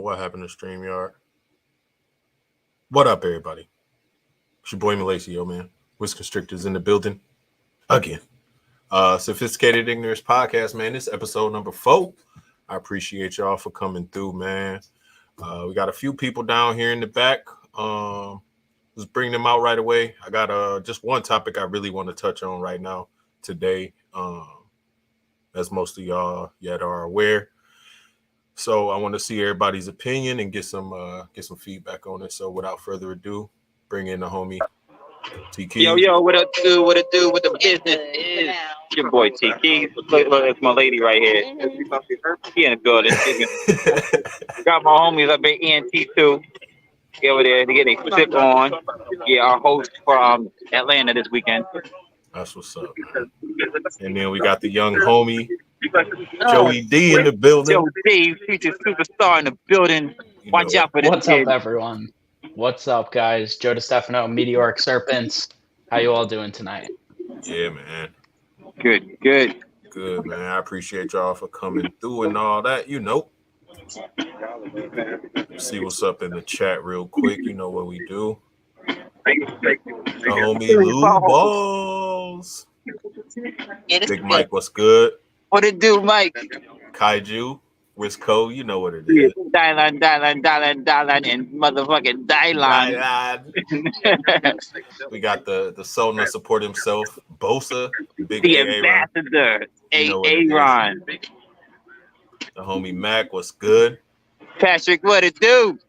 what happened to StreamYard. What up, everybody? It's your boy Malacio, man. Wiz Constrictors in the building again. Sophisticated Ignorance Podcast, man. This episode number 4. I appreciate y'all for coming through, man. We got a few people down here in the back. Let's bring them out right away. I got just one topic I really want to touch on right now today. As most of y'all yet are aware. So I want to see everybody's opinion and get some feedback on it. So without further ado, bring in the homie TK. Yo, what up, do? What it do with the business? It's your boy TK. Look, it's my lady right here. She in the building. Got my homies up at ENT2. Get over there to get a sip on. Yeah, our host from Atlanta this weekend. That's what's up, man. And then we got the young homie Joey D in the building. Joey D, future superstar in the building. Watch out for this. What's up, everyone? What's up, guys? Joe DeStefano, Meteoric Serpents. How you all doing tonight? Yeah, man. Good, man. I appreciate y'all for coming through and all that. See what's up in the chat real quick. You know what we do. The homie Lou Balls. Big Mike, what's good? What it do, Mike? Kaiju, Wisco, you know what it is. Dylan, and motherfucking Dylan. We got the Sona support himself, Bosa, Big the A-Ron. ambassador, A-Ron. The homie Mac, what's good? Patrick, what it do?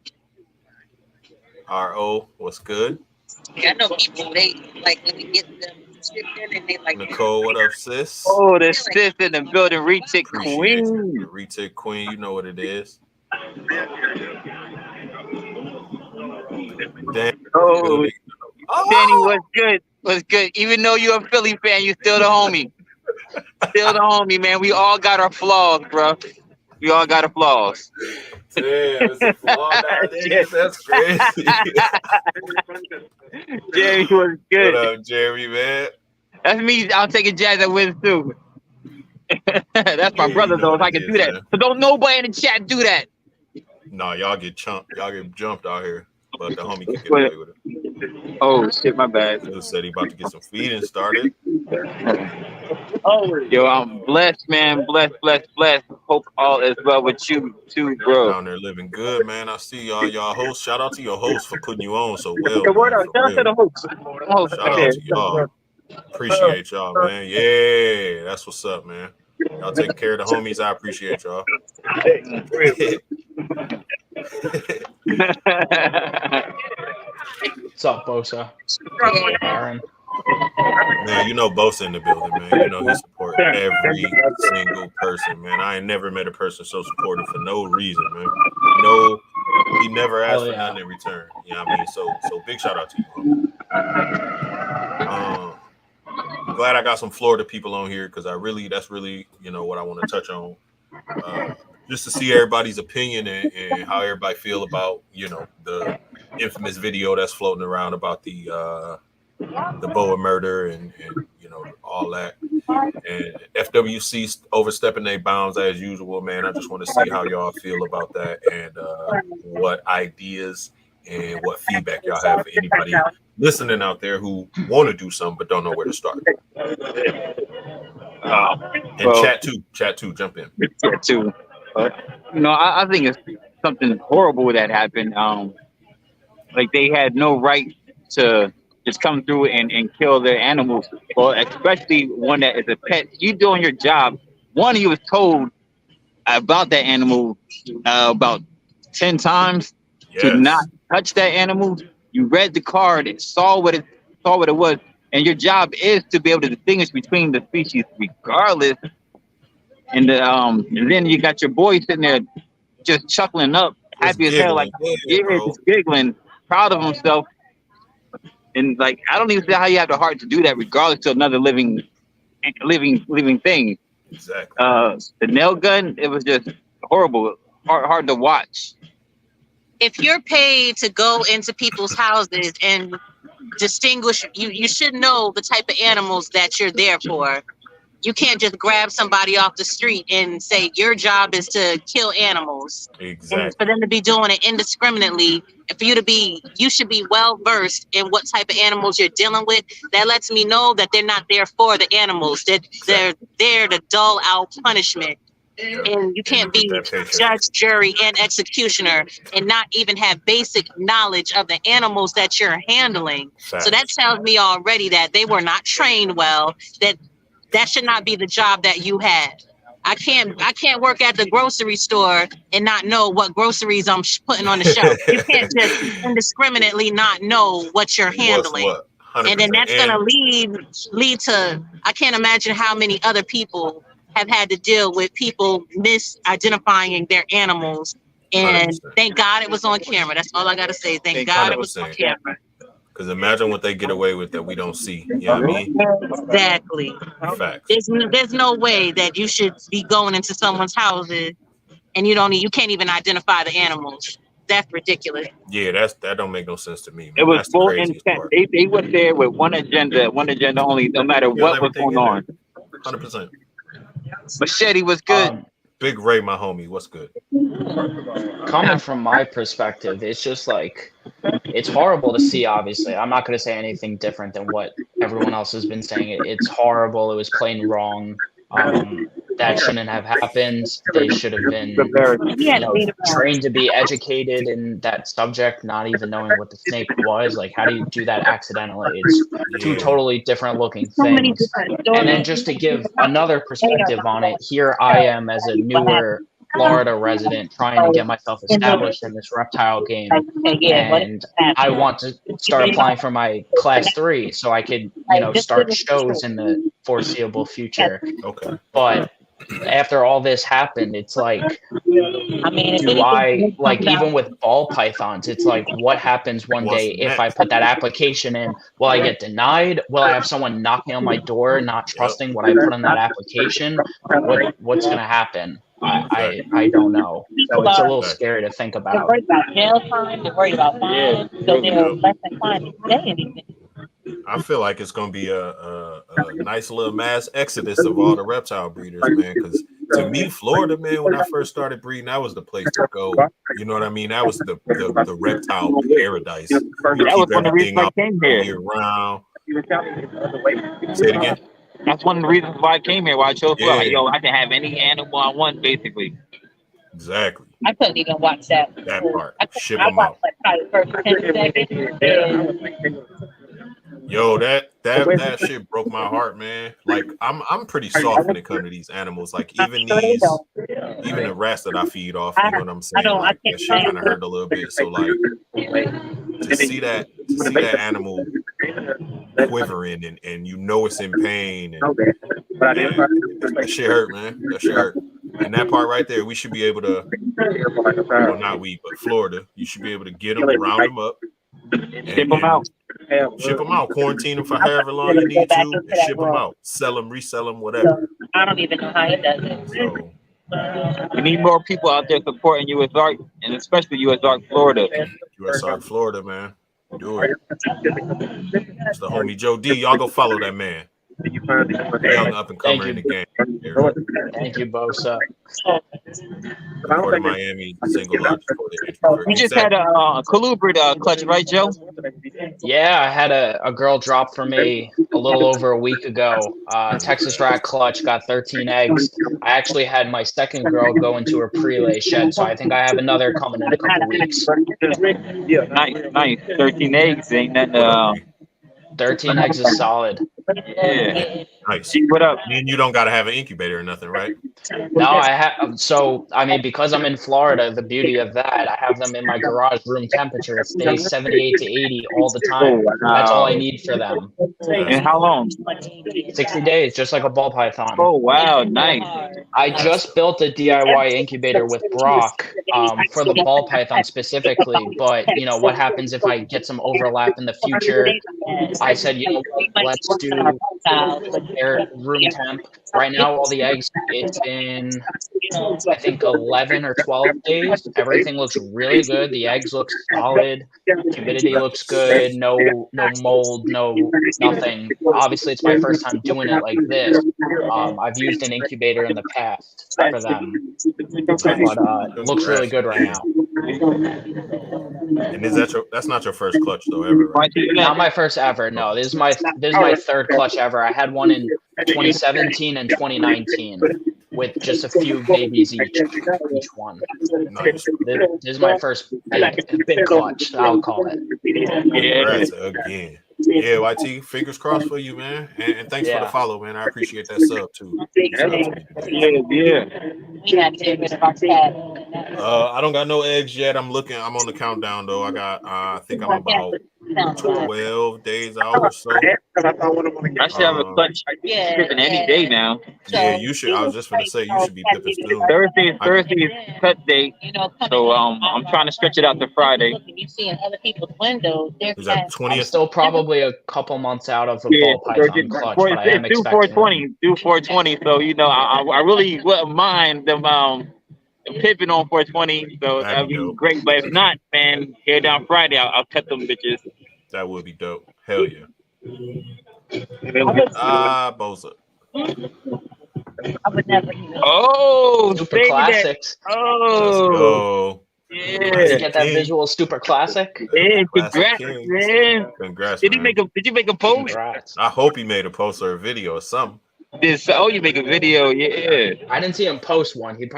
R.O., what's good? Yeah, I know people, they like when you get them description and they like Nicole, what up, sis? Oh, the sis in the building, Retic Appreciate Queen. you. Retic Queen, you know what it is. Danny, Oh, Danny, what's good? Even though you're a Philly fan, you still the homie. Still the homie, man. We all got our flaws, bro. We all got our flaws. Damn, it's a flaw nowadays. That's crazy. Jerry was good. What up, Jerry, man? That's me. I'm taking jazz at Wiz too. That's my brother, though. If I can do that, so don't nobody in the chat do that. No, y'all get jumped out here, but the homie can get away with it. Oh shit, my bad. He said he about to get some feeding started. Yo, I'm blessed, man. Blessed. Hope all is well with you too, bro. Down there living good, man. I see y'all hosts. Shout out to your host for putting you on so well. Hey, what up? Shout out to the host. Shout out to y'all. Appreciate y'all, man. Yeah, that's what's up, man. Y'all taking care of the homies. I appreciate y'all. What's up, Bosa? Aaron. Man, you know Bosa in the building, man. You know he supports every single person, man. I ain't never met a person so supportive for no reason, man. No, he never asked for nothing in return. You know what I mean? So big shout out to you. I'm glad I got some Florida people on here because that's really, what I want to touch on. Just to see everybody's opinion and how everybody feel about, the infamous video that's floating around about the Boa murder and all that. And FWC overstepping their bounds as usual, man. I just want to see how y'all feel about that and what ideas and what feedback y'all have for anybody listening out there who want to do something but don't know where to start. Chat too, jump in. Chat too. I think it's something horrible that happened. Like they had no right to just come through and kill their animals, well, especially one that is a pet. You doing your job. One, he was told about that animal about 10 times to not touch that animal. You read the card and saw what it was, and your job is to be able to distinguish between the species, regardless. And then you got your boy sitting there just chuckling up, happy as hell, like just giggling, proud of himself. And like, I don't even see how you have the heart to do that, regardless to another living thing. Exactly. The nail gun, it was just horrible, hard to watch. If you're paid to go into people's houses and distinguish, you should know the type of animals that you're there for. You can't just grab somebody off the street and say your job is to kill animals. And Exactly. for them to be doing it indiscriminately, and for you should be well versed in what type of animals you're dealing with. That lets me know that they're not there for the animals. That they're there to dull out punishment. And you can't be judge, jury, and executioner and not even have basic knowledge of the animals that you're handling. So that tells me already that they were not trained well, that should not be the job that you had. I can't work at the grocery store and not know what groceries I'm putting on the shelf. You can't just indiscriminately not know what you're handling. And then that's going to lead to, I can't imagine how many other people have had to deal with people misidentifying their animals. And 100%. Thank God it was on camera. That's all I got to say. Thank God 100%. It was on camera. Because imagine what they get away with that we don't see. You know what I mean? Exactly. Facts. There's no way that you should be going into someone's houses and you can't even identify the animals. That's ridiculous. Yeah, that don't make no sense to me. Man. It was full intent. They went there with one agenda only, no matter what was going on. 100%. Machete was good. Big Ray, my homie, what's good? Coming from my perspective, it's just like, it's horrible to see, obviously. I'm not going to say anything different than what everyone else has been saying. It's horrible. It was plain wrong. That shouldn't have happened. They should have been trained to be educated in that subject, not even knowing what the snake was. Like, how do you do that accidentally? It's two totally different looking things. And then just to give another perspective on it, here I am as a newer Florida resident trying to get myself established in this reptile game, and I want to start applying for my class 3 so I could, start shows in the foreseeable future. Okay. But after all this happened, it's like, do I, like, even with ball pythons, it's like, what happens one day if I put that application in? Will I get denied? Will I have someone knocking on my door, not trusting what I put on that application? What's going to happen? I don't know. So it's a little scary to think about. They're worried about jail time. They're worried about fines. So they're less inclined to say anything. I feel like it's going to be a nice little mass exodus of all the reptile breeders, man. Because to me, Florida, man, when I first started breeding, that was the place to go. You know what I mean? That was the reptile paradise. You that was one of the reasons I came here. Year round. Say it again. That's one of the reasons why I came here. Why I chose Florida. Like, I can have any animal I want, basically. Exactly. I couldn't even watch that. That part. Ship them out. Like probably the first 10 seconds. Yo, that shit broke my heart, man. Like I'm pretty soft when it comes to these animals. Like even the rats that I feed off, you know what I'm saying? Like, that shit kind of hurt a little bit. So like to see that animal quivering and it's in pain and that shit hurt, man. That shit hurt. And that part right there, we should be able to, well, not we, but Florida, you should be able to get them, round them up, and ship them out. Ship them out, quarantine them for however long you need to, and ship them out. Sell them, resell them, whatever. I don't even know how he does it. So, we need more people out there supporting U.S. Art, and especially U.S. Art Florida. U.S. Art Florida, man. Do it. It's the homie Joe D. Y'all go follow that man. Young up and comer in the game. Thank you, Bosa. Port of Miami, single largest port of entry. You just had a colubrid clutch, right, Joe? Yeah, I had a girl drop for me a little over a week ago. Texas rat clutch, got 13 eggs. I actually had my second girl go into her pre-lay shed, so I think I have another coming in a couple weeks. Nice. 13 eggs ain't nothing. 13 eggs is solid. Yeah. Nice. What up? And you don't got to have an incubator or nothing, right? No, I have. So, I mean, because I'm in Florida, the beauty of that, I have them in my garage room temperature. It stays 78 to 80 all the time. That's all I need for them. And how long? 60 days, just like a ball python. Oh, wow. Nice. I just built a DIY incubator with Brock for the ball python specifically. But, what happens if I get some overlap in the future? I said, let's do their room temp. Right now, all the eggs, it's in I think 11 or 12 days. Everything looks really good. The eggs look solid. Humidity looks good. No mold. No nothing. Obviously, it's my first time doing it like this. I've used an incubator in the past for them, but it looks really good right now. And that's not your first clutch though ever, right? Not my first ever. No, this is my third clutch ever. I had one in 2017 and 2019 with just a few babies each one. Nice. This is my first big clutch. I'll call it. Congrats again. Yeah, YT, fingers crossed for you, man. And thanks for the follow, man. I appreciate that sub too. I don't got no eggs yet. I'm on the countdown though. I think I'm about 12 days out or so. I should have a clutch pipping any day now. Yeah, you should. I was just gonna say you should be pipping soon. Thursday is cut day, so I'm trying to stretch it out to Friday. You see in other people's windows, Is that 20th? I'm still probably a couple months out of a ball python clutch, but I am do expecting 420. Do 420. So I really wouldn't mind them pipping on 420. So that'd be great. But if not, man, here down Friday, I'll cut them bitches. That would be dope. Hell yeah. Boza. I would never even. Oh, Super classics. Oh, let's go. Yeah. You get that visual super classic. Yeah, congrats, man. Congrats. Did man. you make a post? Congrats. I hope he made a post or a video or something. You make a video, yeah. I didn't see him post one. He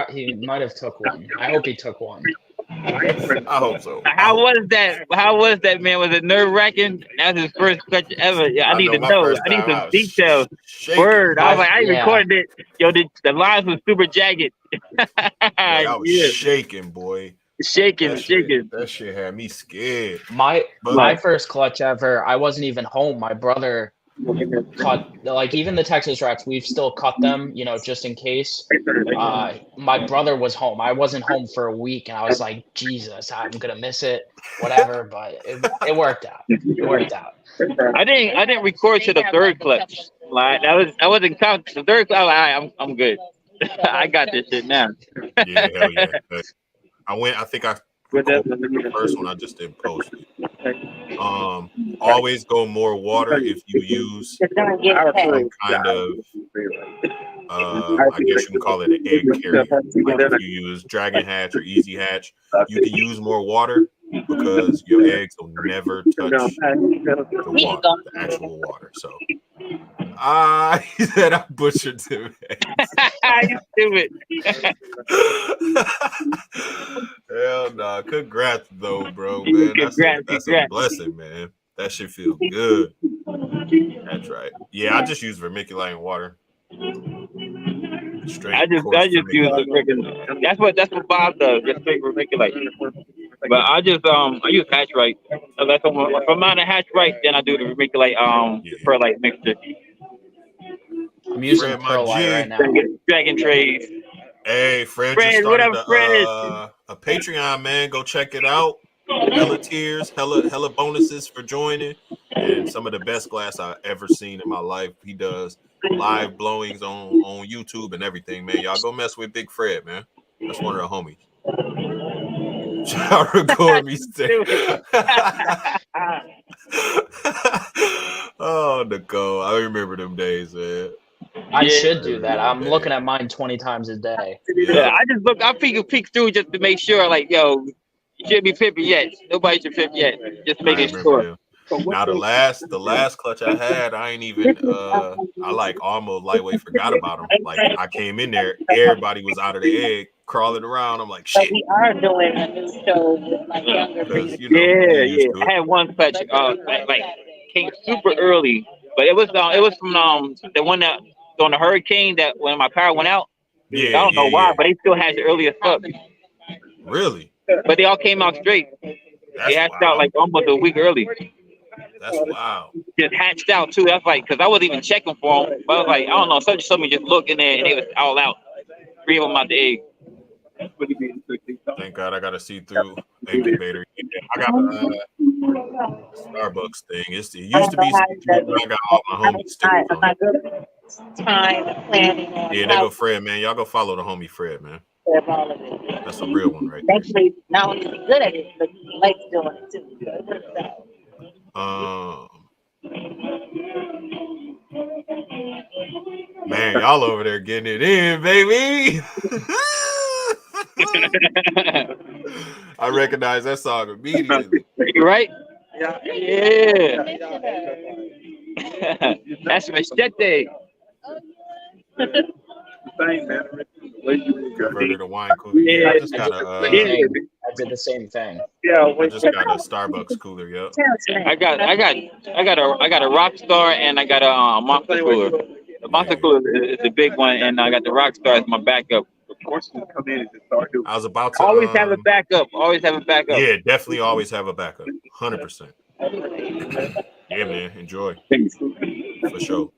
might have took one. I hope he took one. I hope so. How was that, man? Was it nerve-wracking? That was his first clutch ever. Yeah, I need to know. I need some details. Word. I was like, I recorded it. Yo, the lines was super jagged. I was shaking, boy. Shaking. That shit had me scared. My first clutch ever, I wasn't even home. My brother cut, like, even the Texas rats, we've still cut them, just in case. My brother was home. I wasn't home for a week, and I was like, Jesus, I'm gonna miss it, whatever. But it worked out. I didn't record to the third clutch. Like I wasn't counting the third clutch. I'm good. I got this shit now. Yeah, hell yeah. I think I recorded the first one. I just didn't post it. Always go more water if you use some kind of I guess you can call it an egg carrier. Like if you use Dragon Hatch or Easy Hatch, you can use more water because your eggs will never touch the actual water. So he said I butchered them eggs. You stupid. Hell nah. Congrats though, bro, man. That's a blessing, man. That shit feels good. That's right. Yeah, I just use vermiculite and water. I just use the freaking. That's what Bob does. Just straight vermiculite. But I use hatch right. So that's if I'm out of hatch right, then I do the vermiculite perlite mixture. I'm using perlite right now. Dragon trays. Hey, Fred just started a Patreon, man. Go check it out. Hella tiers, hella bonuses for joining, and some of the best glass I've ever seen in my life. He does live blowings on YouTube and everything, man. Y'all go mess with Big Fred, man. That's one of the homies. Y'all record me still. Oh, Nicole, I remember them days, man. I should do that. I'm looking at mine 20 times a day. Yeah, I just look. I peek through just to make sure, like, yo, you shouldn't be pipping yet. Nobody should pip yet. Just making sure. Now the last clutch I had, I ain't even I like almost lightweight forgot about them. Like I came in there, everybody was out of the egg, crawling around. I'm like, shit. But we are doing a new show with like younger people. Yeah. I had one clutch like came super early, but it was from the one that on the hurricane that when my power went out. Yeah, I don't know why, but they still had it early as fuck. Really? But they all came out straight. They hatched out like almost a week early. That's wow. Just hatched out too. That's like, because I wasn't even checking for them. But I was like, I don't know. Somebody just looked in there and they was all out. 3 of them out the egg. Thank God I got a see-through incubator. I got a Starbucks thing. It used to be see-through, but I got all my homies stickers on it. time and planning on Yeah, there how go Fred, man. Y'all go follow the homie Fred, man. to have all of it. That's a real one right there. Thankfully, not only is he good at it, but he likes doing it too. So it works out. Man, y'all over there getting it in, baby. I recognize that song immediately. Right? Yeah. Yeah. That's Machete. Converted to wine cooler. Yeah, I just got a Yeah. I did the same thing. I just got a Starbucks cooler, yep. I got a rock star and I got a monster cooler. The monster cooler is the big one, and I got the rock star as my backup. I was about to Always have a backup. Always have a backup. Yeah, definitely always have a backup. 100%. Yeah, man. Enjoy. For sure.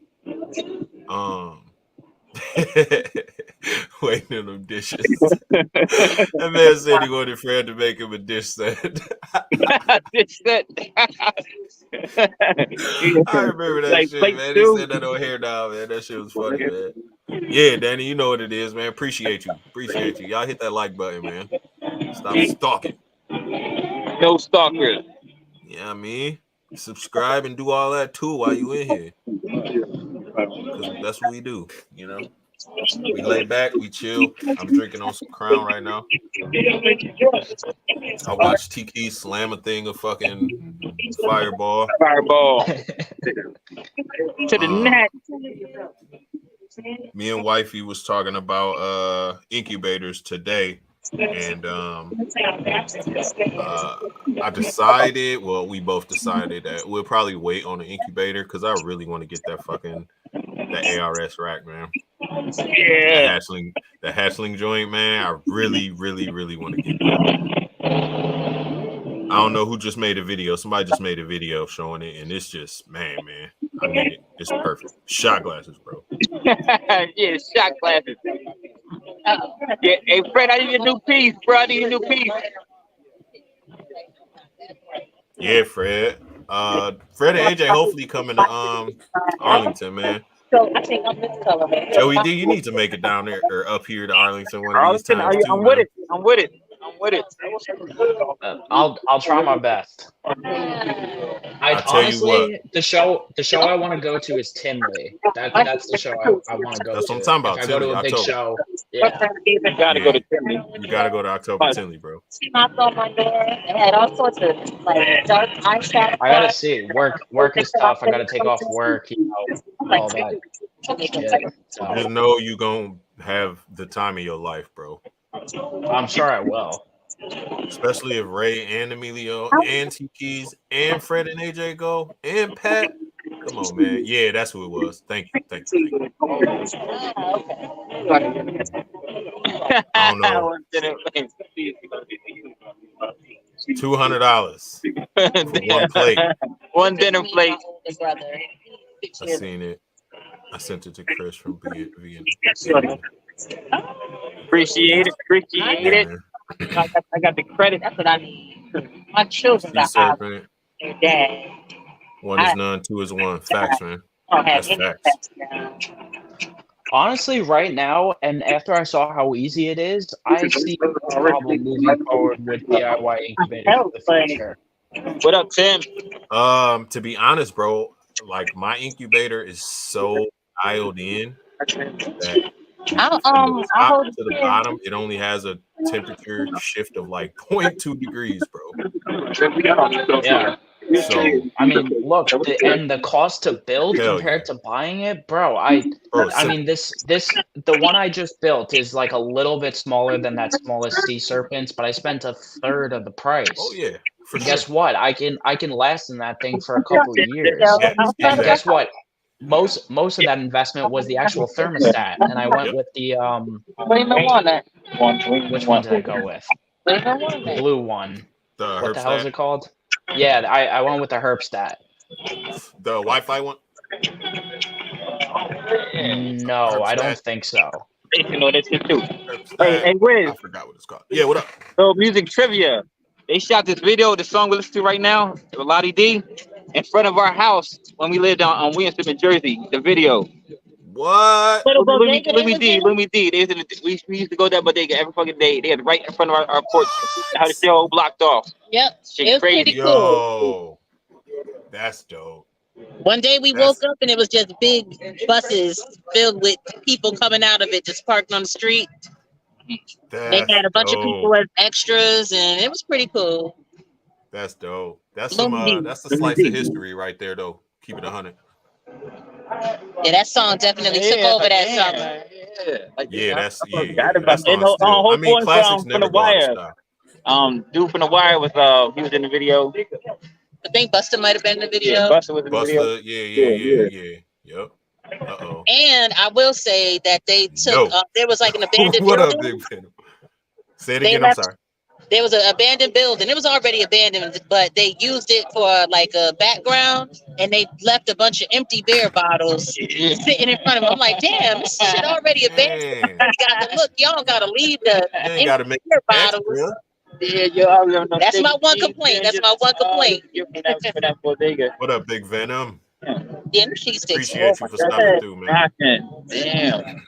Waiting on them dishes. That man said he wanted Fred to make him a dish set. Dish set. I remember that Like shit, man. He two. said that on Hair Now, man. That shit was funny, man. Yeah, Danny, you know what it is, man. Appreciate you. Appreciate you. Y'all hit that like button, man. Stop stalking. No stalkers. Yeah, I mean, subscribe and do all that too while you in here. Because that's what we do, you know. We lay back, we chill. I'm drinking on some Crown right now. I watched Tiki slam a thing of fucking Fireball. Fireball. To the net. Me and wifey was talking about incubators today, and I decided, well, we both decided that we'll probably wait on the incubator because I really want to get that ARS rack, man. Yeah. The hatchling joint, man. I really, really, really want to get that. I don't know who just made a video. Somebody just made a video showing it, and it's just, man, I need it. It's perfect. Shot glasses, bro. Yeah, shot glasses. Yeah, hey Fred, I need a new piece, bro. I need a new piece. Yeah, Fred. Fred and AJ hopefully coming to Arlington, man. So I think I'm this color, man. Joey D, you need to make it down there or up here to Arlington one of these times too, I'm man. with it. I'll try my best. I'll tell you what. The show I want to go to is Tinley. That's the show I want to go to. That's what I'm talking about. If I go to a big October. show, yeah. You gotta go to Tinley. You gotta go to October Tinley, bro. She knocked on my door and had all sorts of like dark eyeshadow. I gotta see. Work is tough. I gotta take off work, all that. Shit. So, Just know you gonna have the time of your life, bro. I'm sure I will. Especially if Ray and Emilio and T-Keys and Fred and AJ go and Pat. Come on, man. Yeah, that's who it was. Thank you. I don't know. $200 for one plate. One dinner plate. I seen it. I sent it to Chris from VN. Appreciate it. I got the credit. That's what I need. My children got Serpent. their dad. One is none, two is one. Facts, man. That's facts. Honestly, right now, and after I saw how easy it is, I see no problem moving forward with DIY incubators in the future. What up, Tim? To be honest, bro, like my incubator is so dialed in that from the top to the bottom, it only has a temperature shift of like 0.2 degrees, bro. Yeah. So I mean, look, the cost to build compared to buying it, bro. I mean, the one I just built is like a little bit smaller than that smallest sea serpents, but I spent a third of the price. Oh yeah. Guess what? I can last in that thing for a couple of years. Yeah, And guess what? Most of that investment was the actual thermostat, and I went with the which one did I go with? The blue one. What the hell is it called? Yeah, I went with the Herpstat. The Wi-Fi one? No, I don't think so. You know this shit too. Hey, Wiz. I forgot what it's called. Yeah, what up? So music trivia. They shot this video, the song we listen to right now, Lottie D, in front of our house when we lived on Williamston, New Jersey. The video. What? Little Louis bodega. D. We used to go there bodega every fucking day. They had right in front of our porch. Had the show blocked off. Yep. Shit It was crazy. pretty cool. Yo, that's dope. One day we That's- woke up and it was just big buses filled with people coming out of it, just parked on the street. They That's had a bunch of dope. people as extras, and it was pretty cool. That's dope. That's some. Louis D. That's the slice of history right there, though. Keep it 100. Yeah, that song definitely took over that summer. Yeah, that's forgot yeah. about That it. song No, still. I whole mean, boy classics from never The go out of Wire. style. Dude from The Wire was he was in the video. I think Busta might have been in the video. Yeah, Busta was in the video. Busta, yeah. Yep. Uh-oh. And I will say that they took there was like an abandoned What up, building. Big Venom? Say it They again. I'm left- sorry. There was an abandoned building. It was already abandoned, but they used it for like a background, and they left a bunch of empty beer bottles sitting in front of them. I'm like, damn, this shit already abandoned. Man, You got to look, y'all got to leave the you ain't got to make beer bottles. extra. Yeah, That's my one complaint. That's my one complaint. For that bodega. What up, Big Venom? Yeah, the cheese sticks. Appreciate you for stopping through, man. Damn.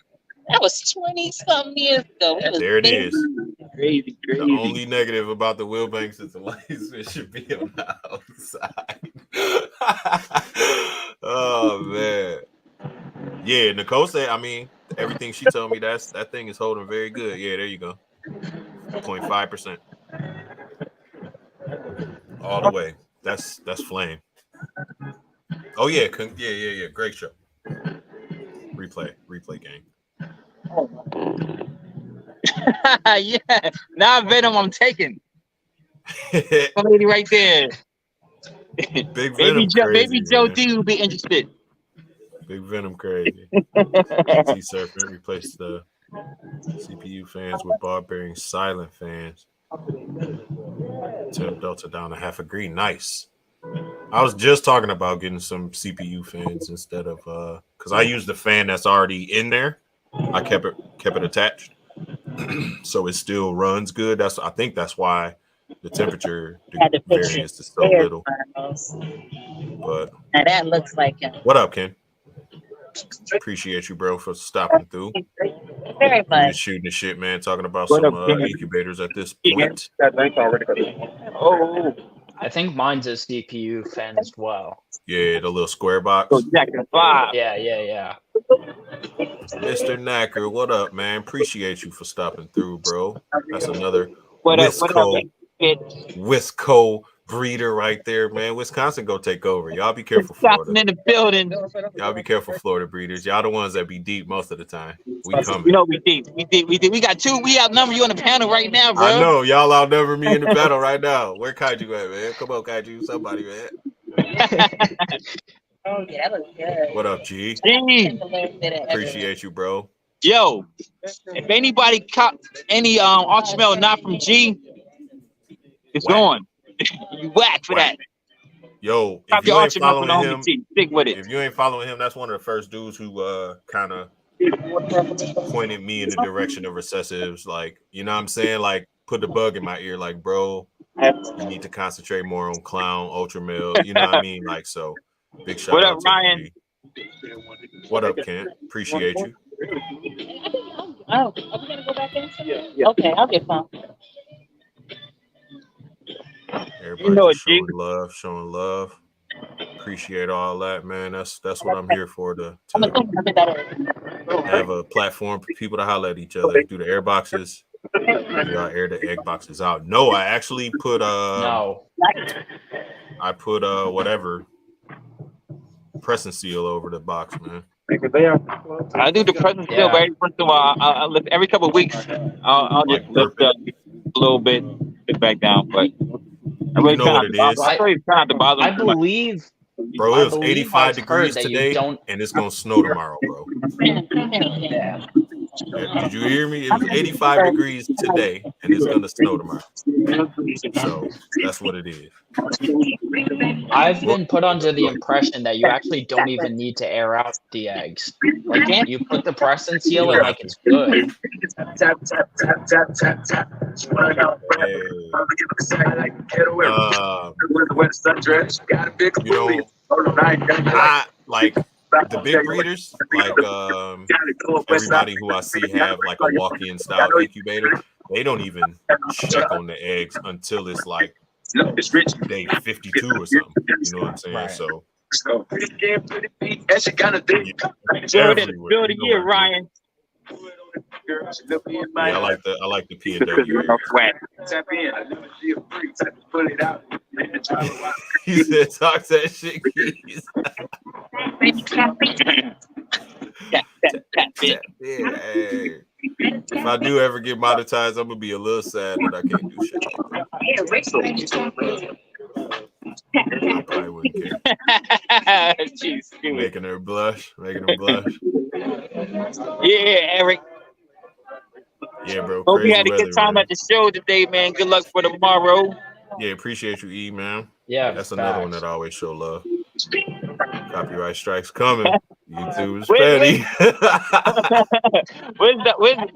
That was 20-something years ago. It was There it big. is. Crazy. The only negative about the Will Banks is the license should be on the outside. Oh man. Yeah, Nicole said, I mean, everything she told me, that thing is holding very good. Yeah, there you go. 0.5%. All the way. That's flame. Oh yeah, yeah. Great show. Replay gang. Yeah. Now Venom, I'm taking. Lady right there. Big Venom Baby Joe man. D will be interested. Big Venom crazy. PT Surfing replaced the CPU fans with ball-bearing silent fans. Temp Delta down to half a green. Nice. I was just talking about getting some CPU fans instead of because I used the fan that's already in there. I kept it attached, so it still runs good. I think that's why the temperature variance is so little. But now that looks like him. What up, Ken? Appreciate you, bro, for stopping through. Very Just much. shooting the shit, man. Talking about What some up, Ken? incubators at this point. Oh, I think mine's a CPU fan as well. Yeah, the little square box. so Jack and Five. Yeah. Mr. Knacker, what up, man? Appreciate you for stopping through, bro. That's another What up, Wisco breeder right there, man. Wisconsin go take over. Y'all be careful, Stopping Florida. in the building. Y'all be careful, Florida breeders. Y'all the ones that be deep most of the time. We coming. You know we did. We got two. We outnumber you on the panel right now, bro. I know y'all outnumber me in the battle right now. Where Kaiju at, man? Come on, Kaiju, somebody, man. Oh yeah, that looks good. What up, G? Dang. Appreciate you, bro. Yo, if anybody caught any Archimel not from G, it's Whack. gone. You whack for Whack. that. Yo, Cop if you your ain't Archimel from following the him, homie G. Stick with it. if you ain't following him, that's one of the first dudes who kind of pointed me in the direction of recessives. Like, you know what I'm saying? Like, put the bug in my ear, like, bro, you need to concentrate more on clown, ultra male. You know what I mean? Like, so big shout What out up, to Ryan? you. What up, Kent? Appreciate you. Oh, are we gonna go back in? Yeah. Okay, I'll get some. Everybody You know just it, G. showing love. Appreciate all that, man. That's what I'm here for, to I'm gonna put that over. have a platform for people to holler at each other, do the air boxes. Y'all air the egg boxes out. No, I actually put No. I put whatever pressing seal over the box, man. I do the present still, Yeah. but every once in a while, I'll lift every couple of weeks. I'll just lift up a little bit, get back down. But I really know try what not it to bother. is. I really try not to bother. I them too much. believe Bro, I it was believe 85 I've degrees heard that you today, don't- and it's gonna snow tomorrow, bro. Yeah. Did you hear me? It was 85 degrees today, and it's gonna snow tomorrow. So that's what it is. I've been put under the impression that you actually don't even need to air out the eggs. Like you put the press and seal and like it's good. I like the big breeders, like everybody who I see have like a walk-in style incubator, they don't even check on the eggs until it's like day 52 or something. You know what I'm saying? Right. So Build everywhere. a year, Ryan. Yeah, I like the P and W area. He said, "Talk that shit, Keys." Yeah, hey. If I do ever get monetized, I'm gonna be a little sad that I can't do shit like that. I probably wouldn't care. Jeez, Making her blush. yeah, Eric. Yeah, bro. Hope you Crazy had a weather, good time man. at the show today, man. Good luck for tomorrow. Yeah, appreciate you, E, man. Yeah, That's another one that I always show love. Copyright strikes coming. YouTube is Where's- petty.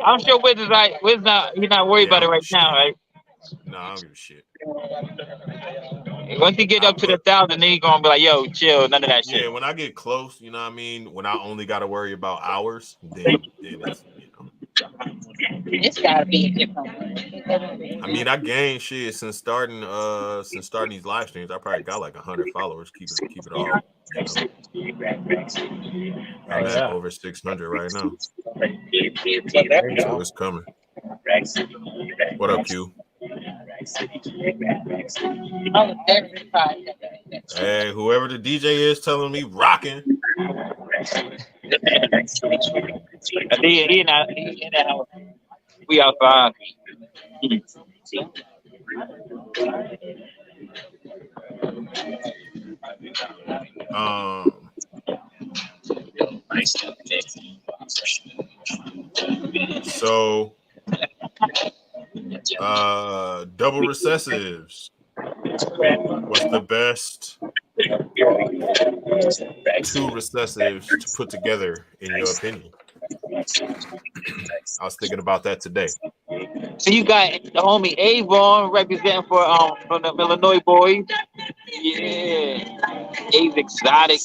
I'm sure Wiz is like, Wiz not, he's not worried Yeah, about it right now, right? No, I don't give a shit. Once you get up to the 1,000, then you gonna be like, yo, chill, none of that shit. Yeah, when I get close, you know what I mean? When I only got to worry about hours, then it's, you know. It's gotta be a different one. I mean, I gained shit since starting these live streams. I probably got like 100 followers. Keep it all. You know. I'm at over 600 right now. So it's coming. What up, Q? Hey, whoever the DJ is telling me rocking. He in that house. We outside. So double recessives. What's the best two recessives to put together in your opinion? I was thinking about that today. So you got the homie Avon representing for from the Illinois boys. Yeah, Abe Exotic.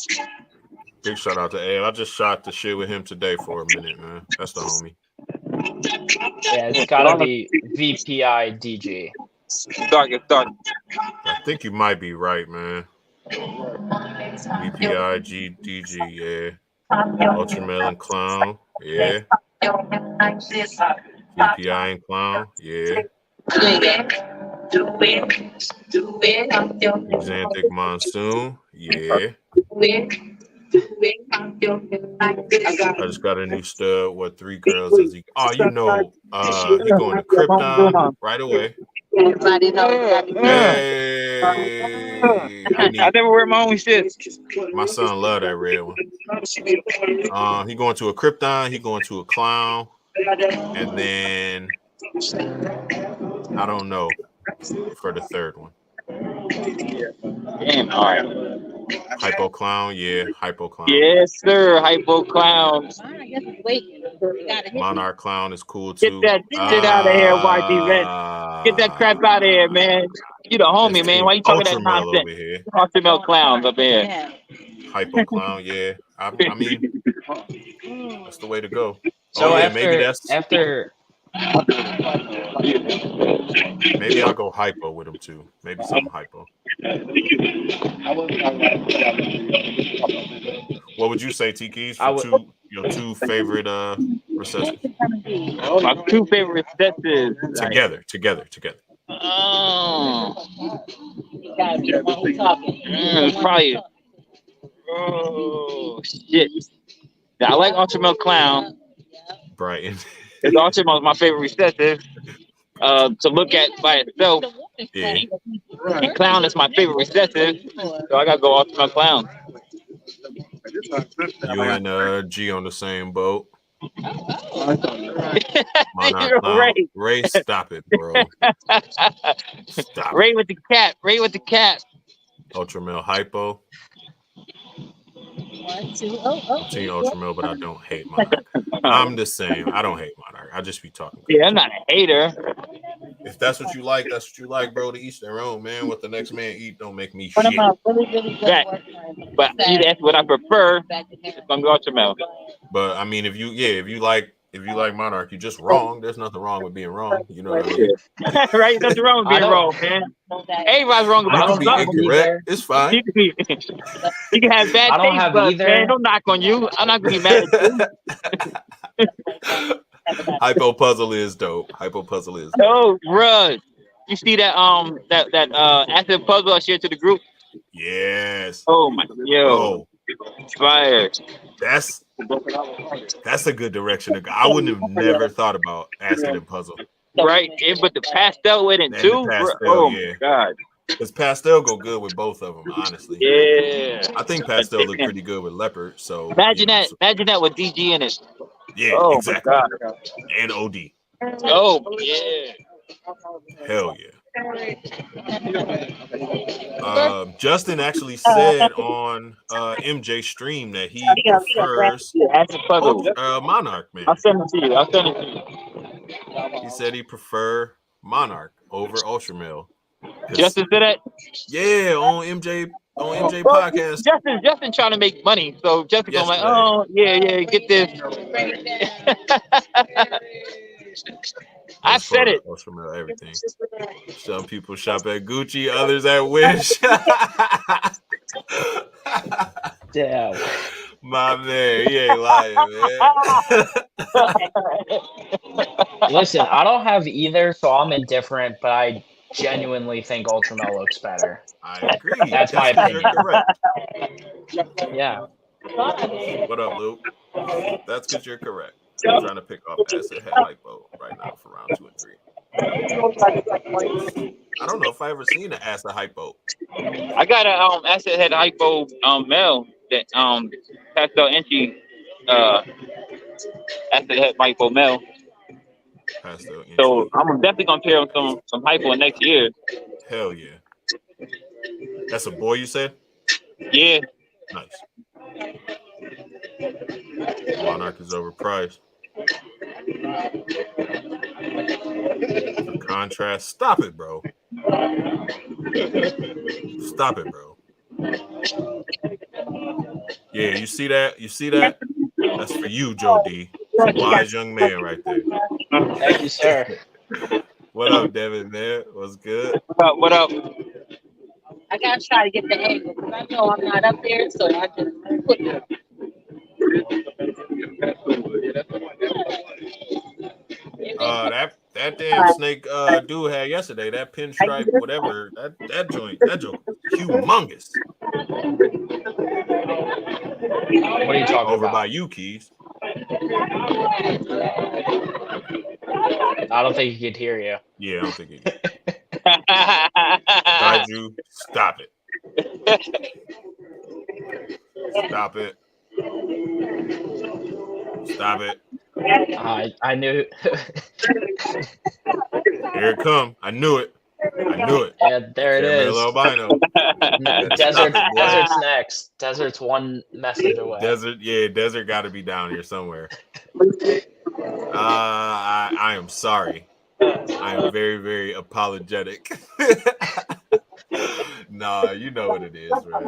Big shout out to Abe. I just shot the shit with him today for a minute, man. That's the homie. Yeah, it's gotta be VPI DG. Start. I think you might be right, man. VPI GDG, yeah. Ultramelon Clown, yeah. VPI and Clown, yeah. Xanthic Monsoon, yeah. I just got a new stud. What 3 girls is he? Oh, you know, he going to Krypton right away. Everybody knows. Hey, I never wear my own shit. My son love that red one. He going to a Krypton. He going to a Clown, and then I don't know for the third one. Damn, all right. Hypo Clown, yeah. Hypo Clown. Yes, sir. Hypo Clown. Monarch Clown is cool too. Get that shit out of here, YG Red. Get that crap out of here, man. You the homie, man. Why you talking that nonsense? Over here. Ultramelon Clowns up here. Hypo Clown, yeah. I mean, that's the way to go. So yeah, after, maybe that's after maybe I'll go hypo with him too. Maybe something hypo. What would you say, T-Keys, for your two favorite recessives? My 2 favorite recessives. Together. Oh. Probably. Oh shit. I like Ultramelon Clown. Brighton. It's Ultramelon my favorite recessive. To look at by itself. Yeah. And Clown is my favorite recessive. So I gotta go Ultramelon Clown. You and G on the same boat. Ray, stop it, bro. Stop. Ray with the cat. Ultramelon hypo. I'm Team Ultramelon, but I don't hate Monarch. I'm the same. I don't hate Monarch. I just be talking. Yeah, I'm not a hater. If that's what you like, that's what you like, bro. To each their own, man. What the next man eat don't make me One of shit. my really good Right. work friends. But you asked what I prefer. It's gonna be ultra male. But I mean, if you like Monarch, you're just wrong. There's nothing wrong with being wrong. You know what I mean? Right? Nothing wrong with I being don't- wrong, man. Everybody's wrong You I about can don't be have something. incorrect. either. It's fine. You can be, you can have bad I don't taste have buds, either. man. Don't knock on you. I'm not gonna be mad at you. Hypo puzzle is dope. Hypo puzzle is dope. Oh, bruh. You see that acid puzzle I shared to the group? Yes, Oh my yo, bro. fire. That's a good direction to go. I wouldn't have never thought about acid and puzzle. Right, and but the pastel with it And the too. pastel, Oh yeah. my god. Because pastel go good with both of them, honestly. Yeah. I think pastel look pretty good with leopard. So Imagine you know, that. Imagine that with DG in it. yeah, Oh exactly. my god. And OD. Oh yeah. Hell yeah. Justin actually said on MJ stream that he prefers Acid puzzle. Monarch, man. I'll send it to you. I'll send it to you. He said he prefer Monarch over Ultramel. Justin said that. Yeah, on MJ Well, podcast Justin trying to make money, so Justin going like, yesterday. oh yeah, get this. I As far said as it. Ultramel, everything. Some people shop at Gucci, others at Wish. Damn. My man, he ain't lying, man. Listen, I don't have either, so I'm indifferent, but I genuinely think Ultramel looks better. I agree. That's my 'cause you're opinion. correct. Yeah. What up, Luke? That's because you're correct. I'm trying to pick off acid head hypo right now for round 2 and 3. I don't know if I ever seen an acid hypo. I got a acid head hypo male that pastel entry acid head hypo male. Pastel entry. So I'm definitely gonna pair with some hypo next year. Hell yeah. That's a boy, you said? Yeah. Nice. Monarch is overpriced. For contrast, stop it, bro. Stop it, bro. Yeah, you see that? You see that? That's for you, Joe D. Wise young man right there. Thank you, sir. What up, Devin, man? What's good? What up? I gotta try to get the angle because I know I'm not up there, so I just put it. That damn snake dude had yesterday, that pinstripe, whatever, that joint humongous. What are you talking Over about? by you, Keys. I don't think he could hear you. Yeah, I don't think he Kaiju, stop it. Stop it. Stop it. I knew. Here it come. I knew it. I knew it. Yeah, there it Caramel is. Albino. Desert's next. Desert's one message away. Desert got to be down here somewhere. I am sorry. I am very, very apologetic. Nah, you know what it is, man.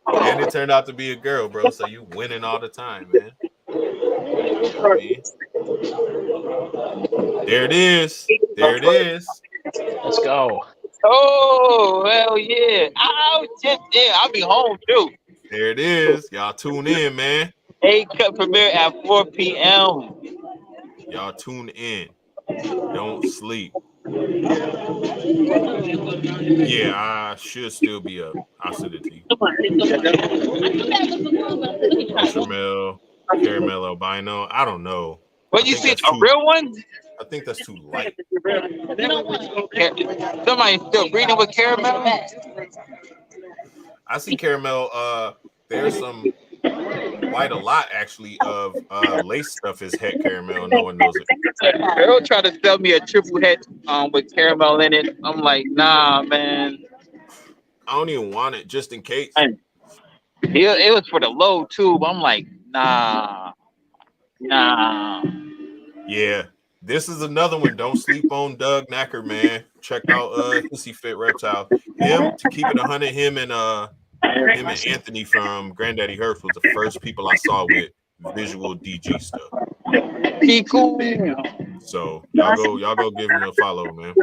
And it turned out to be a girl, bro. So you winning all the time, man. You know what I mean? There it is. There it is. Let's go. Oh, hell yeah. I'll be home too. There it is. Y'all tune in, man. A-Cut premiere at 4 p.m. Y'all tune in. Don't sleep. Yeah, I should still be up. I'll send it to you. Ultramel, Caramel Albino. I don't know. What you see? A real one? I think that's too light. Somebody still breeding with caramel? I see caramel. There's some quite a lot actually of lace stuff is head caramel. No one knows it. Girl tried to sell me a triple head with caramel in it. I'm like, nah, man. I don't even want it just in case. It was for the low too, but I'm like, nah. Yeah, This is another one. Don't sleep on Doug Knacker, man. Check out Hissy Fit Reptile. Him, to keep it 100, him and Anthony from Granddaddy Hurts was the first people I saw with visual DG stuff. He cool. So y'all go give him a follow, man.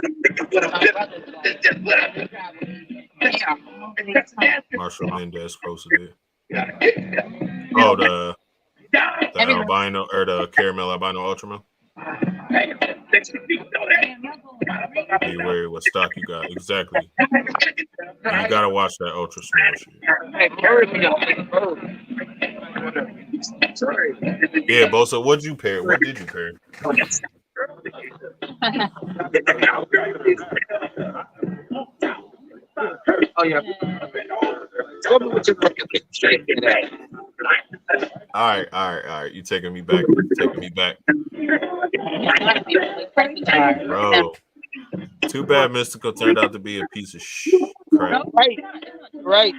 Marshall Mendez posted it. Oh, the albino or the caramel albino ultramel. Be wary what stock you got. Exactly. You gotta watch that ultra small shit. Yeah, Bosa, what did you pair? What did you pair? Oh yeah. Tell me what you're looking at. All right. You taking me back. Bro. Too bad Mystical turned out to be a piece of crap. Right.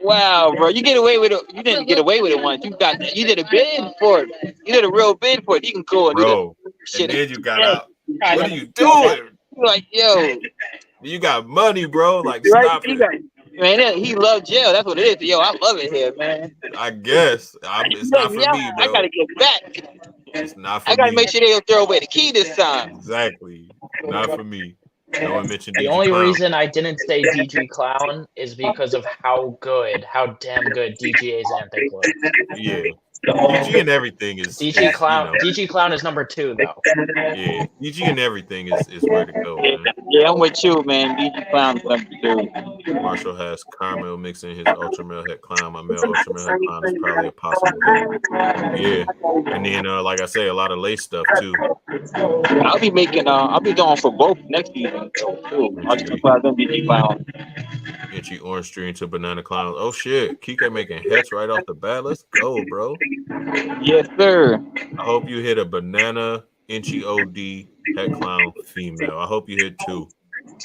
Wow, bro. You get away with it. You didn't get away with it once. You did a bid for it. You did a real bid for it. You can go and bro. Shit. And then you got out. What are you doing? Like, yo. You got money, bro. Like, stop it. Man, he loved jail. That's what it is. Yo, I love it here, man. I guess. It's not for me, bro. I gotta get back. It's not for me. I gotta make sure they don't throw away the key this time. Exactly. Not for me. No one mentioned the DG only Clown. reason I didn't say DG Clown is because of how damn good DGA's Anthic looks. Yeah. DG and everything is DG Clown. You know, DG Clown is number 2 though. Yeah, DG and everything is where to go, man. Yeah, I'm with you, man. DG Clown's number 2. Marshall has caramel mixing his ultra male head clown. My male ultra male head clown is probably a possible hit. Yeah, and then like I say, a lot of lace stuff too. I'll be going for both next season too. I'll just apply them DG Clown. Itchy orange string to banana clown. Oh shit, Kike making hits right off the bat. Let's go, bro. Yes, sir. I hope you hit a banana inchy OD head clown female. I hope you hit 2.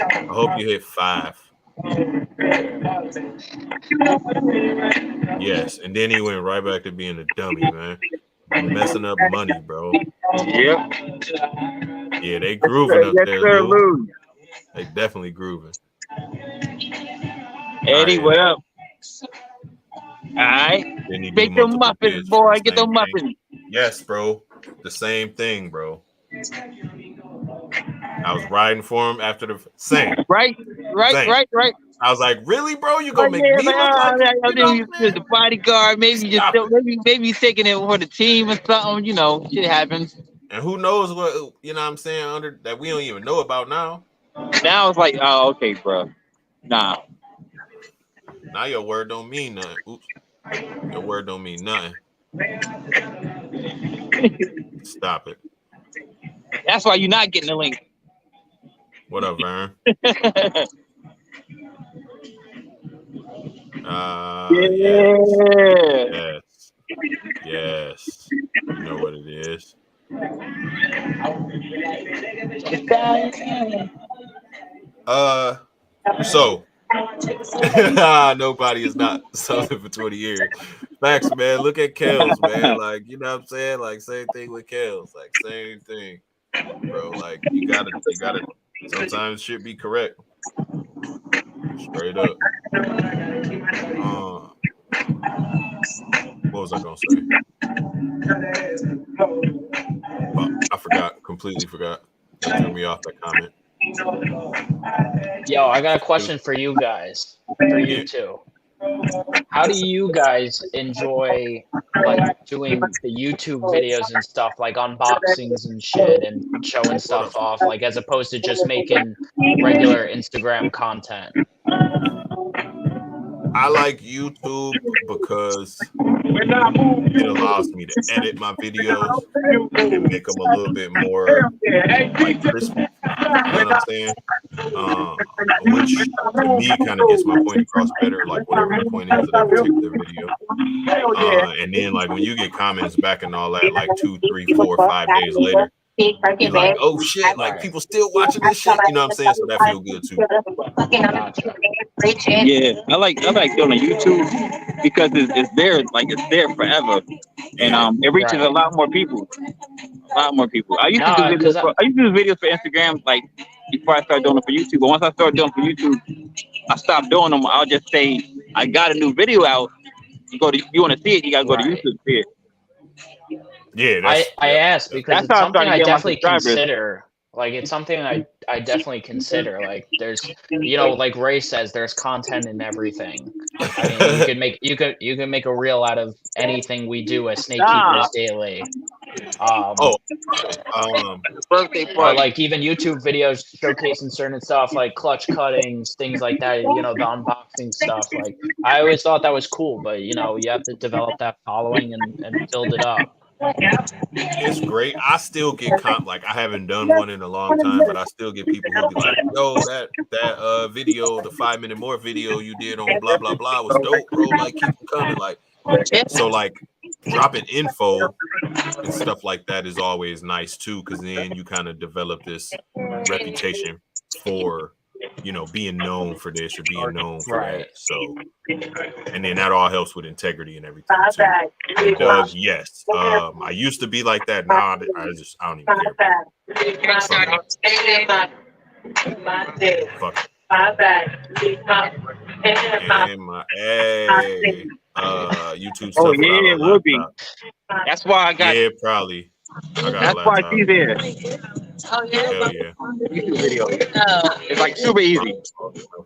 I hope you hit 5. Yes, and then he went right back to being a dummy, man. Messing up money, bro. Yep. Yeah, they grooving up there, sir, Lou. They definitely grooving. Eddie, what up? All right. Make them muffins, boy. Get them muffins. Yes, bro. The same thing, bro. I was riding for him after the same. Right. I was like, really, bro? You gonna make me look the bodyguard? Maybe he's taking it for the team or something. You know, shit happens. And who knows what, you know what I'm saying, under that we don't even know about now. Now it's like, oh, okay, bro. Nah. Now your word don't mean nothing. Oops. Your word don't mean nothing. Stop it. That's why you're not getting the link. What up, Vern? Yes. You know what it is. So nobody is not something for 20 years. Facts, man. Look at Kels, man. Like, you know what I'm saying? Like, same thing with Kels. Like, same thing, bro. Like, you gotta. Sometimes shit be correct. Straight up. What was I gonna say? I forgot. Completely forgot. That threw me off that comment. Yo, I got a question for you guys. For you too. How do you guys enjoy like doing the YouTube videos and stuff, like unboxings and shit and showing stuff off, like as opposed to just making regular Instagram content? I like YouTube because it allows me to edit my videos and make them a little bit more like crispy. You know what I'm saying? Which to me kind of gets my point across better, like whatever the point is of that particular video. And then like when you get comments back and all that, like 2, 3, 4, 5 days later, Be like, oh shit, like Right. people still watching this shit. You know what I'm saying? So that feel good too. Gotcha. Yeah, I like doing on YouTube because it's there, like it's there forever, and Yeah. it reaches Right. a lot more people. A lot more people. I used to do No, videos. because I used to do videos for Instagram, like before I started doing it for YouTube. But once I started doing it for YouTube, I stopped doing them. I'll just say I got a new video out. You want to see it? You gotta go to Right. YouTube to see it. Yeah, I yeah, asked because That's it's how I something started I getting my definitely subscribers. consider. Like it's something I definitely consider. Like there's like Ray says, there's content in everything. I mean, you can make a reel out of anything we do as Snake Keepers Daily. Birthday Or party. like even YouTube videos showcasing certain stuff like clutch cuttings, things like that, the unboxing stuff. Like I always thought that was cool, but you have to develop that following and build it up. It's great. I still get like I haven't done one in a long time, but I still get people who be like, yo, that video, the 5 minute more video you did on blah blah blah was dope, bro. Like keep it coming. Like so like dropping info and stuff like that is always nice too, because then you kind of develop this reputation for being known for this or being known for that. So and then that all helps with integrity and everything too. And Doug, yes. I used to be like that. Now I don't even care. Fuck it. And my YouTube stuff. Oh yeah, it would be. That's why I got. Yeah, probably. I got That's a why laptop. she's there. Oh yeah. Hell yeah. YouTube video. Oh. It's like super easy.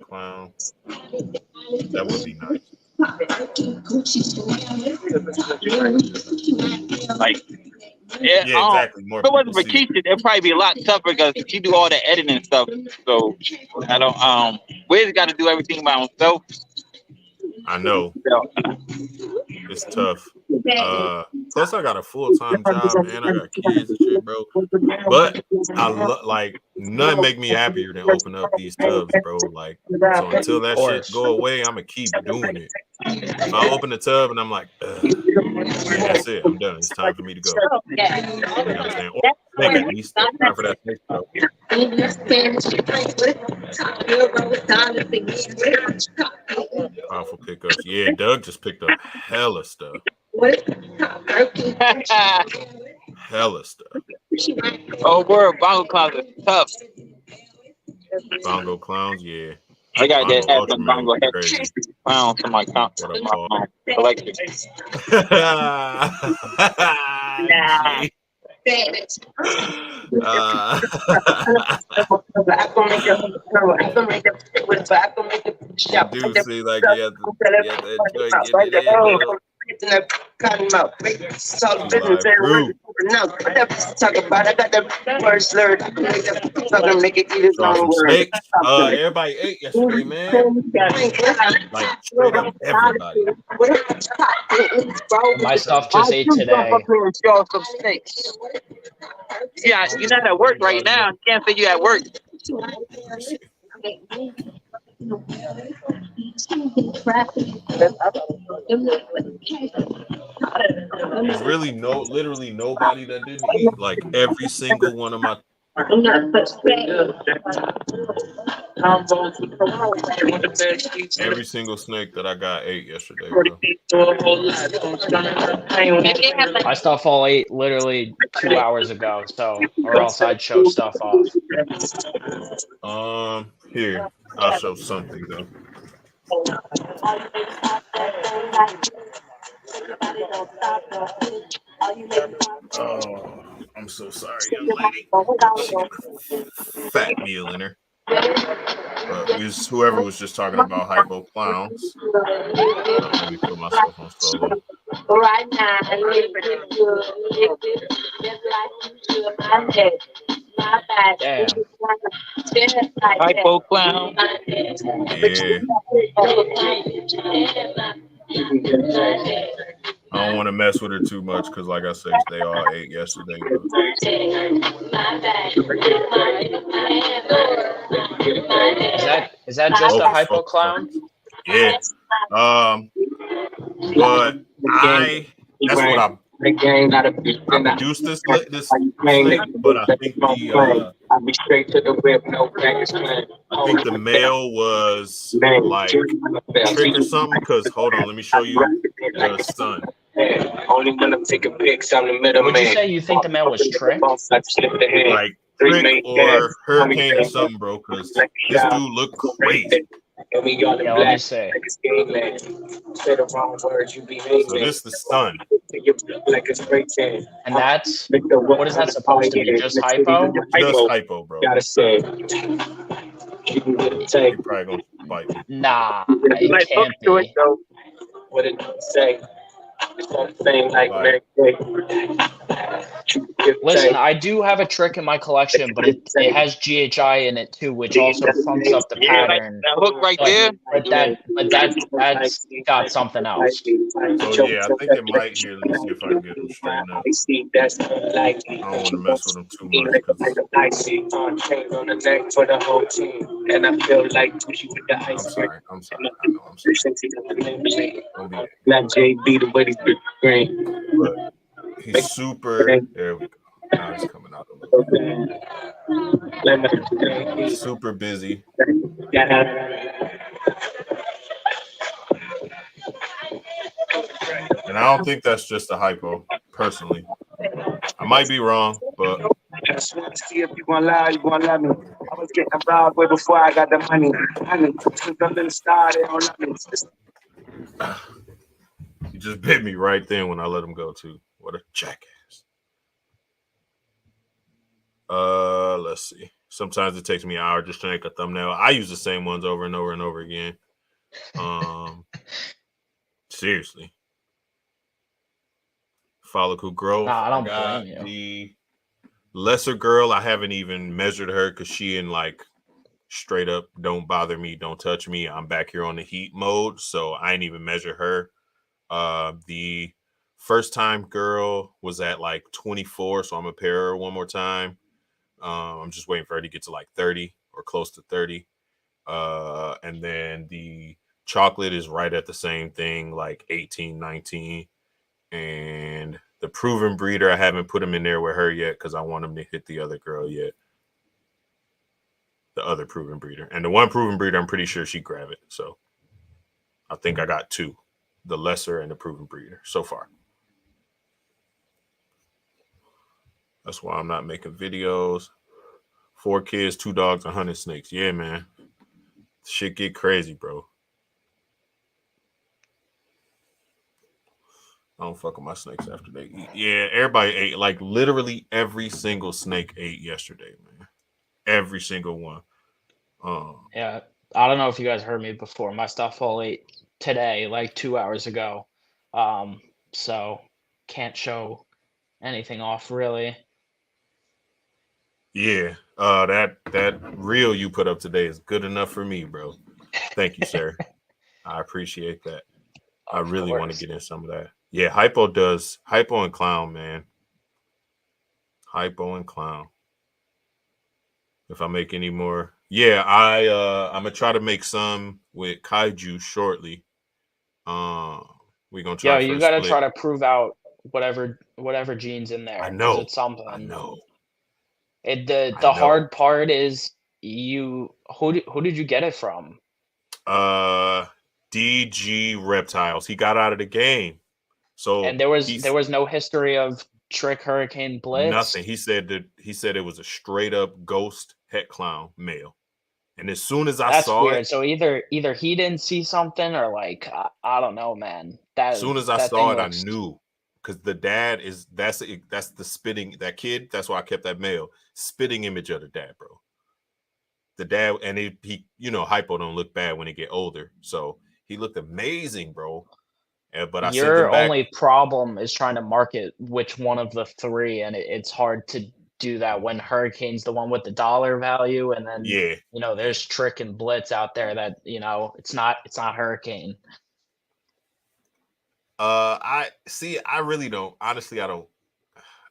Clown. That would be nice. Like, Yeah, exactly. More if it wasn't for people see Keisha, it'd probably be a lot tougher because she do all the editing stuff. So I don't. Wiz got to do everything by himself. I know. So, It's tough. Plus I got a full-time job and I got kids and shit, bro. But I like nothing make me happier than open up these tubs, bro. Like so until that shit go away, I'm gonna keep doing it. If I open the tub and I'm like, yeah, that's it, I'm done. It's time for me to go. You know what I'm saying? Or snake at least. It's time for that snake to go. Powerful pickups. Yeah, Doug just picked up hella stuff. Hella stuff. oh, word, Bongo Clouds is tough. Bongo Clowns, yeah. I got that Bongo ass and Ultraman Bongo was head crazy. clowns on my collection. You do see like you have to enjoy getting it in. Drop some snakes. Everybody ate yesterday, man. Like straight up everybody. My stuff just ate today. Some snakes. Yeah, you're not at work right now. You can't say you at work. There's really literally nobody that didn't eat. Like every single one of my every single snake that I got ate yesterday, bro. My stuff all ate literally 2 hours ago, or else I'd show stuff off. Here, I'll show something though. Oh, I'm so sorry, young lady. She got a fat meal in her. Whoever was just talking about hypo clowns. Let me put myself on solo. Right now, I live good, my bad. Damn. Hypo clown. Yeah. I don't want to mess with her too much because, like I said, they all ate yesterday. Is that just a hypo clown? Yeah. But that's what the game, not a bitch. I produced this snake, but I think I'll be straight to the whip, no practice plan. the male was like trick or something. Because hold on, let me show you the son. Only when I'm taking pics, I'm the middle Would man. you say you think the male was Trick? Like Trick or Hurricane or something, bro. Because this dude looked crazy. And we all in Yeah, let me black. see. Like it's gangland. Say the wrong words, you be So hanging. this is the son. Like a spray tan. And that's what is that supposed to be? Just hypo? Just hypo, bro. Gotta say, you can get a take. He probably gonna bite me. Nah, it can't be. What did you say? It's the same like Right. Mary Kay. Listen, I do have a Trick in my collection, but it has GHI in it too, which also funks up the pattern. That hook right there. But that's got something else. So yeah, I think it might here. Let me see if I can get him straightened up. I don't want to mess with him too much because on the neck for the whole team, and I feel like Gucci with the I'm ice. sorry. I know I'm sorry. Don't be Not JB the way he's green. but he's super. There we go. Now it's coming out a little bit. Super busy. And I don't think that's just a hypo, personally. I might be wrong, but I just want to see if you gonna lie, you gonna love me. I was getting robbed way before I got the money. Since I'm in the star, they don't love me. he just bit me right then when I let him go too. What a jackass. Let's see. Sometimes it takes me an hour just to make a thumbnail. I use the same ones over and over and over again. Seriously. Follicle growth. Nah, I don't got blame you. the lesser girl. I haven't even measured her because she in like straight up don't bother me, don't touch me. I'm back here on the heat mode, so I ain't even measure her. The first time girl was at like 24, so I'm gonna pair her one more time. I'm just waiting for her to get to like 30 or close to 30. And then the chocolate is right at the same thing, like 18, 19. And the proven breeder, I haven't put him in there with her yet because I want him to hit the other girl yet. The other proven breeder. And the one proven breeder, I'm pretty sure she grab it. So I think I got two, the lesser and the proven breeder so far. That's why I'm not making videos. 4 kids, 2 dogs, 100 snakes. Yeah, man. Shit get crazy, bro. I don't fuck with my snakes after they eat. Yeah, everybody ate. Like literally every single snake ate yesterday, man. Every single one. Yeah, I don't know if you guys heard me before. My stuff all ate today, like 2 hours ago. So can't show anything off really. Yeah, that reel you put up today is good enough for me, bro. Thank you, sir. I appreciate that. I really want to get in some of that. Yeah, hypo and clown, man. Hypo and clown. If I make any more, yeah, I'm gonna try to make some with kaiju shortly. We're gonna try. Yo, you gotta try to prove out whatever gene's in there. I know. It's something. I know. The hard part is who did you get it from? DG Reptiles. He got out of the game. So and there was no history of Trick Hurricane Blitz. Nothing. He said it was a straight up ghost het clown male. And as soon as I saw weird. it, so either he didn't see something or like I don't know, man. As soon as I saw it, I knew because the dad that's the spitting that kid. That's why I kept that male spitting image of the dad, bro. The dad and he hypo don't look bad when he get older, so he looked amazing, bro. But I your only problem is trying to market which one of the three, and it's hard to do that when Hurricane's the one with the dollar value, and then there's Trick and Blitz out there that it's not Hurricane. I really don't. Honestly, I don't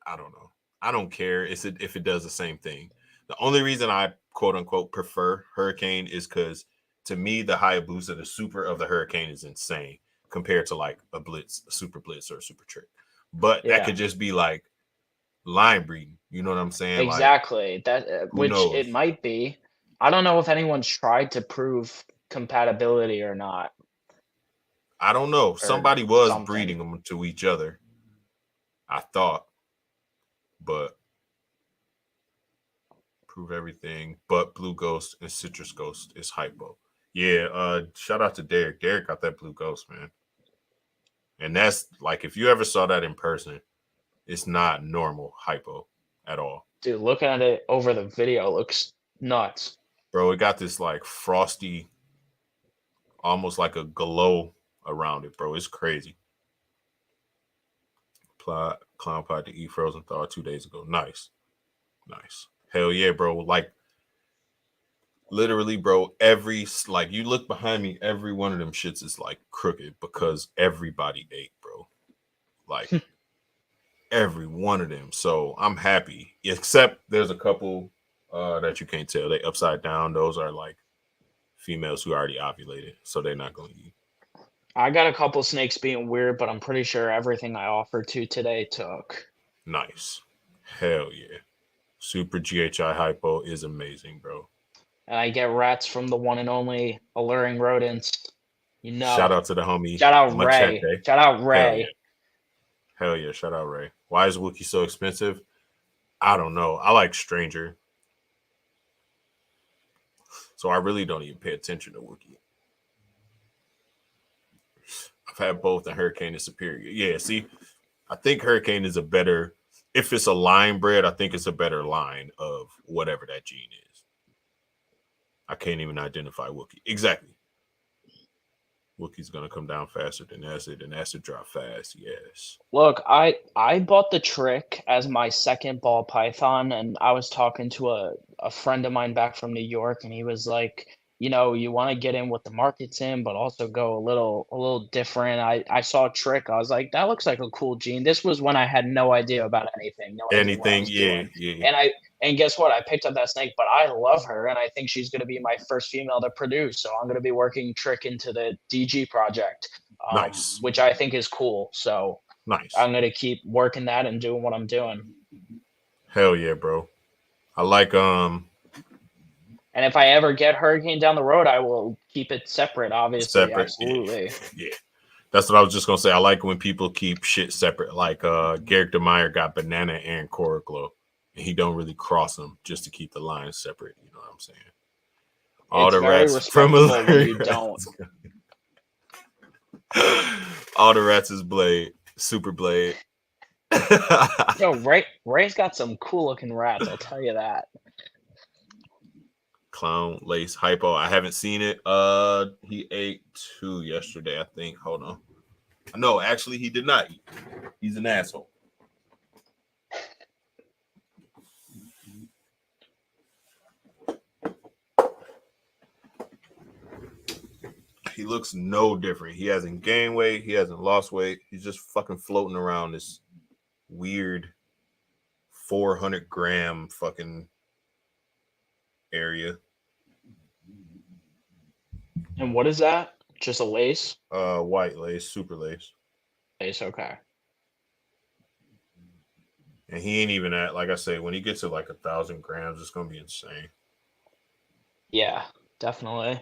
know. I don't care if it does the same thing. The only reason I quote unquote prefer Hurricane is because to me the Hayabusa, the super of the Hurricane, is insane compared to like a Blitz, a Super Blitz, or a Super Trick. but that Yeah. could just be like line breeding. You know what I'm saying? Exactly. That Like, who which it knows? might be. I don't know if anyone's tried to prove compatibility or not, I don't know. or Somebody was something. breeding them to each other, I thought, but prove everything but Blue Ghost and Citrus Ghost is hypo. Yeah, shout out to Derek. Derek got that Blue Ghost, man. And that's like, if you ever saw that in person, it's not normal hypo at all. Dude, looking at it over the video looks nuts. Bro, it got this like frosty, almost like a glow around it, bro. It's crazy. Clown pot to eat frozen thaw 2 days ago. Nice. Nice. Hell yeah, bro. Like, literally, bro, like, you look behind me, every one of them shits is like crooked because everybody ate, bro. Like, every one of them. So I'm happy. Except there's a couple that you can't tell. They upside down. Those are like females who already ovulated, so they're not going to eat. I got a couple snakes being weird, but I'm pretty sure everything I offered to today took. Nice. Hell yeah. Super GHI hypo is amazing, bro. And I get rats from the one and only Alluring Rodents. You know. Shout out to the homie. Shout out Machete. Ray. Shout out Ray. Hell yeah. Shout out Ray. Why is Wookiee so expensive? I don't know. I like Stranger. So I really don't even pay attention to Wookiee. I've had both, and Hurricane is superior. Yeah, see, I think Hurricane is a better, if it's a line bred, I think it's a better line of whatever that gene is. I can't even identify Wookiee. Exactly. Wookiee's going to come down faster than acid, and acid drop fast. Yes. Look, I bought the trick as my second ball python, and I was talking to a friend of mine back from New York, and he was like, you know, you want to get in what the market's in, but also go a little different. I saw a trick. I was like, that looks like a cool gene. This was when I had no idea about anything, no idea what I was doing. Yeah. And guess what? I picked up that snake, but I love her, and I think she's going to be my first female to produce. So I'm going to be working Trick into the DG project, Nice. which I think is cool. So nice. I'm going to keep working that and doing what I'm doing. Hell yeah, bro. I like And if I ever get Hurricane down the road, I will keep it separate. Obviously, separate. absolutely. Yeah. That's what I was just gonna say. I like when people keep shit separate. Like Garrick DeMeyer got Banana and Cora Glow, and he don't really cross them just to keep the lines separate. You know what I'm saying? All It's the very rats from respectable when you don't. All the rats is Blade, Super Blade. Yo, Ray's got some cool looking rats. I'll tell you that. Clown Lace Hypo. I haven't seen it. He ate 2 yesterday, I think. Hold on. No, actually, he did not eat. He's an asshole. He looks no different. He hasn't gained weight. He hasn't lost weight. He's just fucking floating around this weird 400-gram fucking area. And what is that? Just a lace? White lace, super lace. Lace, okay. And he ain't even at, like I say, when he gets to like 1,000 grams, it's gonna be insane. Yeah, definitely.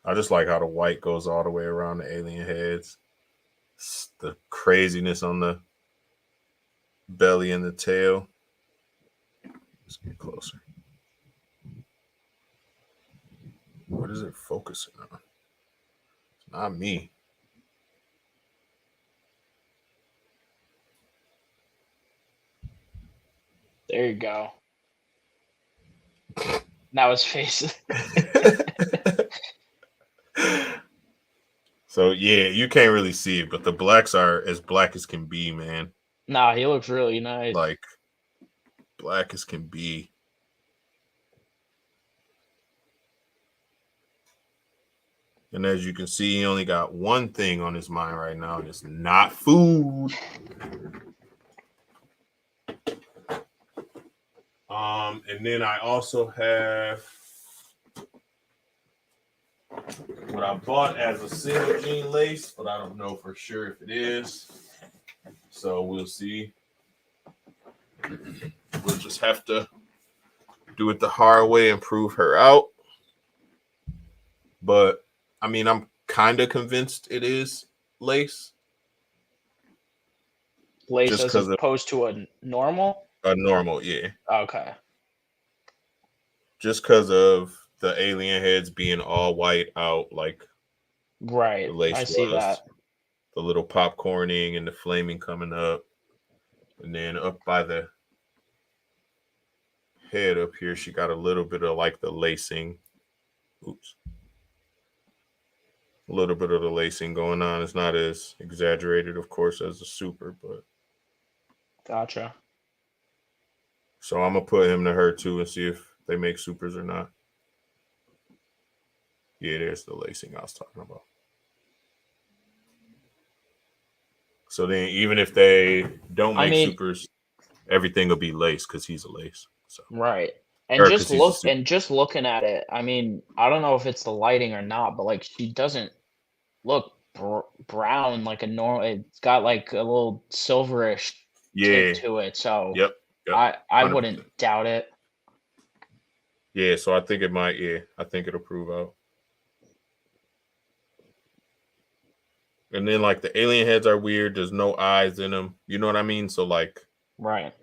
I just like how the white goes all the way around the alien heads. It's the craziness on the belly and the tail. Let's get closer. What is it focusing on? It's not me. There you go. Now his face. So yeah, you can't really see it, but the blacks are as black as can be, man. Nah, he looks really nice. Like black as can be. And as you can see, he only got one thing on his mind right now, and it's not food. And then I also have what I bought as a single jean lace, but I don't know for sure if it is. So we'll see. We'll just have to do it the hard way and prove her out. But I mean, I'm kind of convinced it is lace. Lace Just as 'cause of- opposed to a normal? A normal, yeah. Okay. Just because of the alien heads being all white out, like Right. the lace I see was. that. The little popcorning and the flaming coming up. And then up by the head up here, she got a little bit of like the lacing. Oops. A little bit of the lacing going on. It's not as exaggerated, of course, as the super, but Gotcha. so I'm gonna put him to her too and see if they make supers or not. Yeah, there's the lacing I was talking about. So then even if they don't I make mean- supers, everything will be lace because he's a lace. So Right. And Or just 'cause he's a look super. and just looking at it, I mean, I don't know if it's the lighting or not, but like she doesn't look brown like a normal. It's got like a little silverish Yeah. tint to it, so Yep. I 100%. wouldn't doubt it. Yeah, so I think it might, I think it'll prove out. And then like the alien heads are weird. There's no eyes in them. You know what I mean? So like Right.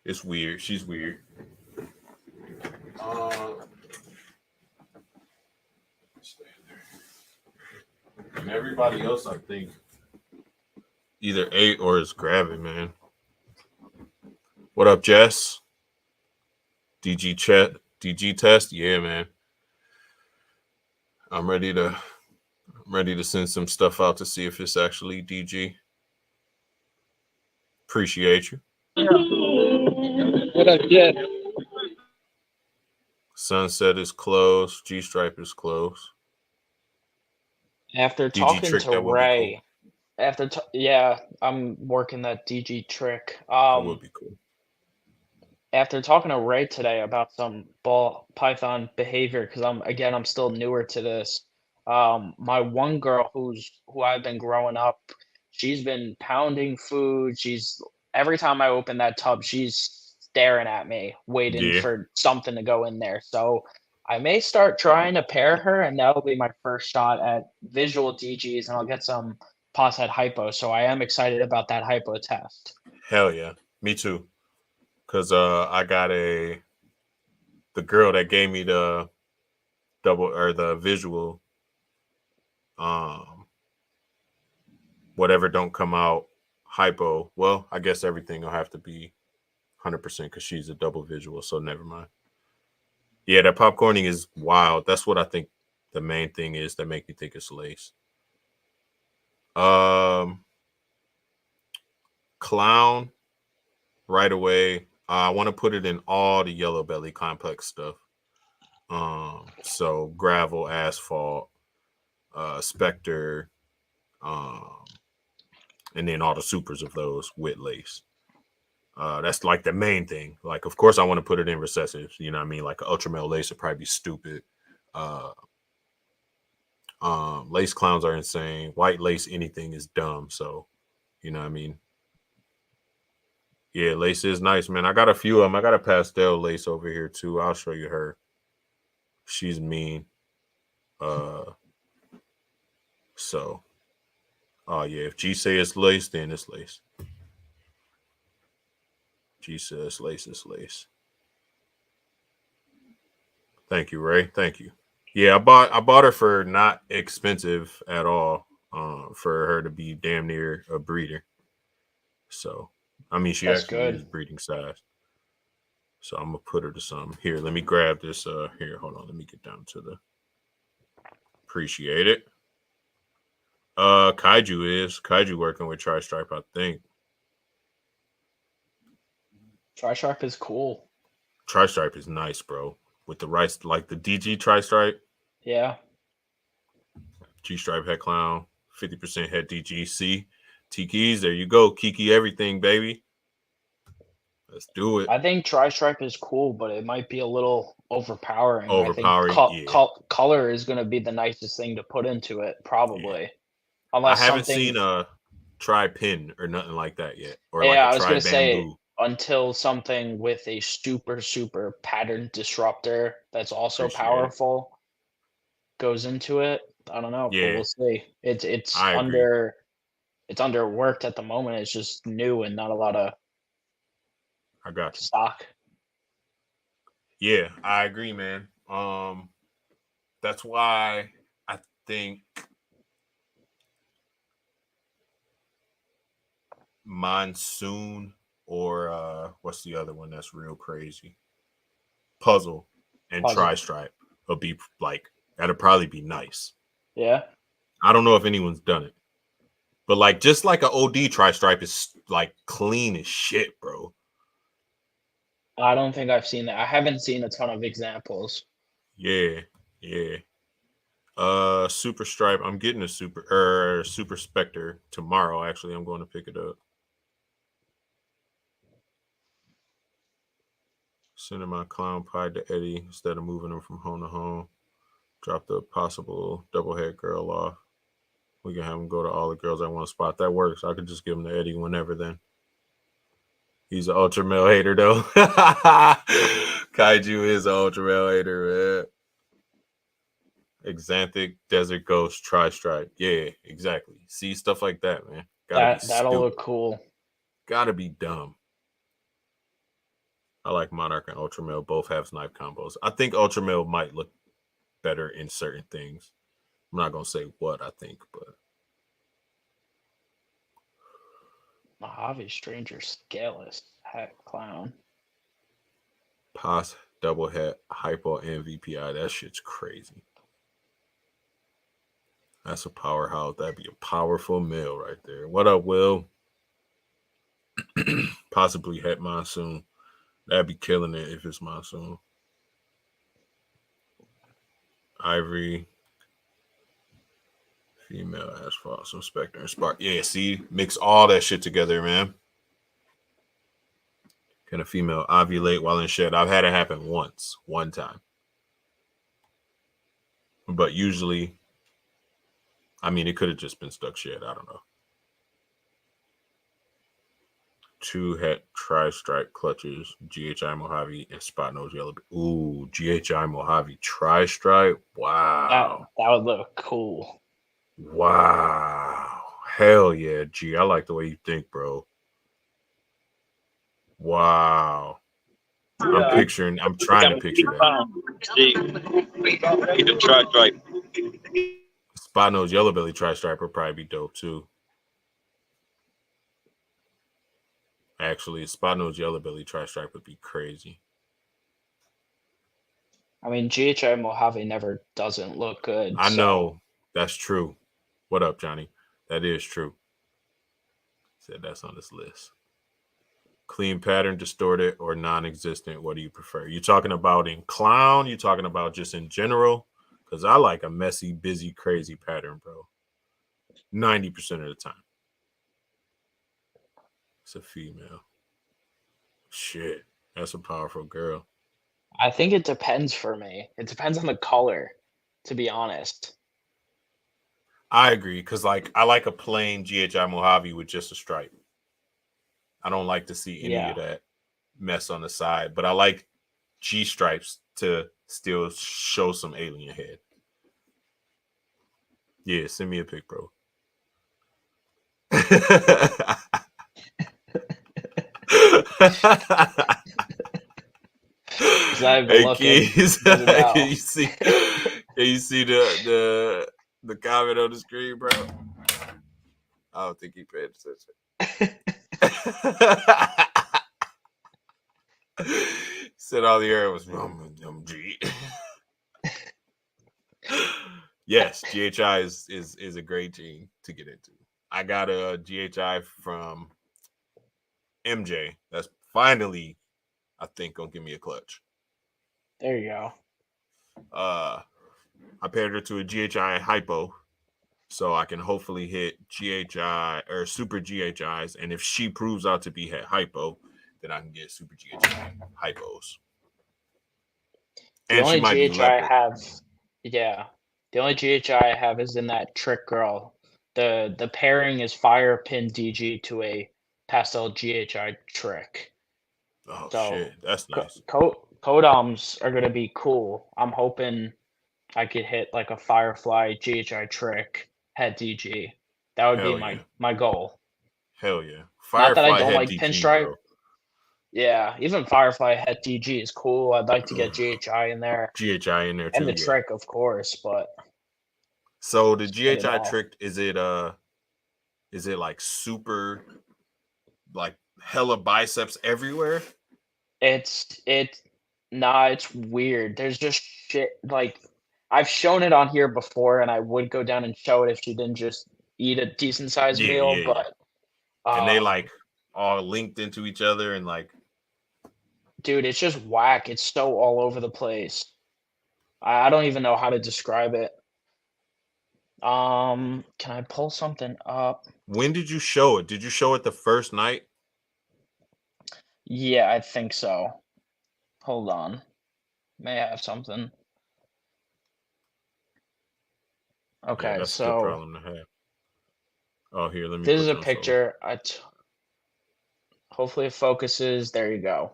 it's weird. She's weird. And everybody else, I think, either ate or is grabbing, man. What up, Jess? DG chat, DG test, yeah, man. I'm ready to send some stuff out to see if it's actually DG. Appreciate you. What up, Jess? Sunset is closed. G Stripe is closed. After DG talking trick, to that would be Ray, yeah, I'm working that DG trick. That would be cool. After talking to Ray today about some ball python behavior, because I'm still newer to this. My one girl who I've been growing up, she's been pounding food. Every time I open that tub, she's staring at me, waiting Yeah. for something to go in there. So I may start trying to pair her, and that'll be my first shot at visual DGs, and I'll get some pos at hypo. So I am excited about that hypo test. Hell yeah. Me too. Cause I got the girl that gave me the double or the visual whatever don't come out hypo. Well, I guess everything will have to be 100% because she's a double visual, so never mind. Yeah, that popcorning is wild. That's what I think the main thing is that make me think it's lace. Clown right away. I want to put it in all the yellow belly complex stuff. So gravel, asphalt, Spectre, and then all the supers of those with lace. That's like the main thing. Like, of course, I want to put it in recessives. You know what I mean? Like an ultramel lace would probably be stupid. Lace clowns are insane. White lace, anything is dumb. So, you know what I mean? Yeah, lace is nice, man. I got a few of them. I got a pastel lace over here too. I'll show you her. She's mean. So, oh yeah, if G say it's lace, then it's lace. G says lace is lace. Thank you, Ray. Thank you. Yeah, I bought her for not expensive at all. For her to be damn near a breeder. So, I mean, she That's actually good. is breeding size. So I'm gonna put her to some. Here, let me grab this. Here, hold on. Let me get down to the. Appreciate it. Kaiju working with Tri-Stripe, I think. Tri-Stripe is cool. Tri-Stripe is nice, bro. With the rice, like the DG Tri-Stripe. Yeah. G-Stripe head clown, 50% head DGC. Tiki's, there you go. Kiki everything, baby. Let's do it. I think Tri-Stripe is cool, but it might be a little overpowering. Overpowering, I yeah. think color is going to be the nicest thing to put into it, probably. I Unless haven't something. seen a tri-pin or nothing like that yet, or like Yeah, a I was going to say tri-bamboo. until something with a super pattern disruptor that's also Appreciate it. powerful goes into it. I don't know, but Yeah, we'll see. It's I agree. underworked at the moment. It's just new and not a lot of I got you. stock. Yeah, I agree, man. That's why I think Monsoon or what's the other one that's real crazy? Puzzle and Puzzle. Tri-Stripe will be like, that'll probably be nice. Yeah. I don't know if anyone's done it, but like just like an OD Tri-Stripe is like clean as shit, bro. I don't think I've seen that. I haven't seen a ton of examples. Yeah. Super Stripe. I'm getting a Super Spectre tomorrow. Actually, I'm going to pick it up. Sending my clown pie to Eddie instead of moving him from home to home. Drop the possible double head girl off. We can have him go to all the girls I want to spot. That works. I could just give him to Eddie whenever then. He's an ultra male hater though. Kaiju is an ultra male hater, man. Exanthic, Desert Ghost, Tri-Stripe. Yeah, exactly. See, stuff like that, man. That'll look cool. Gotta be dumb. I like Monarch and Ultra Male. Both have knife combos. I think Ultra Male might look better in certain things. I'm not gonna say what I think, but Mojave Stranger Scaleless Hat Clown. Pos, Double Hat, Hypo, and VPI. That shit's crazy. That's a powerhouse. That'd be a powerful male right there. What up, Will? Possibly Het Monsoon. That'd be killing it if it's Monsoon. Ivory. Female Asphalt, some Spectre and Spark. Yeah, see? Mix all that shit together, man. Can a female ovulate while in shed? I've had it happen one time. But usually, I mean, it could have just been stuck shed. I don't know. 2 Het Tri-Stripe clutches, GHI Mojave, and Spot Nose Yellow. Ooh, GHI Mojave Tri-Stripe. Wow. That would look cool. Wow. Hell yeah, G. I like the way you think, bro. Wow. I'm trying to picture that. The Tri-Stripe. Spot Nose Yellow Belly Tri-Stripe would probably be dope too. Actually, Spot Nose Yellow Belly Tri-Stripe would be crazy. I mean, GHI Mojave never doesn't look good. I know. That's true. What up, Johnny? That is true. Said that's on this list. Clean pattern, distorted, or non-existent? What do you prefer? You talking about in clown? You talking about just in general? Because I like a messy, busy, crazy pattern, bro. 90% of the time. It's a female. Shit. That's a powerful girl. I think it depends for me. It depends on the color, to be honest. I agree, because like I like a plain GHI Mojave with just a stripe. I don't like to see any of that mess on the side, but I like G stripes to still show some alien head. Yeah, send me a pic, bro. Hey, Keys, can you see the comment on the screen, bro? I don't think he paid attention. Said all the air was G. Yes, GHI is a great gene to get into. I got a GHI from MJ. That's finally, I think, gonna give me a clutch. There you go. I paired her to a GHI Hypo, so I can hopefully hit GHI or super GHIs. And if she proves out to be Hypo, then I can get super GHI Hypos. The And she only might be GHI I leopard. have, yeah, the only GHI I have is in that Trick Girl. The pairing is Fire Pin DG to a Pastel GHI Trick. Oh So shit, that's nice. Kodoms are gonna be cool. I'm hoping I could hit like a Firefly GHI Trick head DG. That would be Hell yeah. my goal. Hell yeah. Not that I Firefly don't head like DG, Pinstripe. bro. Yeah, even Firefly head DG is cool. I'd like to get GHI in there. GHI in there And too, the yeah. Trick, of course, but So the get it GHI all. trick, is it like super like hella biceps everywhere? It's weird. There's just shit like I've shown it on here before, and I would go down and show it if she didn't just eat a decent sized Yeah, meal. yeah, yeah. But And they like all linked into each other and like, dude, it's just whack. It's so all over the place. I don't even know how to describe it. Can I pull something up? when did you show it? Did you show it the first night? Yeah, I think so. Hold on. May I have something? Yeah, Okay, that's a good so problem to have. Oh, here, let me this put is you a on solo. picture. Hopefully it focuses. There you go.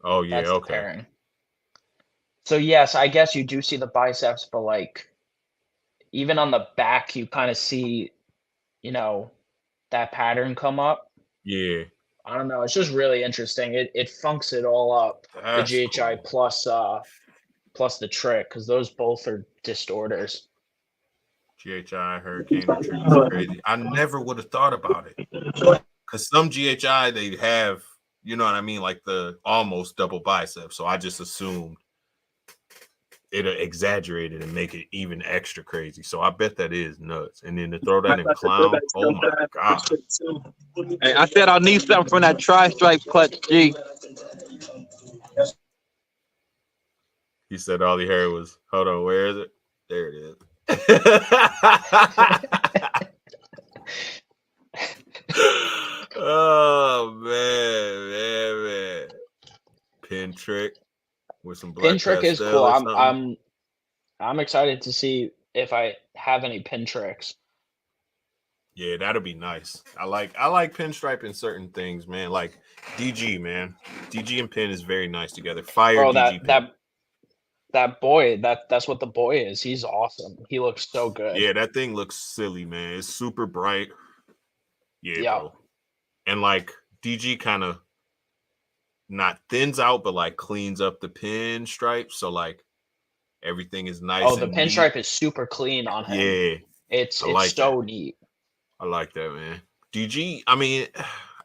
Oh yeah, That's the okay. pairing. So yes, I guess you do see the biceps, but like even on the back, you kind of see, that pattern come up. Yeah, I don't know. It's just really interesting. It funks it all up. The that's GHI cool. plus the Trick, because those both are disorders. GHI Hurricane and Trick is crazy. I never would have thought about it. Because some GHI, they have, you know what I mean, like the almost double bicep. So I just assumed it'll exaggerate it and make it even extra crazy. So I bet that is nuts. And then to throw that in clown, oh my god. Hey, I said I need something from that tri-stripe clutch G. He said all he heard was, hold on, where is it? There it is. Oh man. Pin trick with some black Pin Trick is pastel cool. or something. I'm excited to see if I have any pin tricks. Yeah, that'll be nice. I like pinstripe in certain things, man. Like DG, man. DG and pin is very nice together. Fire Bro, DG pin. that boy, that's what the boy is. He's awesome. He looks so good. Yeah, that thing looks silly, man. It's super bright. Yeah, bro. And like DG kind of not thins out, but like cleans up the pin stripe. So like everything is nice. Oh, the pinstripe is super clean on him. Yeah. It's like so that. neat. I like that, man. DG, I mean,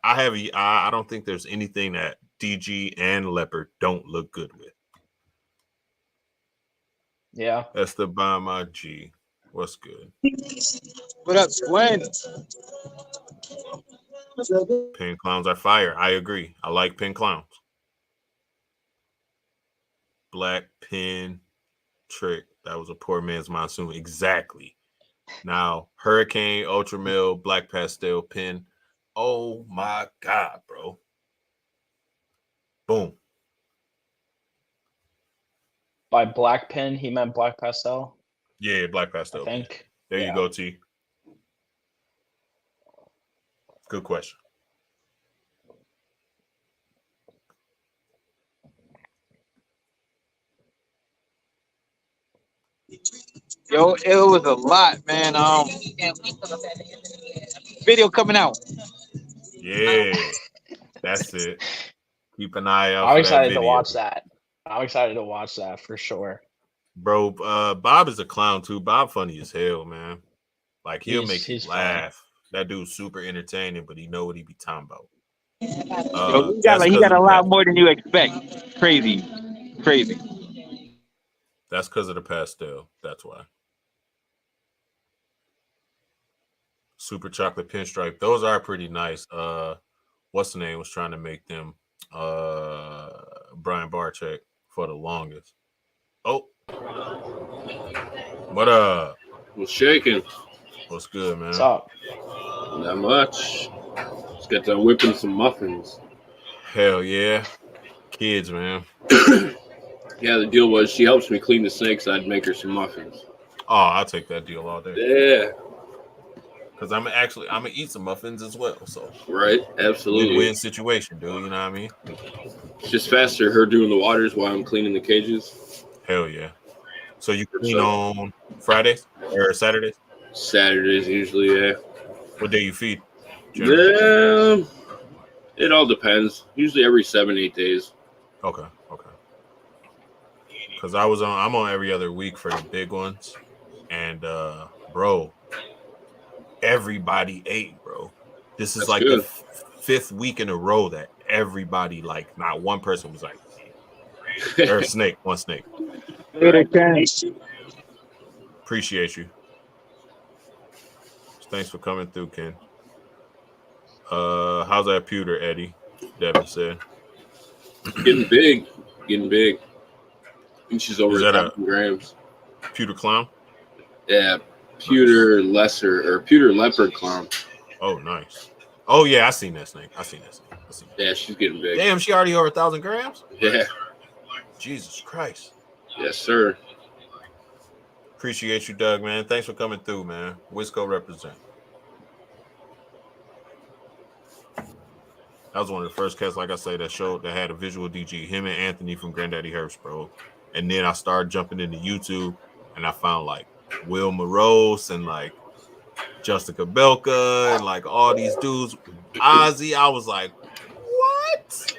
I don't think there's anything that DG and Leopard don't look good with. Yeah. That's the by my G. What's good? What up, Gwen? Pin clowns are fire. I agree. I like pin clowns. Black pin trick. That was a poor man's monsoon. Exactly. Now, Hurricane, Ultra Mill, Black Pastel pin. Oh my God, bro. Boom. By black pin, he meant black pastel. Yeah, Black Pastel. I think. Pin. There you go, T. Good question. Yo, it was a lot, man. Video coming out. Yeah, that's it. Keep an eye out. I'm for excited that to video. watch that. I'm excited to watch that for sure. Bro, Bob is a clown too. Bob funny as hell, man. Like he'll make you laugh. Funny. That dude's super entertaining, but he know what he be talking about. He got a lot more than you expect. Crazy. That's because of the pastel. That's why. Super chocolate pinstripe. Those are pretty nice. What's the name was trying to make them? Brian Barczyk for the longest. Oh. What up? What's shaking? What's good, man? What's up? Not much. Just got done whipping some muffins. Hell yeah. Kids, man. Yeah, the deal was she helps me clean the snakes. I'd make her some muffins. Oh, I'll take that deal all day. Yeah, Because I'm gonna eat some muffins as well. So right. Absolutely. win-win situation, dude. You know what I mean? It's just faster her doing the waters while I'm cleaning the cages. Hell yeah. So you clean So- on Fridays or Saturdays? Saturdays usually, yeah. What day you feed? Generally? Yeah, it all depends. Usually every 7-8 days. Okay. Because I'm on every other week for the big ones, and bro, everybody ate, bro. This is That's like good. the fifth week in a row that everybody, like, not one person was like, or one snake. Later, Ken. Appreciate you. Thanks for coming through, Ken. How's that pewter, Eddie? Devin said. Getting big. I think she's over Is that 1,000 grams. Pewter clown? Yeah, pewter leopard clown. Oh, nice. Oh yeah, I seen that snake. Yeah, she's getting big. Damn, she already over 1,000 grams? Yeah. Jesus Christ. Yes, sir. Appreciate you, Doug, man. Thanks for coming through, man. Wisco represent. That was one of the first cats, like I say, that had a visual DG. Him and Anthony from Granddaddy Herbst, bro. And then I started jumping into YouTube, and I found like Will Morose and like Justica Belka and like all these dudes. Ozzy, I was like, what?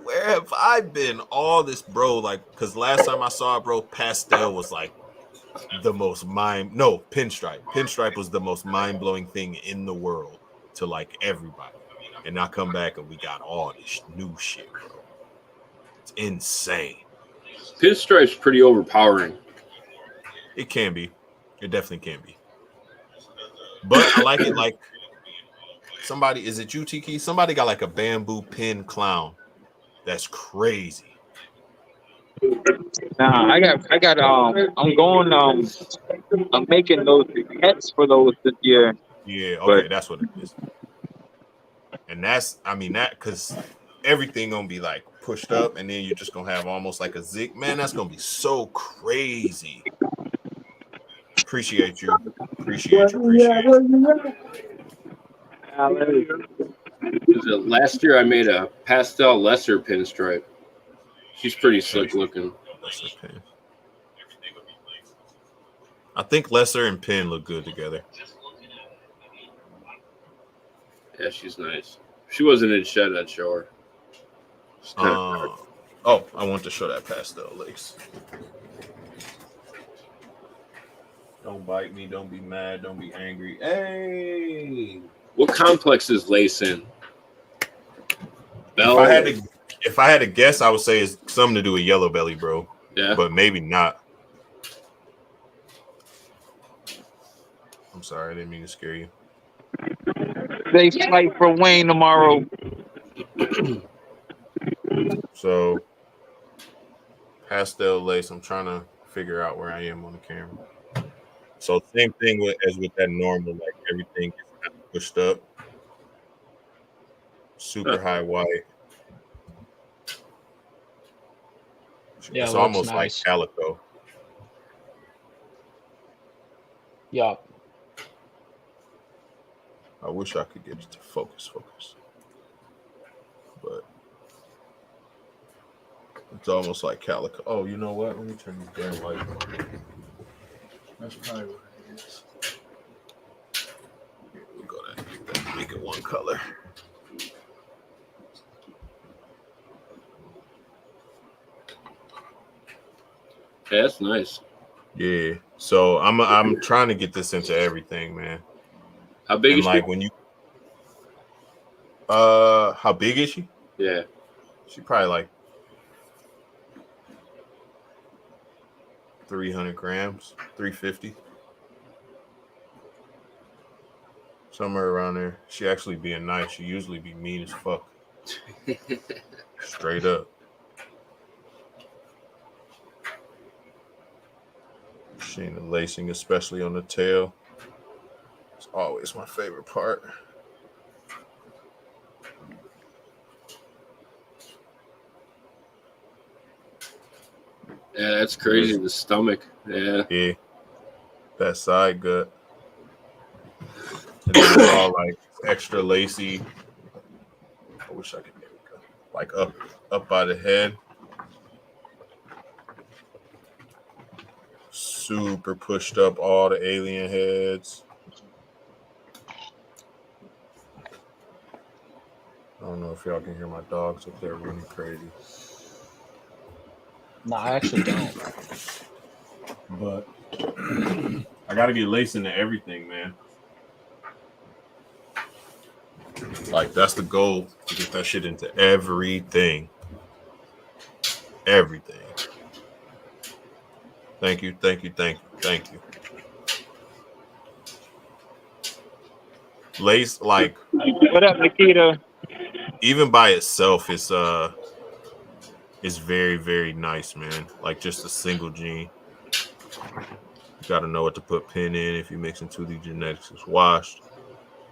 Where have I been? All this, bro. Like, because last time I saw it, bro, Pastel was like the most Pinstripe. Pinstripe was the most mind-blowing thing in the world to like everybody. And I come back and we got all this new shit, bro. It's insane. Pinstripe's pretty overpowering. It can be. It definitely can be. But I like it like somebody, is it you, Tiki? Somebody got like a bamboo pin clown. That's crazy. Nah, I'm making those pets for those this year. Yeah, okay, that's what it is. And because everything gonna be like pushed up, and then you're just gonna have almost like a zig. Man, that's gonna be so crazy. Appreciate you. Last year I made a pastel lesser pinstripe. She's pretty slick looking. Lesser pin. I think lesser and pin look good together. Yeah, she's nice. If she wasn't in shed, I'd show her. I want to show that pastel lace. Don't bite me. Don't be mad. Don't be angry. Hey. What complex is lace in? Bell? If I had to guess, I would say it's something to do with yellow belly, bro. Yeah. But maybe not. I'm sorry, I didn't mean to scare you. They fight for Wayne tomorrow. So, pastel lace. I'm trying to figure out where I am on the camera. So same thing as with that normal, like everything is kind of pushed up. Super high white. Yeah, it's it almost looks like nice. calico. Yup. I wish I could get it to focus. But it's almost like calico. Oh, you know what? Let me turn this damn light on. That's probably what it is. Here we go. Make it one color. Yeah, that's nice. Yeah. So I'm trying to get this into everything, man. How big and is like she? when you how big is she? Yeah. She probably like 300 grams, 350. Somewhere around there. She actually being nice. She usually be mean as fuck. Straight up. Seeing the lacing, especially on the tail. It's always my favorite part. Yeah, that's crazy. The stomach. Yeah. Yeah. That side gut. And then it's all like extra lacy. I wish I could get it. Like up by the head. Super pushed up all the alien heads. I don't know if y'all can hear my dogs up there running crazy. No, I actually don't. But I gotta get lace into everything, man. Like that's the goal, to get that shit into everything. Everything. Thank you. Lace, like, What up, Nikita? even by itself, it's very, very nice, man. Like just a single gene. You gotta know what to put pin in if you're mixing 2D genetics. It's washed.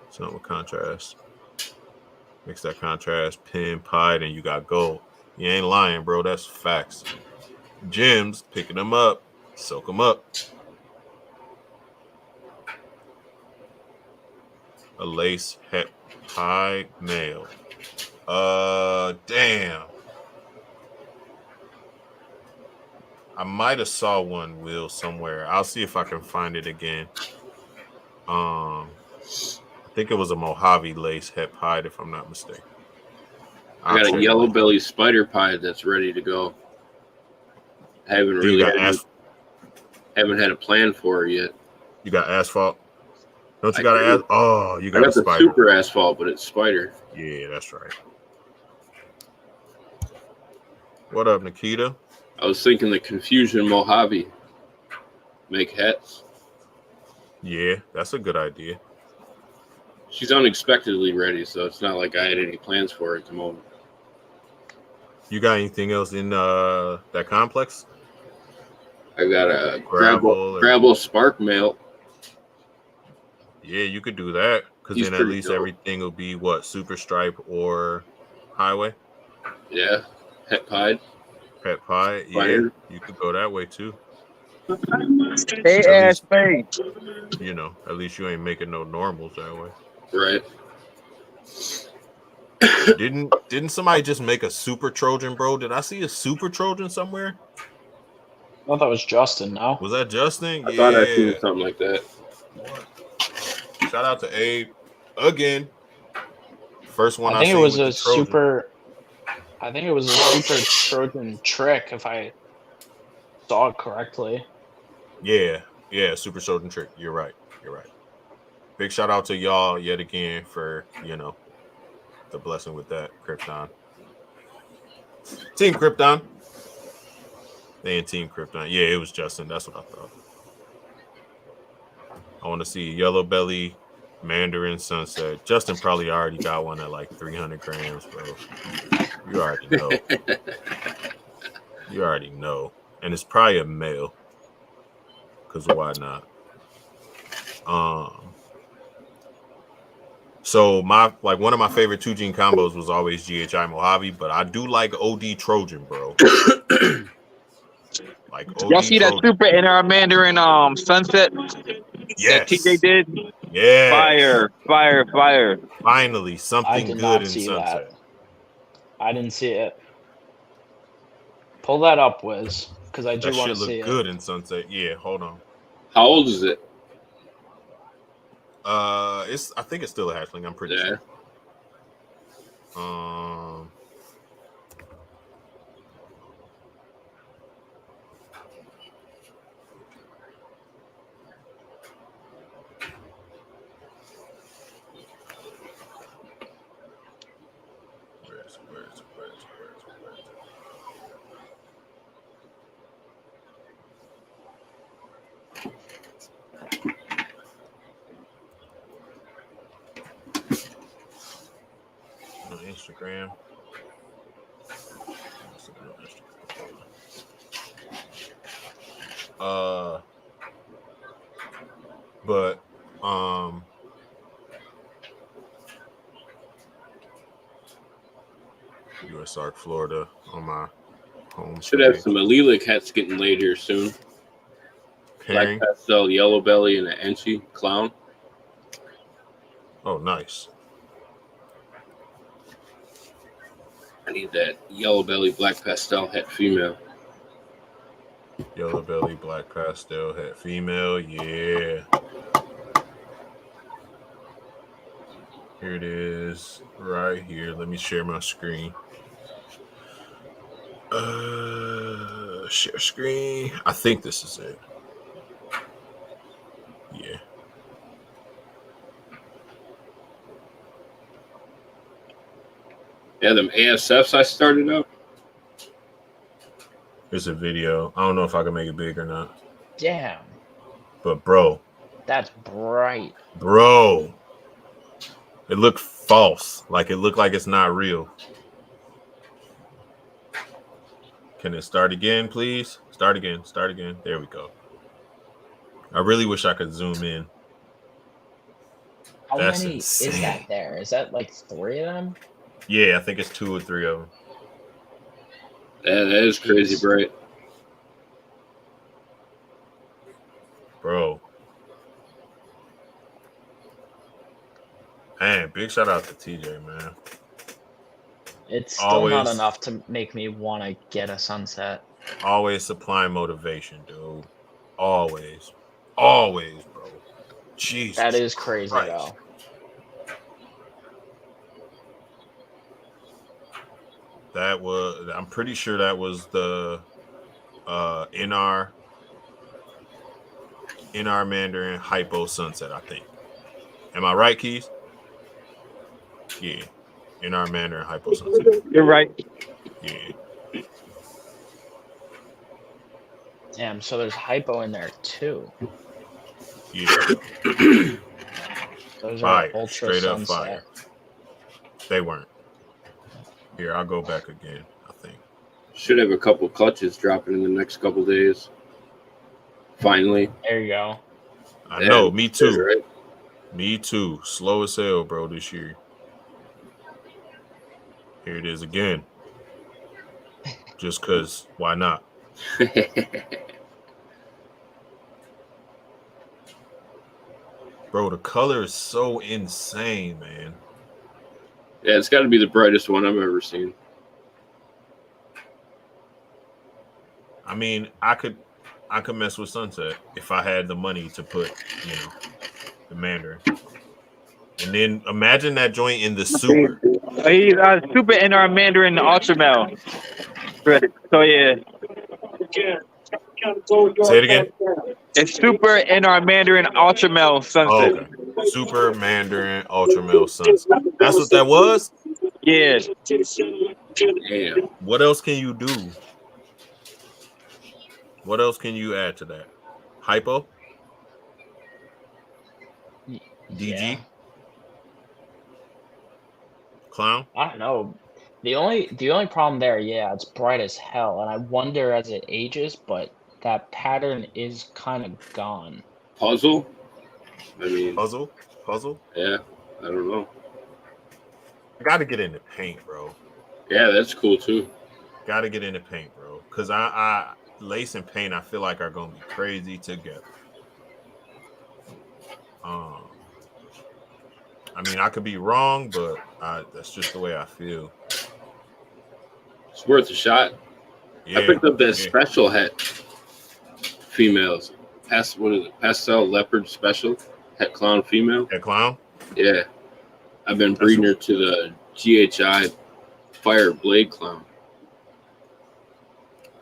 Something with contrast. Mix that contrast, pin, pied, and you got gold. You ain't lying, bro. That's facts. Gems, picking them up, soak them up. A lace het pied male. Damn. I might have saw one, Will, somewhere. I'll see if I can find it again. I think it was a Mojave lace het pied, if I'm not mistaken. I got a yellow belly spider pie that's ready to go. I haven't really haven't had a plan for her yet. You got asphalt? Don't you got asphalt? Oh, you got I a spider. the super asphalt, but it's spider. Yeah, that's right. What up, Nikita? I was thinking the Confusion Mojave. Make hats. Yeah, that's a good idea. She's unexpectedly ready, so it's not like I had any plans for her at the moment. You got anything else in that complex? I got a gravel spark mail. Yeah, you could do that, because then at least everything will be what, super stripe or highway. Yeah, het pied. Het pie, yeah, you could go that way too. Hey, ass face. You know, at least you ain't making no normals that way. Right. Didn't somebody just make a super Trojan, bro? Did I see a super Trojan somewhere? I thought that was Justin, no? Was that Justin? I thought I seen something like that. Shout out to Abe again. First one I think seen it was with a super. I think it was a super Trojan trick, if I saw it correctly. Yeah, super Trojan trick. You're right. Big shout out to y'all yet again for, the blessing with that, Krypton. Team Krypton. They in Team Krypton. Yeah, it was Justin. That's what I thought. I want to see Yellow Belly, Mandarin Sunset. Justin probably already got one at like 300 grams, bro. You already know. And it's probably a male. Because why not? So one of my favorite 2-gene combos was always GHI Mojave, but I do like OD Trojan, bro. Like OD Y'all see Trojan. that super NR Mandarin Sunset Yes. that TJ did? Yeah. Fire. Finally, something good in Sunset. I didn't see it. Pull that up, Wiz, because I do want to see it. That shit look good in Sunset. Yeah, hold on. How old is it? I think it's still a hatchling. I'm pretty sure. Where is it? On Instagram. But USARK Florida on my Home Should have page. some Allelic hats getting laid here soon. Pairing. Black pastel, yellow belly, and an Enchi clown. Oh, nice. I need that yellow belly, black pastel hat female. Yellow belly, black pastel hat female. Yeah. Here it is, right here. Let me share my screen. Share screen. I think this is it. Yeah. Yeah, them ASFs I started up. Here's a video. I don't know if I can make it big or not. Damn. But bro. That's bright. Bro. It looked false. Like it looked like it's not real. Can it start again, please? Start again. Start again. There we go. I really wish I could zoom in. How That's many insane. is that there? Is that like 3 of them? Yeah, I think it's 2 or 3 of them. Yeah, that is crazy bright. Bro. Man, big shout out to TJ, man. It's still Always. not enough to make me want to get a sunset. Always supplying motivation, dude. Always. Always, bro. Jesus. That is crazy, Christ. though. That was, I'm pretty sure that was the NR Mandarin Hypo Sunset, I think. Am I right, Keys? Yeah. NR Mandarin Hypo Sunset. You're right. Yeah. Damn, so there's hypo in there too. Yeah. Those Fire. are ultra Straight up sunset. fire. They weren't. Here, I'll go back again, I think. Should have a couple clutches dropping in the next couple days. Finally. There you go. I know, me too. Right? Me too. Slow as hell, bro, this year. Here it is again. Just because, why not? Bro, the color is so insane, man. Yeah, it's got to be the brightest one I've ever seen. I mean, I could mess with Sunset if I had the money to put, the Mandarin. And then imagine that joint in the Super. He's Super NR Mandarin Ultra Male. So yeah. Say it again. It's Super NR Mandarin Ultra Male Sunset. Oh, okay. Super Mandarin Ultra Male Sunset. That's what that was? Yeah. Damn. What else can you do? What else can you add to that? Hypo? DG? Yeah. Clown? I don't know. The only problem there, yeah, it's bright as hell, and I wonder as it ages, but that pattern is kind of gone. Puzzle? I mean, Puzzle? yeah, I don't know. I gotta get into paint, bro. Yeah, that's cool too. Gotta get into paint, bro. Because I lace and paint, I feel like are gonna be crazy together. I mean, I could be wrong, but that's just the way I feel. It's worth a shot. Yeah, I picked up that special hat. Females. What is it? Pastel leopard special hat clown female. That clown? Yeah. I've been breeding her to the GHI Fire Blade Clown.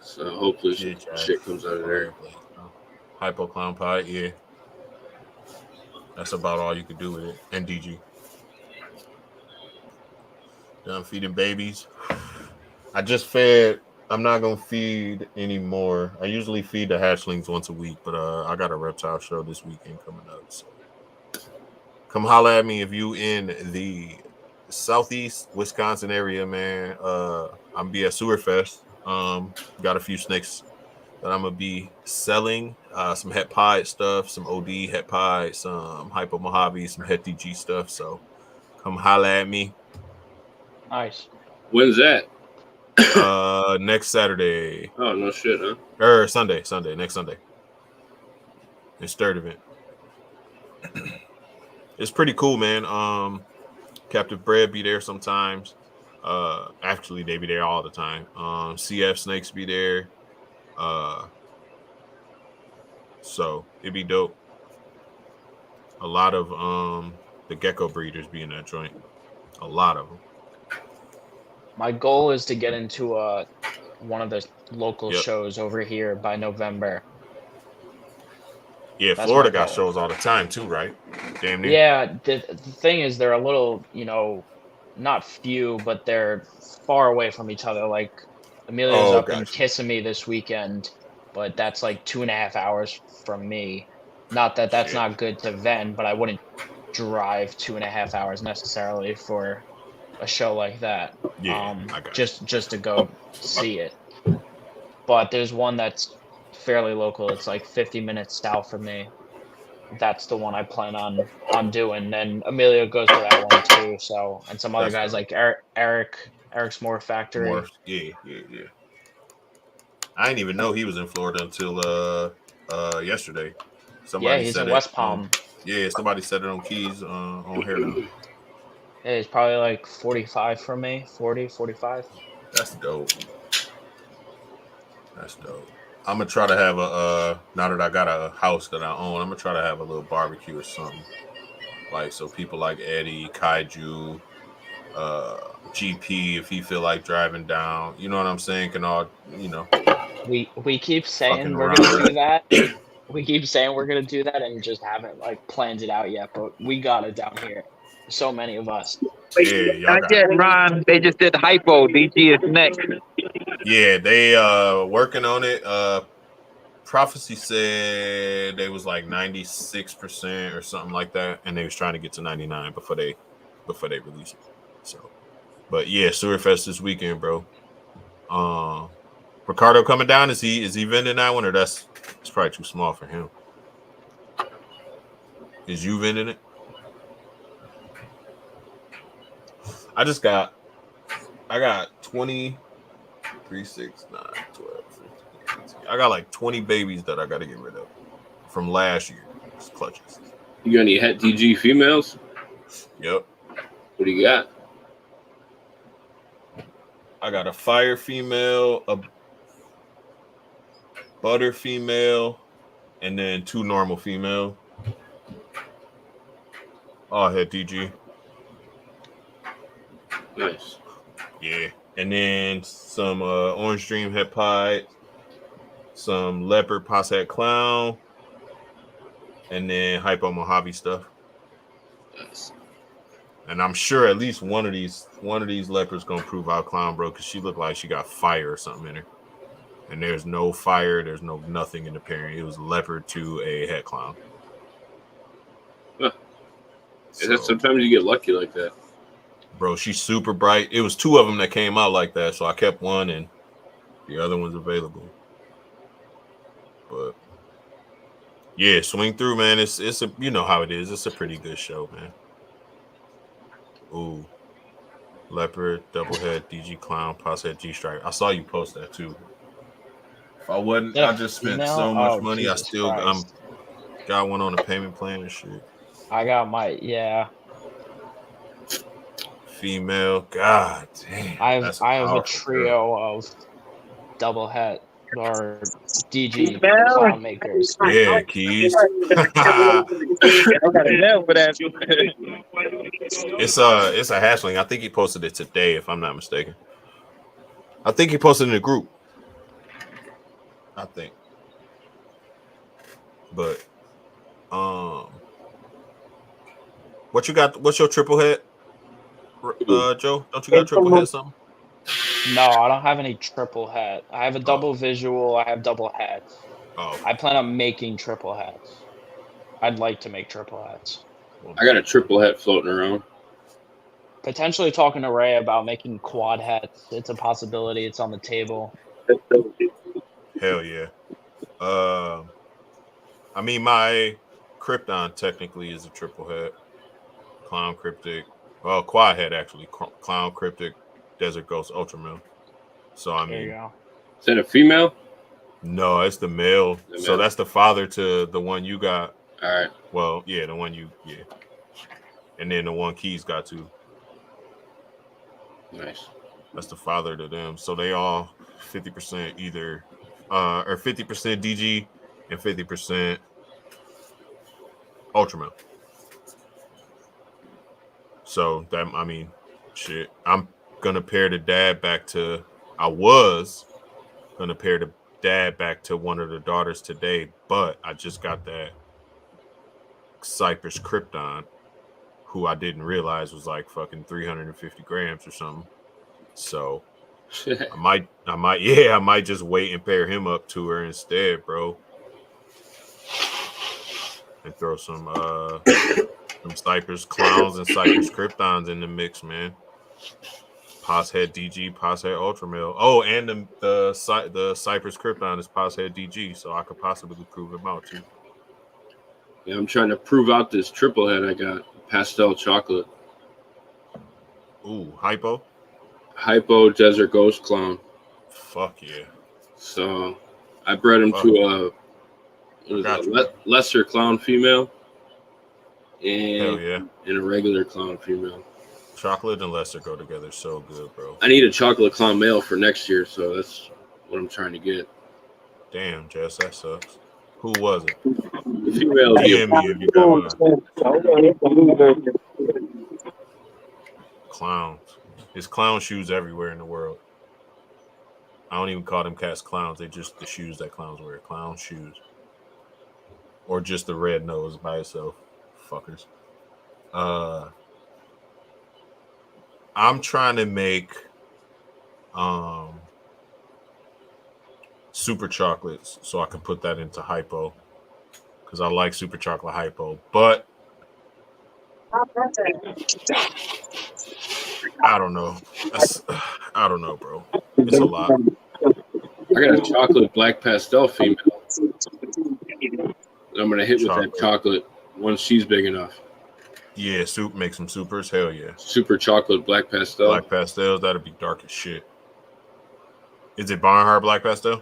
So hopefully some shit comes out of there. Hypo Clown Pie, yeah. That's about all you could do with it. And DG. Done feeding babies. I just fed. I'm not going to feed anymore. I usually feed the hatchlings once a week, but I got a reptile show this weekend coming up. So come holla at me if you in the southeast Wisconsin area, man. I'm be at Sewerfest. Got a few snakes that I'm gonna be selling. Some het pie stuff, some OD het pie, some Hypo Mojave, some het DG stuff. So come holla at me. Nice. When's that? Next Saturday. Oh, no shit, huh? Or Sunday, next Sunday. It's third event. It's pretty cool, man. Captive Bread be there sometimes. Actually, they be there all the time. CF Snakes be there. So it'd be dope. A lot of the gecko breeders be in that joint. A lot of them. My goal is to get into one of the local Yep. shows over here by November. Yeah, That's Florida my got goal. shows all the time too, right? Damn near. Yeah, the thing is, they're a little, not few, but they're far away from each other. Like, Amelia's Oh, up in gotcha. Kissimmee this weekend, but that's like 2.5 hours from me. Not that that's Shit. not good to vend, but I wouldn't drive 2.5 hours necessarily for a show like that. Yeah, I got just to go see it. But there's one that's fairly local. It's like 50 minutes south from me. That's the one I plan on doing. And Amelia goes to that one too. So, and some other That's guys dope. like Eric's More Factory. More. Yeah. I didn't even know he was in Florida until yesterday. Yeah, Somebody he's said in it. West Palm. Yeah, somebody said it on Keys on Hair Down. Yeah, he's probably like 45 from me, 40, 45. That's dope. I'm gonna try to have a now that I got a house that I own, I'm gonna try to have a little barbecue or something. Like so people like Eddie, Kaiju, GP if he feel like driving down, you know what I'm saying, can all We keep saying fucking we're around gonna with do it. that. We keep saying we're gonna do that and just haven't like planned it out yet, but we got it down here. So many of us. Yeah, y'all Not got yet, it. Ron. They just did hypo. DG is next. Yeah, they working on it. Prophecy said they was like 96% or something like that, and they was trying to get to 99 before they release it. So, but yeah, Sewerfest this weekend, bro. Ricardo coming down. Is he vending that one, or it's probably too small for him? Is you vending it? I got 20, 3, 6, 9, 12, 15, 18. I got like 20 babies that I got to get rid of from last year. It's clutches. You got any Het DG females? Yep. What do you got? I got a fire female, a butter female, and then 2 normal female. Oh, Het DG. Nice. Yeah. And then some Orange Dream Het Pied, some Leopard Posset Clown, and then Hypo Mojave stuff. Nice. And I'm sure at least one of these leopards gonna prove out Clown, bro, because she looked like she got fire or something in her. And there's no fire, there's no nothing in the pairing. It was leopard to a Het Clown. Huh. So, sometimes you get lucky like that. Bro, she's super bright. It was 2 of them that came out like that, so I kept one and the other one's available. But yeah, swing through, man. It's a, you know how it is. It's a pretty good show, man. Ooh, leopard, double head, DG Clown, Posset G Stripe. I saw you post that too. If I wasn't, I just spent so much money. Jesus I still got one on a payment plan and shit. I got my Female, god damn. I have a trio of double het or DG clown makers. Yeah, Keys. It's a hatchling. I think he posted it today, if I'm not mistaken. I think he posted in the group. I think. But what you got? What's your triple head? Joe, don't you got a triple head something? No, I don't have any triple het. I have a double visual. I have double hats. Oh, I plan on making triple hats. I'd like to make triple hats. I got a triple het floating around. Potentially talking to Ray about making quad hats. It's a possibility. It's on the table. Hell yeah. I mean, my Krypton technically is a triple head. Clown Cryptic. Well, quad head actually. Clown Cryptic, Desert Ghost, Ultramil. So I There you mean, go. Is that a female? no, it's the male. The So male. that's the father to the one you got. All right. Well, yeah, the one and then the one Keys got to. Nice. That's the father to them. So they all 50% either, or 50% DG and 50% Ultramel. So that, I mean, shit. I'm gonna pair the dad back to. I was gonna pair the dad back to one of the daughters today, but I just got that Cypress Krypton, who I didn't realize was like fucking 350 grams or something. So I might just wait and pair him up to her instead, bro. And throw some Cypress Clowns and Cypress Kryptons in the mix, man. Pos Head DG, Pos Head Ultramel. Oh, and the Cypress Krypton is Pos Head DG, so I could possibly prove him out too. Yeah, I'm trying to prove out this triple head I got. Pastel chocolate. Ooh, Hypo Desert Ghost Clown. Fuck yeah. So I bred him to a lesser clown female Hell and yeah. a regular clown female. Chocolate and lesser go together so good, bro. I need a chocolate clown male for next year, so that's what I'm trying to get. Damn, Jess, that sucks. Who was it? The female DM me if you got clowns. There's clown shoes everywhere in the world. I don't even call them cats clowns. They just the shoes that clowns wear. Clown shoes. Or just the red nose by itself. Fuckers. I'm trying to make super chocolates so I can put that into hypo. Because I like super chocolate hypo. But I don't know. I don't know, bro. It's a lot. I got a chocolate black pastel female. I'm gonna hit with that chocolate once she's big enough. Yeah, make some supers. Hell yeah. Super chocolate black pastel. Black pastels, that'd be dark as shit. Is it Barnhart black pastel?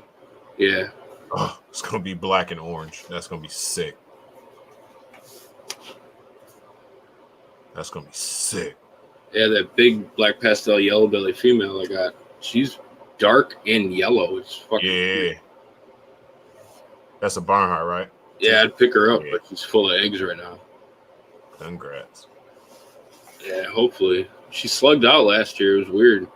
Yeah. Oh, it's gonna be black and orange. That's gonna be sick. That's gonna be sick. Yeah, that big black pastel yellow belly female I got. She's dark and yellow. It's fucking weird. That's a Barnhart, right? Yeah, I'd pick her up, but she's full of eggs right now. Congrats. Yeah, hopefully. She slugged out last year. It was weird.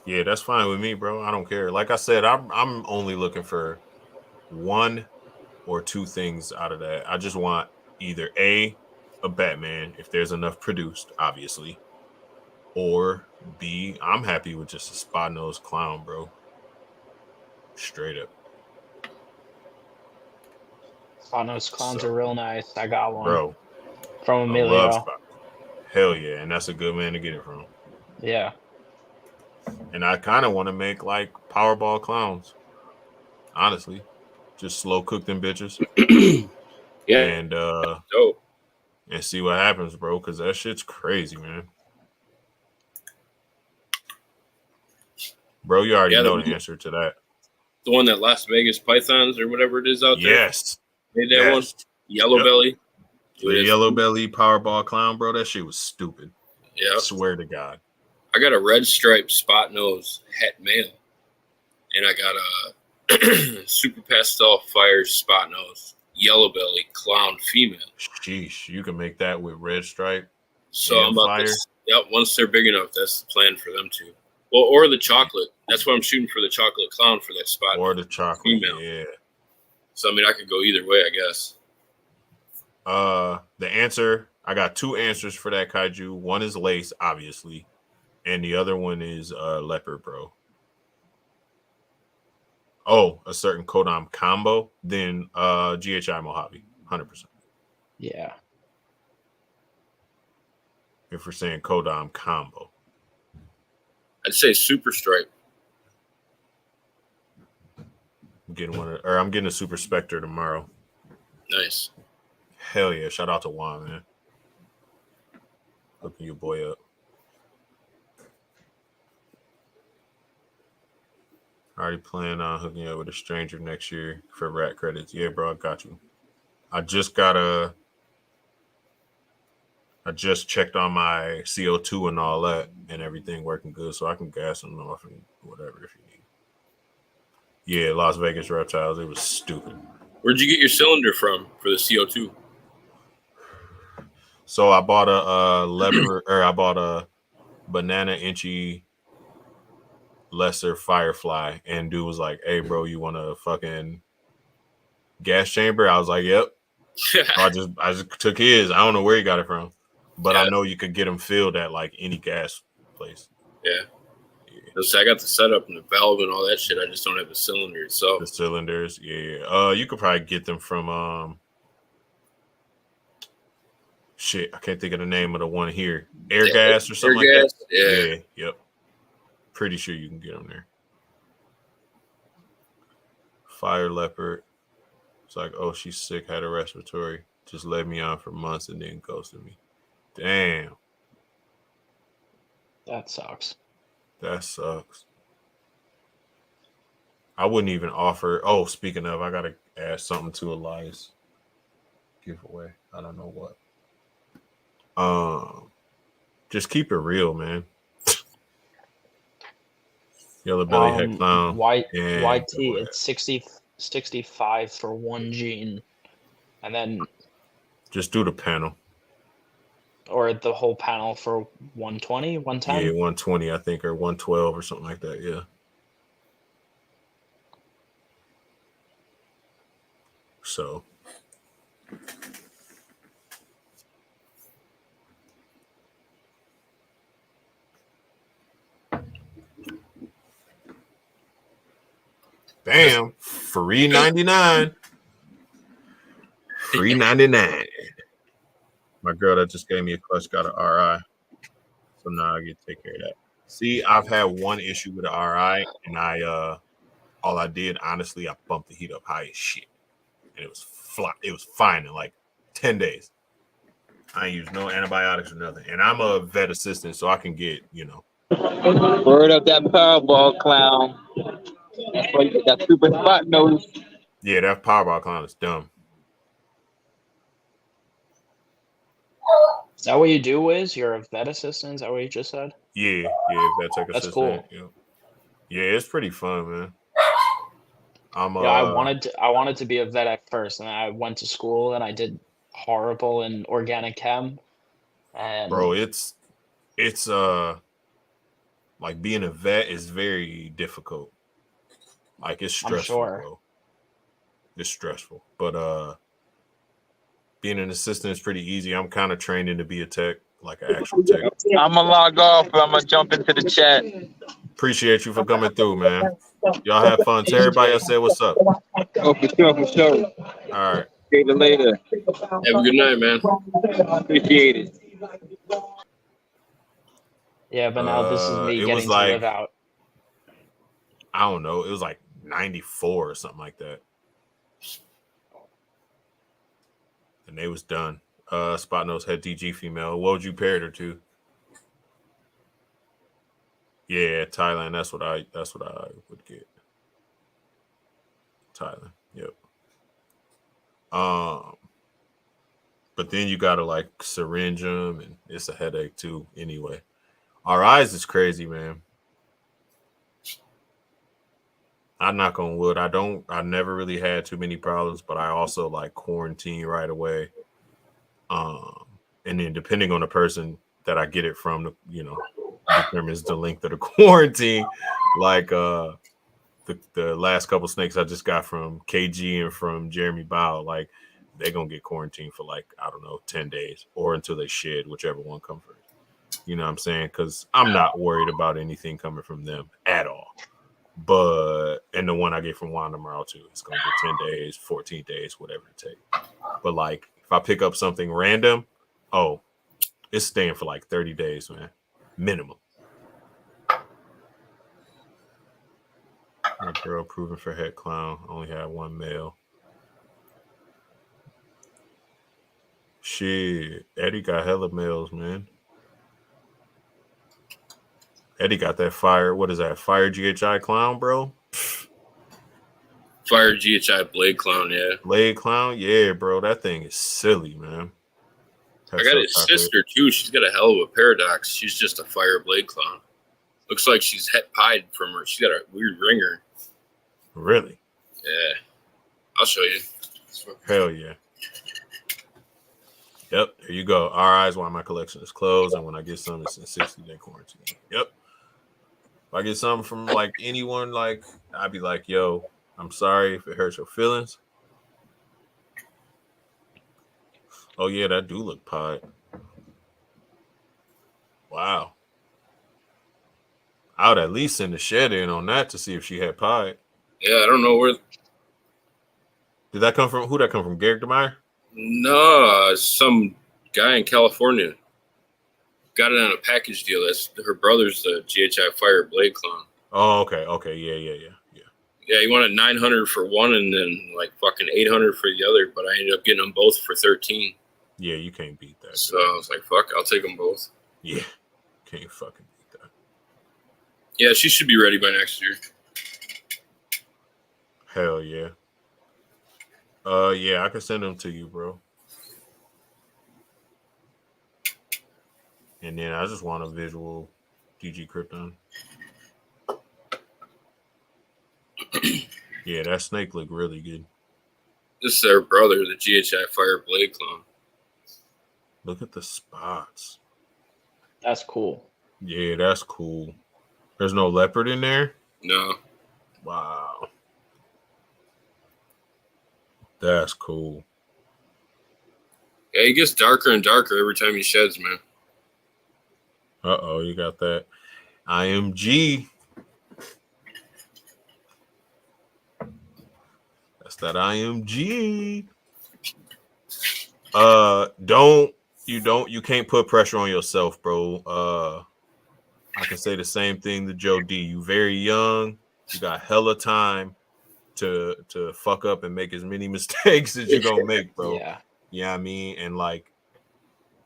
Yeah, that's fine with me, bro. I don't care. Like I said, I'm only looking for one or two things out of that. I just want either A, Batman, if there's enough produced, obviously. Or B, I'm happy with just a spot-nosed clown, bro. Straight up. Spot-nosed clowns are real nice. I got one. Bro. From Emilio. Hell yeah, and that's a good man to get it from. Yeah. And I kind of want to make like Powerball clowns. Honestly. Just slow cook them bitches. Yeah. And dope. And see what happens, bro, because that shit's crazy, man. Bro, you already know the answer to that. The one that Las Vegas Pythons or whatever it is out there? Yes. Made that one? Yellow belly? The yellow belly Powerball clown, bro, that shit was stupid. Yeah. I swear to God. I got a red stripe spot nose het male. And I got a super pastel fire spot nose yellow belly clown female. Sheesh, you can make that with red stripe. So I'm about to, once they're big enough, that's the plan for them to. Well, or the chocolate. That's what I'm shooting for, the chocolate clown for that spot. Or the chocolate female. Yeah. So I mean I could go either way, I guess. The answer, I got two answers for that kaiju. One is lace, obviously, and the other one is leopard, bro. Oh, a certain Kodam combo, then GHI Mojave, 100%. Yeah. If we're saying Kodam combo. I'd say super stripe. I'm getting a Super Spectre tomorrow. Nice. Hell yeah. Shout out to Juan, man. Hooking your boy up. Already plan on hooking up with a stranger next year for rat credits. Yeah, bro, I got you. I just checked on my CO2 and all that, and everything working good, so I can gas them off and whatever if you need. Yeah, Las Vegas Reptiles. It was stupid. Where'd you get your cylinder from for the CO2? So I bought I bought a banana inchy lesser Firefly, and dude was like, "Hey, bro, you want a fucking gas chamber?" I was like, "Yep." So I just took his. I don't know where he got it from, but I know you could get them filled at like any gas place. Yeah. So I got the setup and the valve and all that shit. I just don't have the cylinder itself. The cylinders, yeah. You could probably get them from shit. I can't think of the name of the one here. Air gas or something like that. Yeah. Yep. Pretty sure you can get them there. Fire leopard. It's like, oh, she's sick, had a respiratory. Just led me on for months and then ghosted me. Damn. That sucks. That sucks. I wouldn't even offer. Oh, speaking of, I gotta add something to Elias giveaway. I don't know what. Just keep it real, man. Yellow belly head clown. YT, it's 65 for one gene, and then just do the panel. Or the whole panel for 120, 110? Yeah, 120, I think, or 112 or something like that, yeah. So. Damn, free 99. Free 99. My girl that just gave me a clutch got an RI. So now I get to take care of that. See, I've had one issue with the RI, and all I did, honestly, I bumped the heat up high as shit. And it was fine in like 10 days. I ain't used no antibiotics or nothing. And I'm a vet assistant, so I can get, Word up that Powerball clown. That super spot nose. Yeah, that Powerball clown is dumb. Is that what you do, Wiz? You're a vet assistant? Is that what you just said? Yeah, vet tech assistant. That's cool. Yeah, it's pretty fun, man. I wanted to be a vet at first, and I went to school and I did horrible in organic chem. And bro, it's like being a vet is very difficult. Like it's stressful, bro. It's stressful. But being an assistant is pretty easy. I'm kind of training to be a tech, like an actual tech. I'm gonna log off, but I'm gonna jump into the chat. Appreciate you for coming through, man. Y'all have fun. Tell everybody else say what's up. Oh, for sure. All right. See you later. Have a good night, man. Appreciate it. Yeah, but now this is me getting to live out. I don't know. It was like 94 or something like that. And they was done. Spot nose head DG female. What would you pair her to? Yeah, Thailand. That's what I would get. Thailand. Yep. But then you gotta like syringe them, and it's a headache too. Anyway, our eyes is crazy, man. I knock on wood. I never really had too many problems, but I also like quarantine right away. And then depending on the person that I get it from, determines the length of the quarantine. Like the last couple snakes I just got from KG and from Jeremy Bow, like they're gonna get quarantined for like, I don't know, 10 days or until they shed, whichever one comes first. You know what I'm saying? Because I'm not worried about anything coming from them at all. And the one I get from Wanda Morrow too, it's gonna get 10 days, 14 days, whatever it takes. But like if I pick up something random, it's staying for like 30 days, man. Minimum. My girl proven for head clown. Only had one male. Shit. Eddie got hella males, man. Eddie got that fire. What is that? Fire GHI clown, bro? Fire GHI Blade Clown, yeah. Blade Clown, yeah, bro. That thing is silly, man. I got his sister too. She's got a hell of a paradox. She's just a Fire Blade Clown. Looks like she's het pied from her. She's got a weird ringer. Really? Yeah. I'll show you. Hell yeah. Yep, there you go. Our eyes while my collection is closed, and when I get some, it's in 60-day quarantine. Yep. If I get something from like anyone, like I'd be like, yo, I'm sorry if it hurts your feelings. Oh yeah, that do look pied. Wow. I would at least send a shed in on that to see if she had pied. Yeah, I don't know where. Did that come from? Who that come from? Garrick DeMeyer? No, some guy in California got it on a package deal. That's her brother's the GHI Fire Blade Clown. Oh, okay, yeah. Yeah, he wanted 900 for one and then like fucking 800 for the other, but I ended up getting them both for 13. Yeah, you can't beat that. So I was like, fuck, I'll take them both. Yeah, can't fucking beat that. Yeah, she should be ready by next year. Hell yeah. Yeah, I can send them to you, bro. And then I just want a visual DG Krypton. Yeah, that snake looked really good. This is their brother, the GHI Fire Blade Clown. Look at the spots. That's cool. Yeah, that's cool. There's no leopard in there? No. Wow. That's cool. Yeah, he gets darker and darker every time he sheds, man. Uh-oh, you got that IMG. That's that IMG. You can't put pressure on yourself, bro. I can say the same thing to Joe D. You very young. You got hella time to fuck up and make as many mistakes as you're gonna make, bro. Yeah. You know what I mean? And like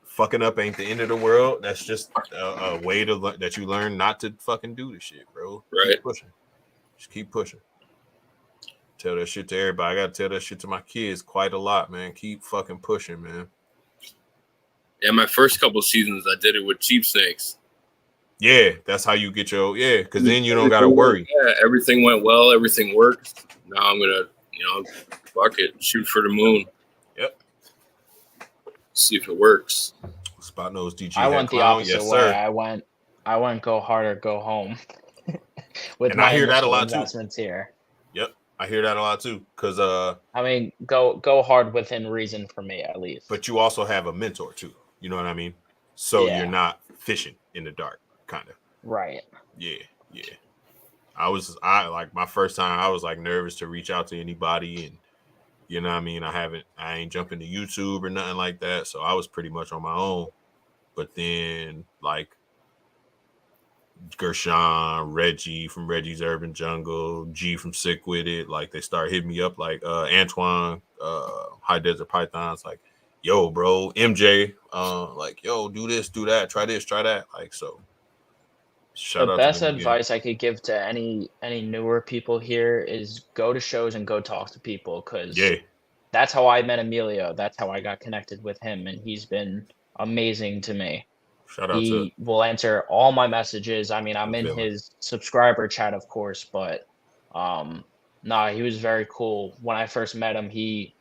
fucking up ain't the end of the world. That's just a way to that you learn not to fucking do the shit, bro. Right. Keep pushing. Just keep pushing. Tell that shit to everybody. I gotta tell that shit to my kids quite a lot, man. Keep fucking pushing, man. Yeah, my first couple seasons, I did it with cheap snakes. Yeah, that's how you get your because then you don't gotta worry. Yeah, everything went well, everything worked. Now I'm gonna, fuck it, shoot for the moon. Yep. See if it works. Spot nose DG. I went the clown. opposite Yes, way. sir. I went go hard or go home. With And my I hear that a initial lot too. investments here. Yep, I hear that a lot too. Cause I mean, go hard within reason for me at least. but you also have a mentor too. You know what I mean? So Yeah. you're not fishing in the dark, kind of. Right. Yeah. I like my first time. I was like nervous to reach out to anybody, and you know what I mean. I ain't jumping to YouTube or nothing like that. So I was pretty much on my own. But then like Gershon, Reggie from Reggie's Urban Jungle, G from Sick With It, like they start hitting me up, like Antoine, High Desert Pythons, like, yo, bro, MJ, like, yo, do this, do that, try this, try that, like, so. Shout The out best to them advice I could give to any newer people here is go to shows and go talk to people, because Yeah, that's how I met Emilio. That's how I got connected with him, and he's been amazing to me. shout out to He will answer all my messages. I mean, I'm The in villain. his subscriber chat, of course, but he was very cool. When I first met him, he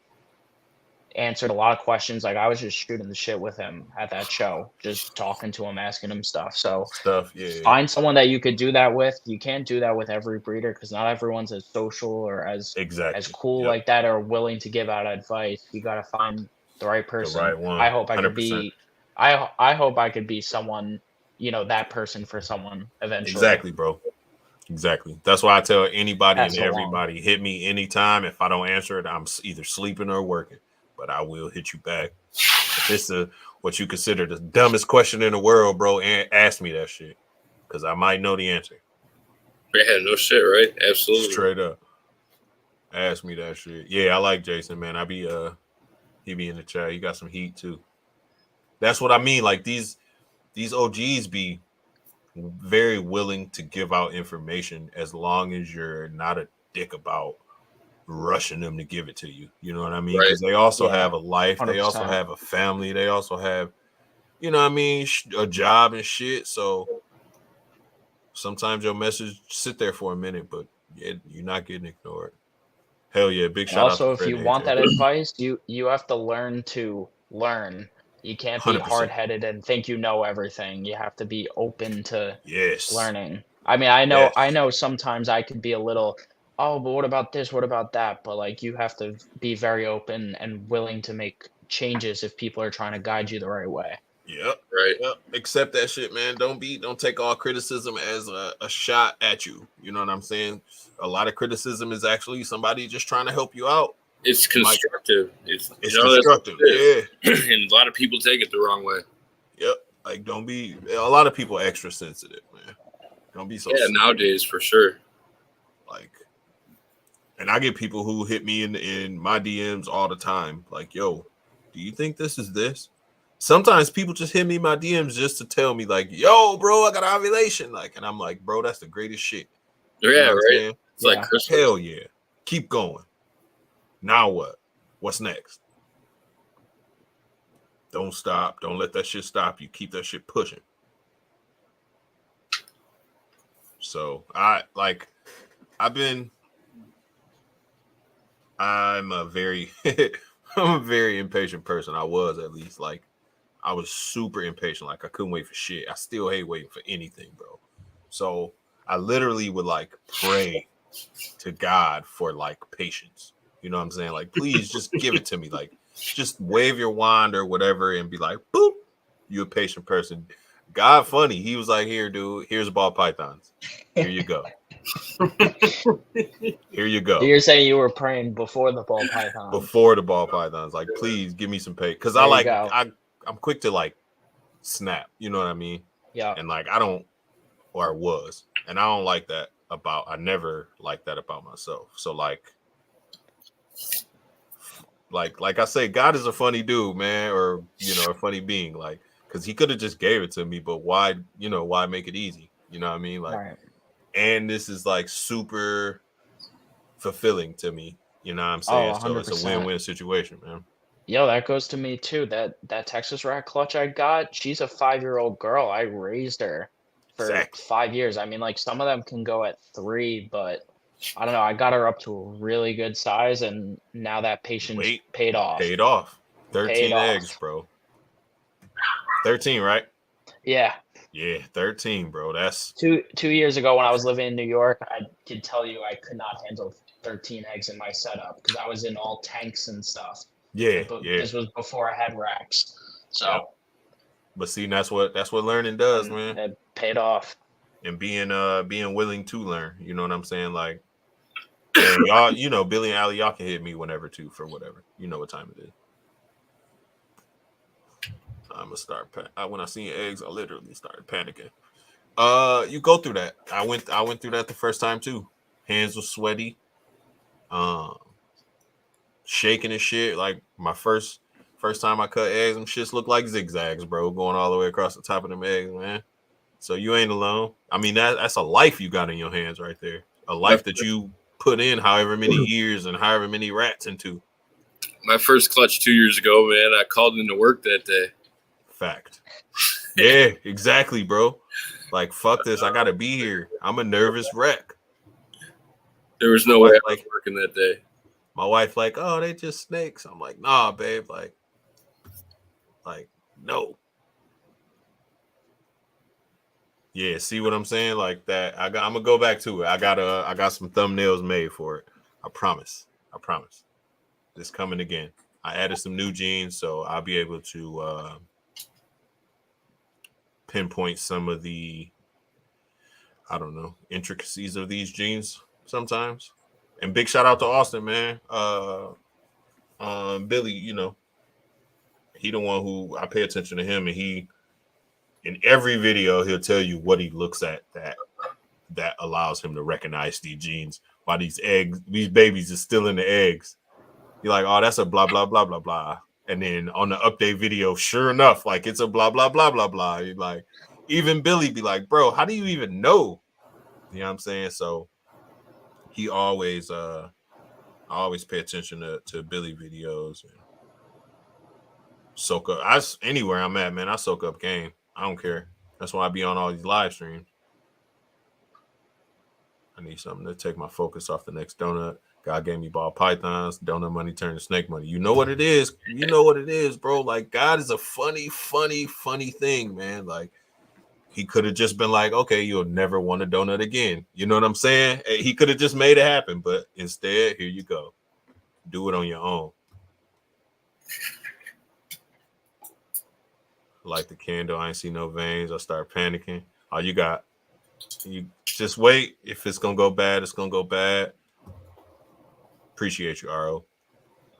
answered a lot of questions. Like I was just shooting the shit with him at that show, just talking to him, asking him stuff. So stuff. Yeah, find someone that you could do that with. You can't do that with every breeder because not everyone's as social or as exactly. cool Yep. like that or willing to give out advice. You got to find the right person. right one. I hope I could 100%. be. I hope I could be someone. That person for someone eventually. Exactly, bro. Exactly. That's why I tell anybody That's and so long. everybody, hit me anytime. If I don't answer it, I'm either sleeping or working, but I will hit you back. If it's what you consider the dumbest question in the world, bro, and ask me that shit, because I might know the answer. Yeah, no shit, right? Absolutely. Straight up. Ask me that shit. Yeah, I like Jason, man. He be in the chat. He got some heat too. That's what I mean. Like these OGs be very willing to give out information as long as you're not a dick about rushing them to give it to you. You know what I mean? Because they also have a life. 100%. They also have a family. They also have, you know what I mean, a job and shit. So sometimes your message sit there for a minute, but you're not getting ignored. Hell yeah! Big shout out to Also, if you want that advice, you have to learn to learn. You can't be 100%. hard-headed and think you know everything. You have to be open to Yes. learning. I mean, I know sometimes I could be a little, oh, but what about this? What about that? But like, you have to be very open and willing to make changes if people are trying to guide you the right way. Yep. Right. Yep. Accept that shit, man. Don't take all criticism as a shot at you. You know what I'm saying? A lot of criticism is actually somebody just trying to help you out. It's constructive. It's constructive. Yeah. And a lot of people take it the wrong way. Yep. Like, don't be. A lot of people are extra sensitive, man. Don't be so. Yeah, nowadays for sure. Like, and I get people who hit me in my DMs all the time. Like, yo, do you think this is this? Sometimes people just hit me in my DMs just to tell me, like, yo, bro, I got an ovulation. Like, and I'm like, bro, that's the greatest shit. Yeah, you know right. It's like Christmas. Hell yeah. Keep going. Now what? What's next? Don't stop. Don't let that shit stop you. Keep that shit pushing. So I'm a very I'm a very impatient person. I was, at least. Like, I was super impatient. Like, I couldn't wait for shit. I still hate waiting for anything, bro. So I literally would like pray to God for like patience. You know what I'm saying? Like, please just give it to me. Like, just wave your wand or whatever and be like, boop, you a patient person. God funny. He was like, here, dude, here's ball pythons. Here you go. Here you go. So you're saying you were praying before the ball pythons? Before the ball pythons. Like, please give me some patience. Because I'm quick to like snap. You know what I mean? Yeah. And like, I don't like that I never liked that about myself. So like I say, God is a funny dude, man, or, you know, a funny being, like, because he could have just gave it to me, but why make it easy? You know what I mean? Like, right. And this is like super fulfilling to me. You know what I'm saying? So it's a win-win situation, man. Yo, that goes to me too. That Texas rat clutch I got, she's a 5-year-old girl. I raised her for 5 years. I mean, like, some of them can go at 3, but I don't know. I got her up to a really good size, and now that patience paid off. 13 eggs, bro. 13, right? Yeah. Yeah, 13, bro. That's 2 years ago when I was living in New York. I could tell you I could not handle 13 eggs in my setup because I was in all tanks and stuff. Yeah, but this was before I had racks. So. Yep. But see, that's what learning does, man. It paid off. And being willing to learn. You know what I'm saying? Like, and y'all, you know, Billy and Allie, y'all can hit me whenever too for whatever. You know what time it is. I'm gonna start when I see eggs, I literally started panicking. You go through that. I went through that the first time too. Hands were sweaty. Shaking and shit. Like, my first time I cut eggs, them shits look like zigzags, bro, going all the way across the top of them eggs, man. So you ain't alone. I mean, that's a life you got in your hands right there. A life that you put in however many years and however many rats into. My first clutch 2 years ago, man, I called into work that day. Fact. Yeah, exactly, bro. Like, fuck this. I gotta be here. I'm a nervous wreck. There was no way I was working that day. My wife, like, oh, they just snakes. I'm like, nah, babe. Like, no. Yeah, see what I'm saying? Like that. I'm gonna go back to it. I got some thumbnails made for it. I promise. This coming again. I added some new genes, so I'll be able to pinpoint some of the, I don't know, intricacies of these genes sometimes. And big shout out to Austin, man. Billy, you know, he the one who I pay attention to him, and he, in every video, he'll tell you what he looks at that allows him to recognize these genes. While these babies are still in the eggs, you're like, oh, that's a blah blah blah blah blah. And then on the update video, sure enough, like, it's a blah blah blah blah blah. You're like, even Billy be like, bro, how do you even know? You know what I'm saying? So he always, I'm I always pay attention to Billy videos and soak up. Anywhere I'm at, man, I soak up game. I don't care. That's why I be on all these live streams. I need something to take my focus off the next donut. God gave me ball pythons. Donut money turned to snake money. You know what it is. You know what it is, bro. Like, God is a funny thing, man. Like, he could have just been like, okay, you'll never want a donut again. You know what I'm saying? He could have just made it happen. But instead, here you go. Do it on your own. Light the candle. I ain't see no veins. I start panicking. All you got. You just wait. If it's gonna go bad, it's gonna go bad. Appreciate you, RO.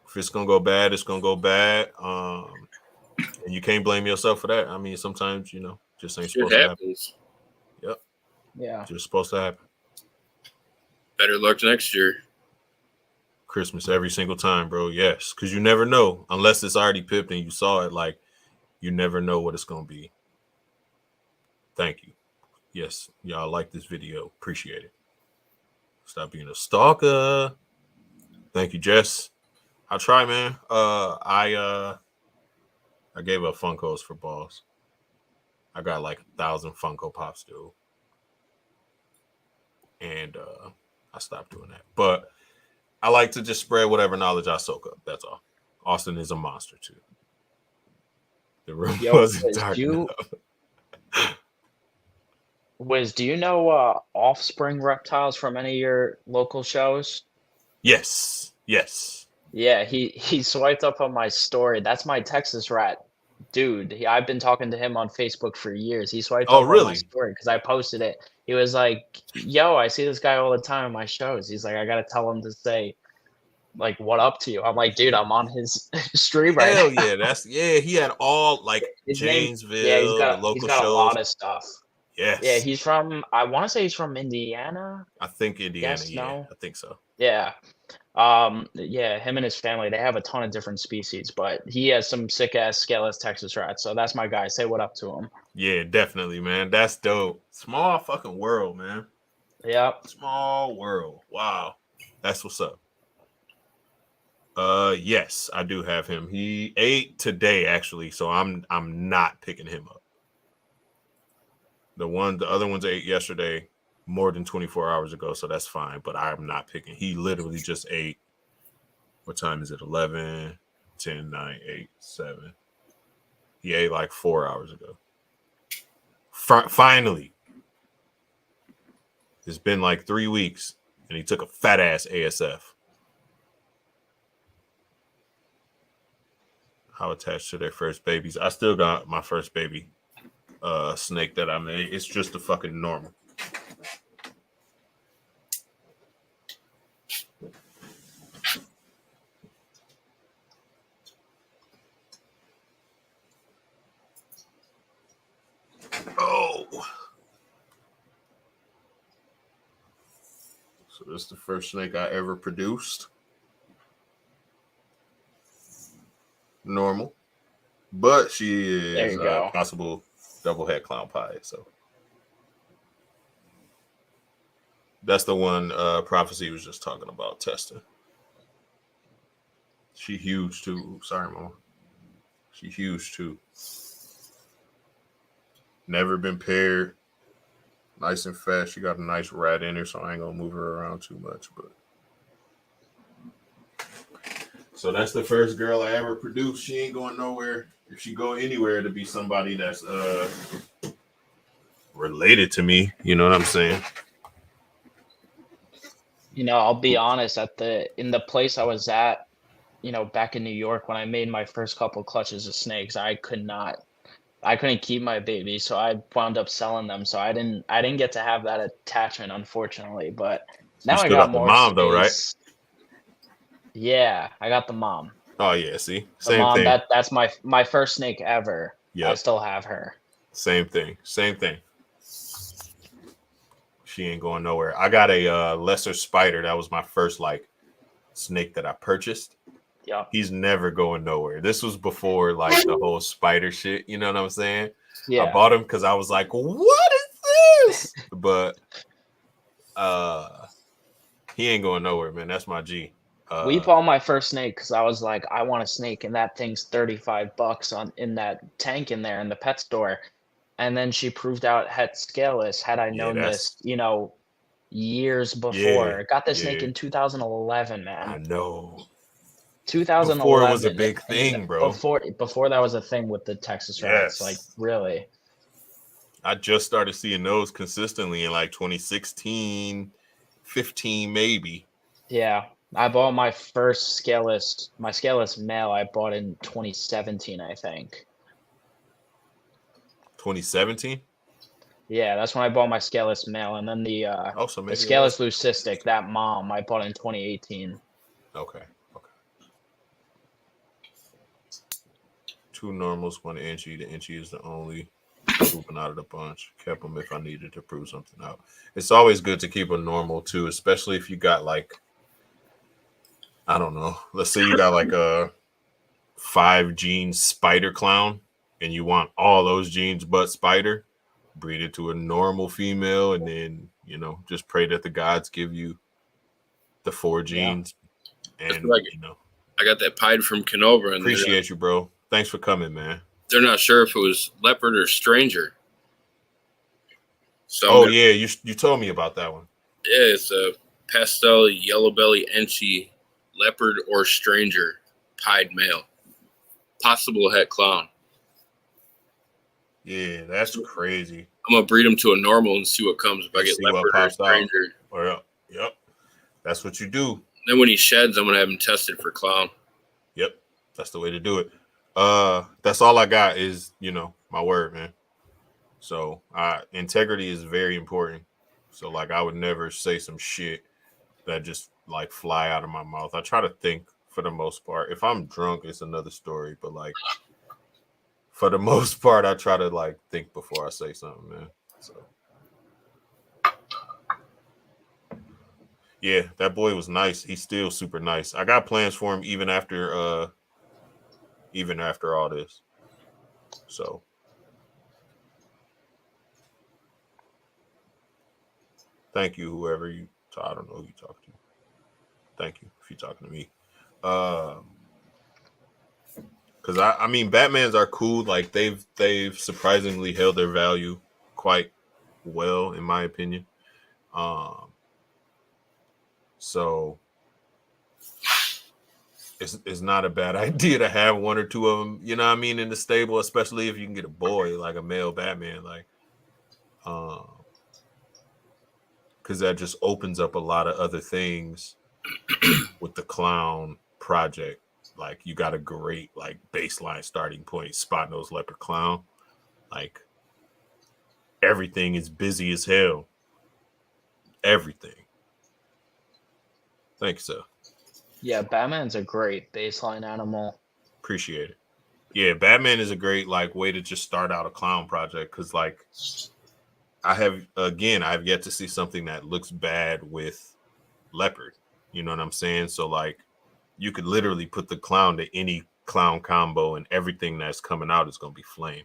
If it's gonna go bad, it's gonna go bad. And you can't blame yourself for that. I mean, sometimes just ain't supposed to happen. Yep. Yeah. Just supposed to happen. Better luck next year. Christmas every single time, bro. Yes, because you never know unless it's already pipped and you saw it. Like, you never know what it's gonna be. Thank you. Yes, y'all like this video. Appreciate it. Stop being a stalker. Thank you, Jess. I'll try, man. I gave up Funkos for balls. I got like 1,000 Funko Pops, dude. And I stopped doing that. But I like to just spread whatever knowledge I soak up. That's all. Austin is a monster, too. The room wasn't dark enough. Wiz, do you know Offspring Reptiles from any of your local shows? Yes. Yeah, he swiped up on my story. That's my Texas rat dude. I've been talking to him on Facebook for years. He swiped up on my story because I posted it. He was like, yo, I see this guy all the time in my shows. He's like, I gotta tell him to say, like, what up to you? I'm like, dude, I'm on his stream right now. Yeah, he had all like Janesville, the local shows. A lot of stuff. Yes. Yeah, he's from, I want to say he's from Indiana. I think Indiana, yes, yeah. no? I think so. Yeah. Yeah, him and his family, they have a ton of different species, but he has some sick ass scaleless Texas rats. So that's my guy. Say what up to him. Yeah, definitely, man. That's dope. Small fucking world, man. Yep. Small world. Wow. That's what's up. Yes, I do have him. He ate today, actually, so I'm not picking him up. The other ones ate yesterday, more than 24 hours ago, so that's fine. But I'm not picking. He literally just ate. What time is it? 11, 10, 9, 8, 7. He ate like 4 hours ago. Finally. It's been like 3 weeks, and he took a fat ass ASF. How attached to their first babies? I still got my first baby snake that I made. It's just a fucking normal. Oh. So this is the first snake I ever produced. Normal. But she is a possible double head clown pie. So that's the one Prophecy was just talking about testing. She huge too. Sorry, Mama. She huge too. Never been paired. Nice and fat. She got a nice rat in her, so I ain't gonna move her around too much. But so that's the first girl I ever produced. She ain't going nowhere. If she go anywhere, to be somebody that's related to me. You know what I'm saying? You know, I'll be honest. In the place I was at, back in New York, when I made my first couple clutches of snakes, I couldn't keep my baby, so I wound up selling them. So I didn't get to have that attachment, unfortunately. But now I got more mom, space. though, right? Yeah, I got the mom. Oh yeah, see, the mom, thing. That's my first snake ever. Yeah, I still have her. Same thing. She ain't going nowhere. I got a lesser spider. That was my first snake that I purchased. Yeah, he's never going nowhere. This was before the whole spider shit. You know what I'm saying? Yeah, I bought him because I was like, "What is this?" But he ain't going nowhere, man. That's my G. We bought my first snake because I was like, I want a snake, and that thing's $35 in that tank in there in the pet store. And then she proved out het scaleless. Had I Yeah, known this, that's years yeah, before. Got this snake yeah. in 2011, I man. know. Before it was a 2011, big and thing, bro. before that was a thing with the Texas rats. Like, Yes. really. I just started seeing those consistently in like 2016, 15 maybe. Yeah. I bought my scaleless male I bought in 2017, I think. 2017? Yeah, that's when I bought my scaleless male, and then the Oh, so the maybe it scaleless was. leucistic, that mom, I bought in 2018. Okay. Okay. 2 normals, 1 inchy. The inchy is the only pooping out of the bunch. Kept them if I needed to prove something out. It's always good to keep a normal too, especially if you got like, I don't know. Let's say you got like a 5 gene spider clown and you want all those genes but spider. Breed it to a normal female and then, just pray that the gods give you the 4 Yeah. genes. It's And, like I got that pied from Canova, and appreciate you, bro. Thanks for coming, man. they're not sure if it was leopard or stranger. So Oh, yeah, you told me about that one. yeah, it's a pastel yellow belly enchi leopard or stranger pied male, possible het clown. Yeah, that's crazy. I'm gonna breed them to a normal and see what comes if I get See what leopard or pops out. stranger. Or yep, that's what you do. Then when he sheds, I'm gonna have him tested for clown. Yep, that's the way to do it. That's all I got is my word, man. So integrity is very important. So like I would never say some shit that just like fly out of my mouth. I try to think for the most part. If I'm drunk, it's another story. But like for the most part, I try to like think before I say something, man. So yeah, that boy was nice. He's still super nice. I got plans for him even after all this. So thank you, whoever you talk. I don't know who you talk to. Thank you if you're talking to me. Because I mean, Batmans are cool. Like they've surprisingly held their value quite well, in my opinion. So it's not a bad idea to have 1 or 2 of them. You know what I mean, in the stable, especially if you can get a boy like a male Batman, like, because that just opens up a lot of other things with the clown project. Like you got a great like baseline starting point, spot nose leopard clown. Like everything is busy as hell. Everything. Thanks, sir. Yeah, Batman's a great baseline animal. Appreciate it. Yeah, Batman is a great like way to just start out a clown project because like I've yet to see something that looks bad with leopard. You know what I'm saying? So like you could literally put the clown to any clown combo and everything that's coming out is gonna be flame.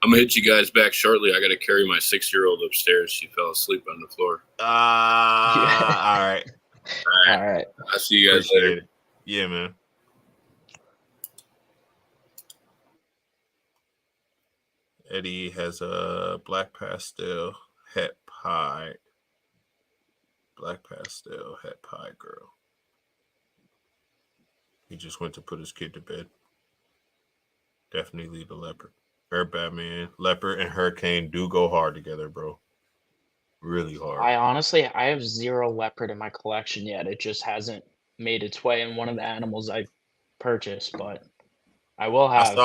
I'm gonna hit you guys back shortly. I gotta carry my 6-year-old upstairs. She fell asleep on the floor. All right. All right. I'll see you guys Appreciate later. it. Yeah, man. Eddie has a black pastel het pie. Black pastel het pie girl. He just went to put his kid to bed. Definitely the leopard. Her Batman, leopard, and hurricane do go hard together, bro. Really hard. I have 0 leopard in my collection yet. It just hasn't made its way in one of the animals I purchased, but I will have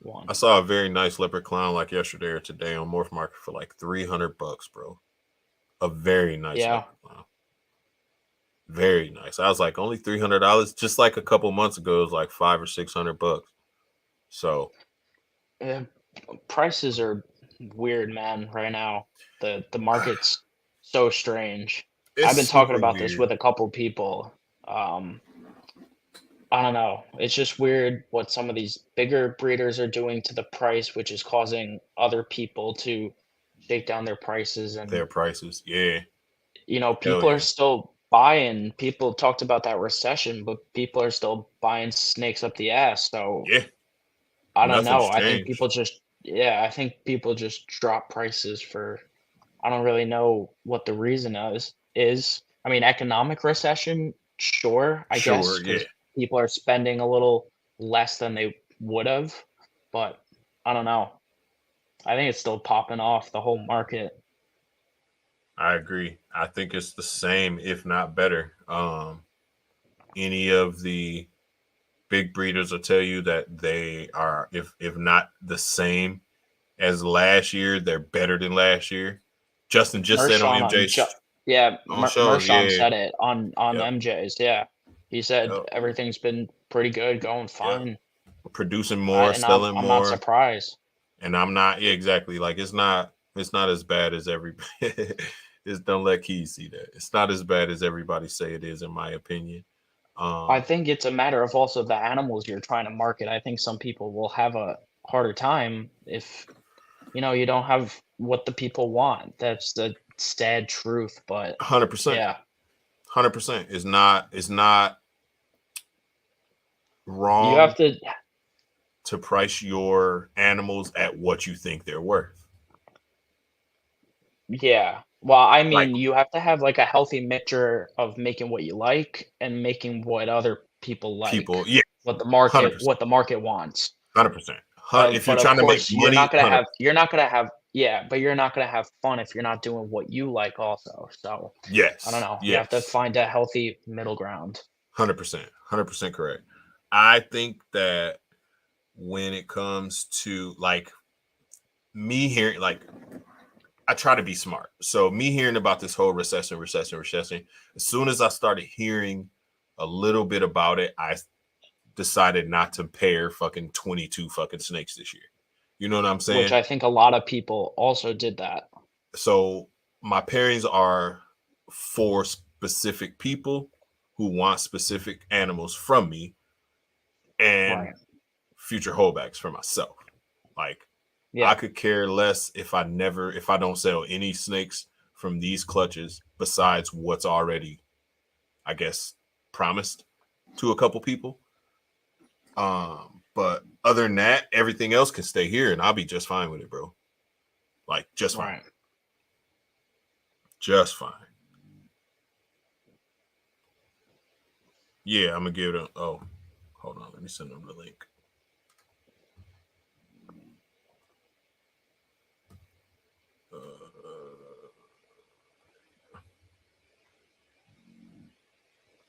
one. I saw a very nice leopard clown like yesterday or today on Morph Market for like $300, bro. A very nice leopard clown. Very nice. I was like, only $300. Just like a couple months ago, it was like $500 or $600. So prices are weird, man. Right now, the market's so strange. I've been talking about this with a couple people. I don't know. It's just weird what some of these bigger breeders are doing to the price, which is causing other people to shake down their prices. And their prices, yeah. people are still buying. People talked about that recession, but people are still buying snakes up the ass. So Yeah, I don't nothing's know. I think changed. people just I think people just drop prices for. I don't really know what the reason is. I mean, economic recession, sure, I guess, Sure, yeah, because people are spending a little less than they would have, but I don't know. I think it's still popping off the whole market. I agree. I think it's the same, if not better. Any of the big breeders will tell you that they are, if not the same as last year, they're better than last year. Justin just said on Mershawn MJ's on shows, Mershawn yeah, said it on yep, MJ's. Yeah, he said yep. everything's been pretty good, going Yep. fine. Producing more, And I'm selling I'm not more, surprised. and I'm not, yeah, exactly. Like it's not as bad as every. It's don't let Keys see that. It's not as bad as everybody say it is, in my opinion. I Um, think it's a matter of also the animals you're trying to market. I think some people will have a harder time if you don't have what the people want. That's the sad truth. But 100%, yeah, 100% is not you wrong have to. to price your animals at what you think they're worth. Yeah. Well, I Like mean, you have to have like a healthy mixture of making what you like and making what other people people, like, yeah, what the 100%, market wants. 100%. If you're But of trying to make course, money, 100%. you're not gonna have fun if you're not doing what you like also. So I don't Yes, know. You have to yes, find a healthy middle ground. 100%, 100% correct. I think that when it comes to like me hearing, like I try to be smart. So me hearing about this whole recession, as soon as I started hearing a little bit about it, I decided not to pair fucking 22 fucking snakes this year. You know what I'm Which saying? I think a lot of people also did that. So my pairings are for specific people who want specific animals from me and Right. future holdbacks for myself. Like I Yeah. could care less if I don't sell any snakes from these clutches besides what's already, I guess, promised to a couple people. But other than that, everything else can stay here and I'll be just fine with it, bro. Like just fine. Right. Just fine. Yeah, I'm gonna give it a hold on, let me send them the link.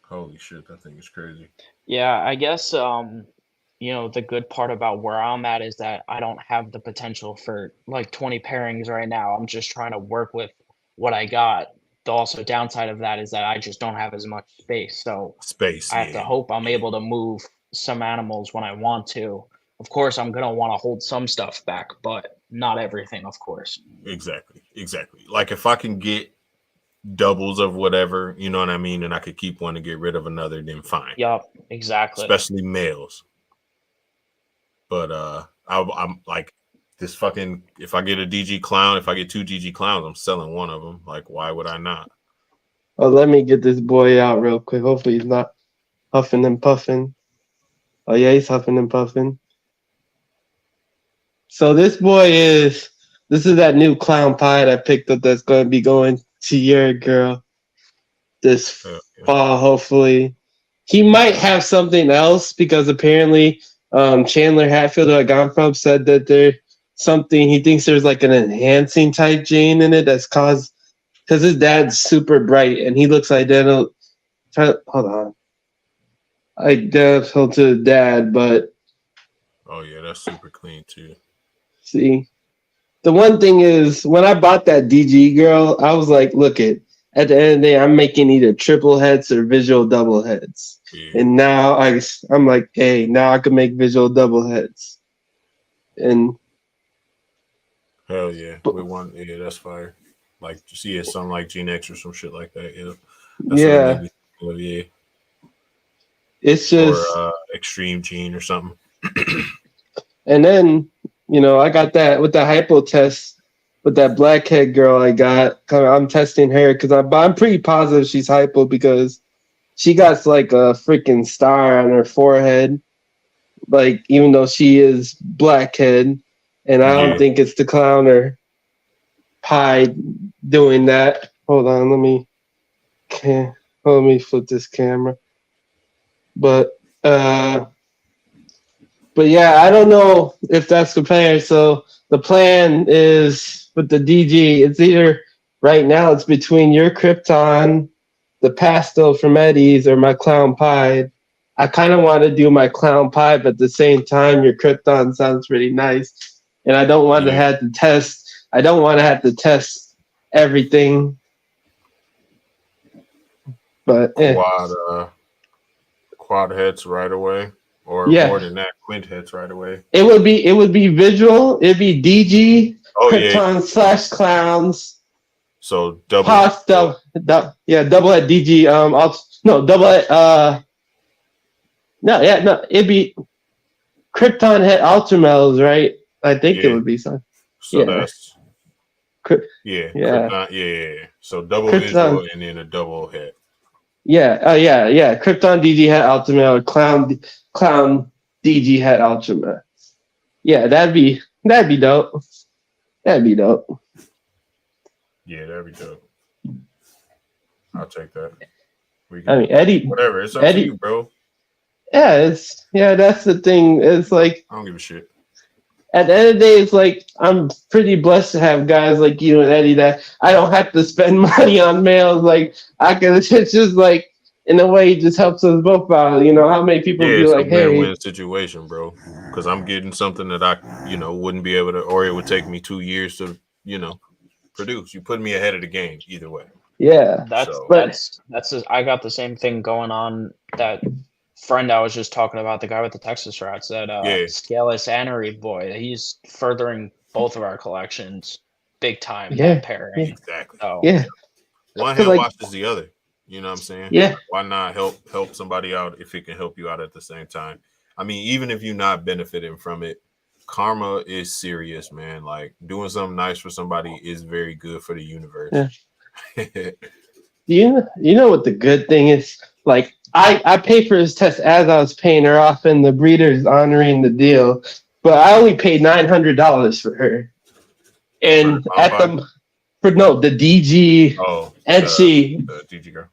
Holy shit, that thing is crazy. Yeah, I guess the good part about where I'm at is that I don't have the potential for like 20 pairings right now. I'm just trying to work with what I got. The also downside of that is that I just don't have as much space. So Space, I have to yeah, hope I'm yeah. able to move some animals when I want to. Of course, I'm gonna want to hold some stuff back, but not everything, of course. Exactly. Like if I can get doubles of whatever, you know what I mean, and I could keep one and get rid of another, then fine. Yup, exactly. Especially males. But I'm like this fucking. If I get a DG clown, if I get two DG clowns, I'm selling one of them. Like, why would I not? Oh, let me get this boy out real quick. Hopefully he's not huffing and puffing. Oh yeah, he's huffing and puffing. So this is that new clown pie I picked up that's going to be going to your girl this Yeah. fall, hopefully. He might have something else because apparently Chandler Hatfield, who I got from, said that there's something, he thinks there's like an enhancing type gene in it that's caused, because his dad's super bright and he looks identical. Hold on. Identical to the dad, but. Oh, yeah, that's super clean too. See? The one thing is, when I bought that DG girl, I was like, look at the end of the day, I'm making either triple heads or visual double heads. Yeah. And now I'm like, hey, now I can make visual double heads. And Hell yeah. With one, yeah, that's fire. Like, you see it, something like Gene X or some shit like that. Yeah. That's what it made me think of, yeah. It's just. Or Extreme Gene or something. And then, I got that with the hypo test. But that blackhead girl I got, I'm testing her because I'm pretty positive she's hypo because she got like a freaking star on her forehead. Like, even though she is blackhead, and I don't think it's the clown or pie doing that. Hold on, let me flip this camera. But yeah, I don't know if that's the plan. So the plan is with the DG, it's either right now it's between your Krypton, the pastel from Eddie's, or my clown pie. I kind of want to do my clown pie, but at the same time, your Krypton sounds pretty nice, and I don't want to have to test. I don't want to have to test everything. But quad hits right away, or Yeah. more than that, quint hits right away. It would be visual. It'd be DG, Krypton / clowns. So double. Double at DG. Double at. No. It'd be Krypton hit Ultramels, right? I think it would be some. So that's. Yeah. Krypton, So double Krypton. visual and then a double hit. Yeah. Krypton DG hat Ultramel, clown DG hat Ultramel. Yeah, that'd be dope. That'd be dope. Yeah, that'd be dope. I'll take that. Eddie. Whatever. It's up Eddie, to you, bro. Yeah, that's the thing. It's like I don't give a shit. At the end of the day, it's like I'm pretty blessed to have guys like you and Eddie that I don't have to spend money on males. Like I can, it's just like in a way, it just helps us both out. You know, how many people be like, it's a "Hey, win-win situation, bro," because I'm getting something that I, wouldn't be able to, or it would take me 2 years to, produce. You put me ahead of the game either way. Yeah, that's I got the same thing going on. That friend I was just talking about, the guy with the Texas rats, that Scaleless Anery boy, he's furthering both of our collections big time. Yeah, that pairing. Exactly. So, one hand washes the other. You know what I'm saying? Yeah. Why not help somebody out if it can help you out at the same time? I mean, even if you're not benefiting from it, karma is serious, man. Like doing something nice for somebody is very good for the universe. Yeah. you know what the good thing is? Like I paid for his test as I was paying her off, and the breeder's honoring the deal. But I only paid $900 for her, and the DG Etsy. The DG girl.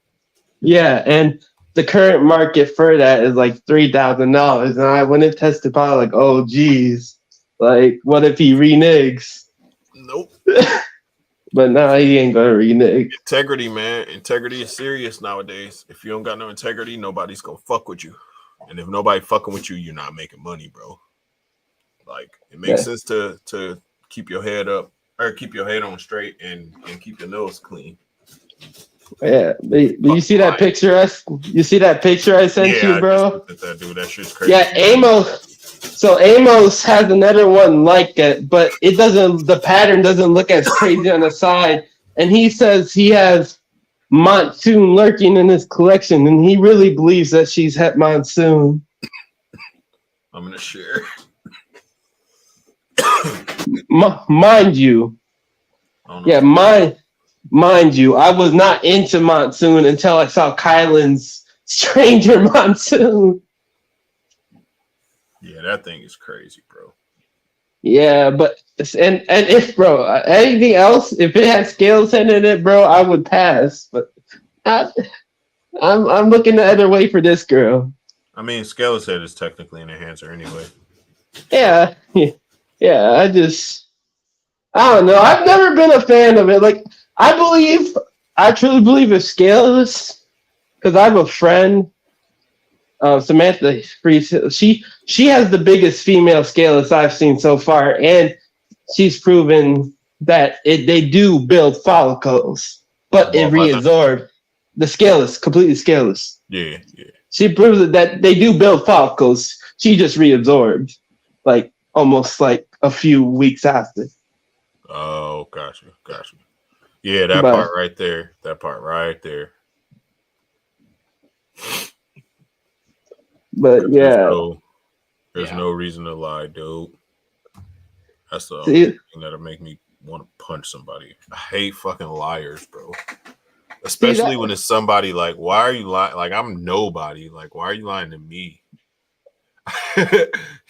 Yeah, and the current market for that is like $3,000. And I went and tested out like, oh geez, like what if he reneges? Nope. But no, he ain't gonna renege. Integrity, man. Integrity is serious nowadays. If you don't got no integrity, nobody's gonna fuck with you. And if nobody fucking with you, you're not making money, bro. Like it makes sense to keep your head up or keep your head on straight and keep your nose clean. Yeah, but you see that picture I sent you, bro? That shit's crazy. Yeah, Amos. So Amos has another one like it, but the pattern doesn't look as crazy on the side. And he says he has Monsoon lurking in his collection, and he really believes that she's Het Monsoon. I'm gonna share. Mind you, mind you, I was not into Monsoon until I saw Kylan's Stranger Monsoon. Yeah, that thing is crazy, bro. Yeah, but and if anything else, if it had scales in it, bro, I would pass. But I'm looking the other way for this girl. I mean, Scaleless Head is technically an enhancer anyway. Yeah. I don't know. I've never been a fan of it. Like I truly believe if Scaleless, because I have a friend. Samantha Freeze, she has the biggest female Scaleless I've seen so far, and she's proven that they do build follicles, but it reabsorbs the Scaleless, completely Scaleless. Yeah. She proves that they do build follicles. She just reabsorbed, like almost like a few weeks after. Oh, gotcha. Yeah, part right there. That part right there. But there's no reason to lie, dude. That's the only thing that'll make me want to punch somebody. I hate fucking liars, bro. Especially when it's somebody like, why are you lying? Like, I'm nobody. Like, why are you lying to me?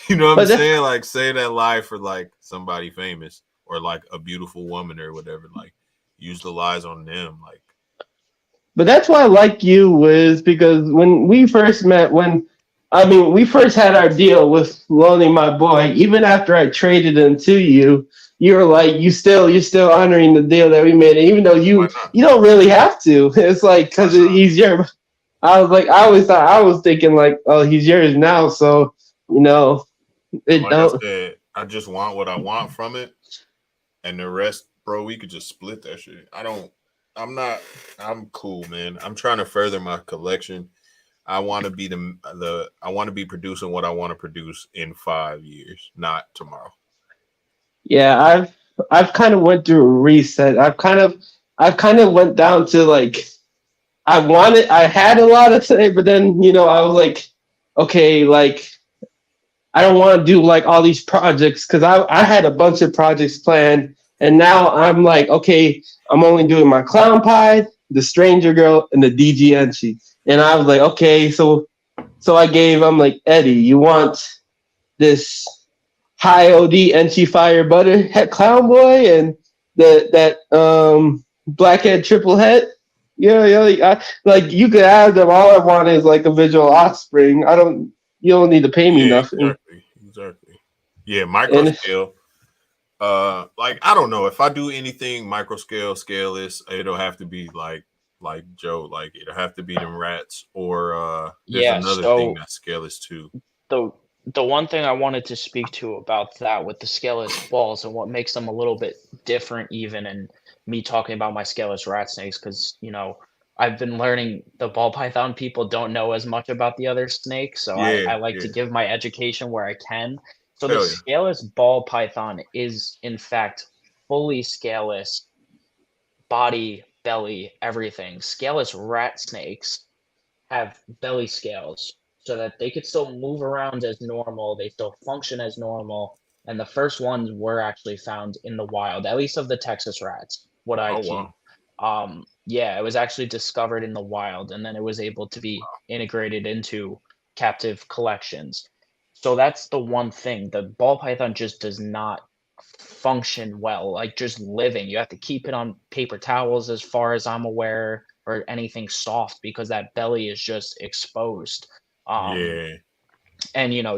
You know what I'm saying? Like, say that lie for like somebody famous or like a beautiful woman or whatever. Like, use the lies on them. Like, but that's why I like you, Wiz, because when we first met, we first had our deal with loaning my boy, even after I traded him to you, you were like, you're still honoring the deal that we made, and even though you don't really have to. It's like because he's your. I was like, I was thinking like, oh, he's yours now, so it like don't. I said, I just want what I want from it, and the rest, bro, we could just split that shit. I'm cool, man. I'm trying to further my collection. I want to be I want to be producing what I want to produce in 5 years, not tomorrow. Yeah, I've kind of went through a reset. I've kind of went down to like I had a lot to say, but then I was like, okay, like I don't want to do like all these projects because I had a bunch of projects planned, and now I'm like, okay, I'm only doing my Clown Pie, the Stranger Girl, and the DG Enchi. And I was like, okay, so I'm like, Eddie, you want this high OD Enchi Fire Butter Head Clown Boy and that Blackhead Triple Head? Yeah, like you could have them. All I want is like a visual offspring. You don't need to pay me nothing. Exactly. Yeah, micro scale. Like I don't know if I do anything micro scale, scaleless, it'll have to be like Joe, like it'll have to be them rats or there's another thing that's scaleless too. The one thing I wanted to speak to about that with the scaleless balls and what makes them a little bit different, even and me talking about my scaleless rat snakes, because I've been learning the ball python people don't know as much about the other snakes, so I like to give my education where I can. So the scaleless ball python is in fact fully scaleless, body, belly, everything. Scaleless rat snakes have belly scales so that they could still move around as normal, they still function as normal. And the first ones were actually found in the wild, at least of the Texas rats, what I keep. Wow. Yeah, it was actually discovered in the wild, and then it was able to be integrated into captive collections. So that's the one thing. The ball python just does not function well, like just living. You have to keep it on paper towels as far as I'm aware, or anything soft because that belly is just exposed. And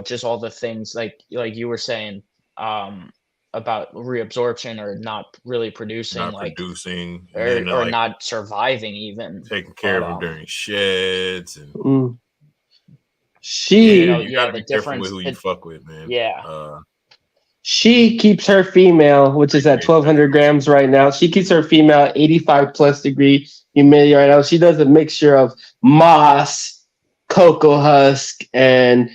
just all the things like you were saying about reabsorption or not really producing, or not surviving, even taking care of them during sheds and you gotta be careful with who you fuck with, man. She keeps her female, which is at 1,200 grams right now. She keeps her female at 85 plus degree humidity right now. She does a mixture of moss, cocoa husk, and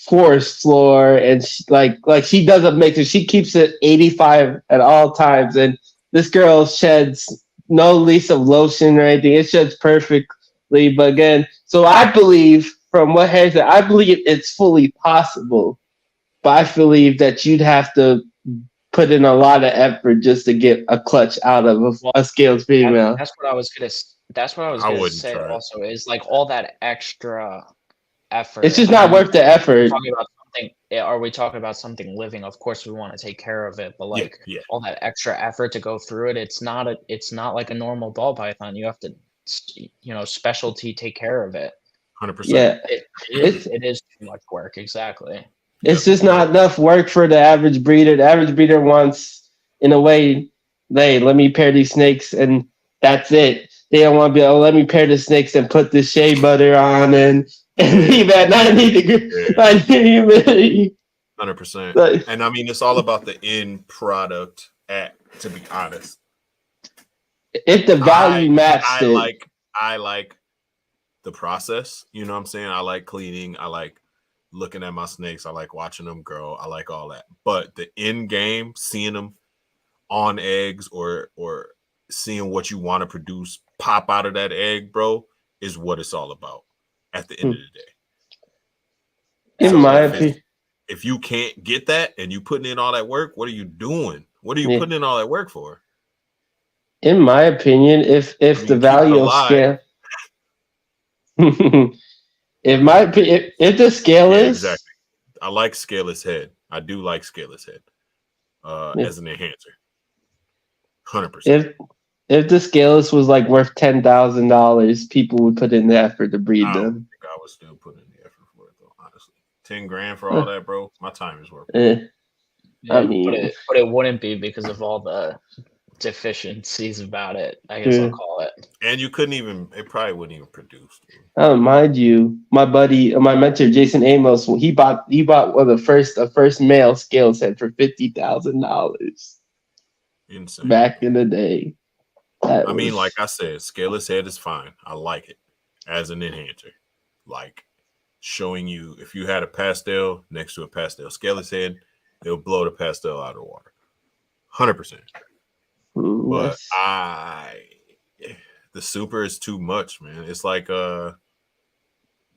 forest floor, and she does a mixture. She keeps it 85 at all times, and this girl sheds no least of lotion or anything. It sheds perfectly. But again, so I believe from what Harry said, I believe it's fully possible. But I believe that you'd have to put in a lot of effort just to get a clutch out of a scaled female. That's what I was gonna say. Also, is like all that extra effort. It's just not worth the effort. Are we talking about something living? Of course, we want to take care of it, but all that extra effort to go through it, it's not like a normal ball python. You have to, specialty take care of it. 100%. Yeah, it is too much work. Exactly. It's just not enough work for the average breeder. The average breeder wants, in a way, let me pair these snakes and that's it. They don't want to be, let me pair the snakes and put the shea butter on and leave at 90 degrees. 100%. And I mean, it's all about the end product, to be honest. If the value matched it. I like the process. You know what I'm saying? I like cleaning. I like looking at my snakes. I like watching them grow. I like all that. But the end game, seeing them on eggs or seeing what you want to produce pop out of that egg, bro, is what it's all about at the end of the day. In my opinion. If you can't get that and you putting in all that work, what are you doing? What are you putting in all that work for? In my opinion, if the value of scale, if the scale is exactly. I like scaleless head. I do like scaleless head as an enhancer. 100%. If the scaleless was like worth $10,000, people would put in the effort to breed them. I think I would still put in the effort for it though. Honestly, $10,000 for all that, bro. My time is worth it. I mean, but it wouldn't be because of all the deficiencies about it. I guess I'll call it. And you couldn't even. It probably wouldn't even produce. Mind you, my buddy, my mentor Jason Amos, he bought the first male scale set for $50,000. Insane. Back in the day. I mean, like I said, scaleless head is fine. I like it as an enhancer. Like showing you if you had a pastel next to a pastel scaleless head, it'll blow the pastel out of the water. 100%. But the super is too much, man. It's like I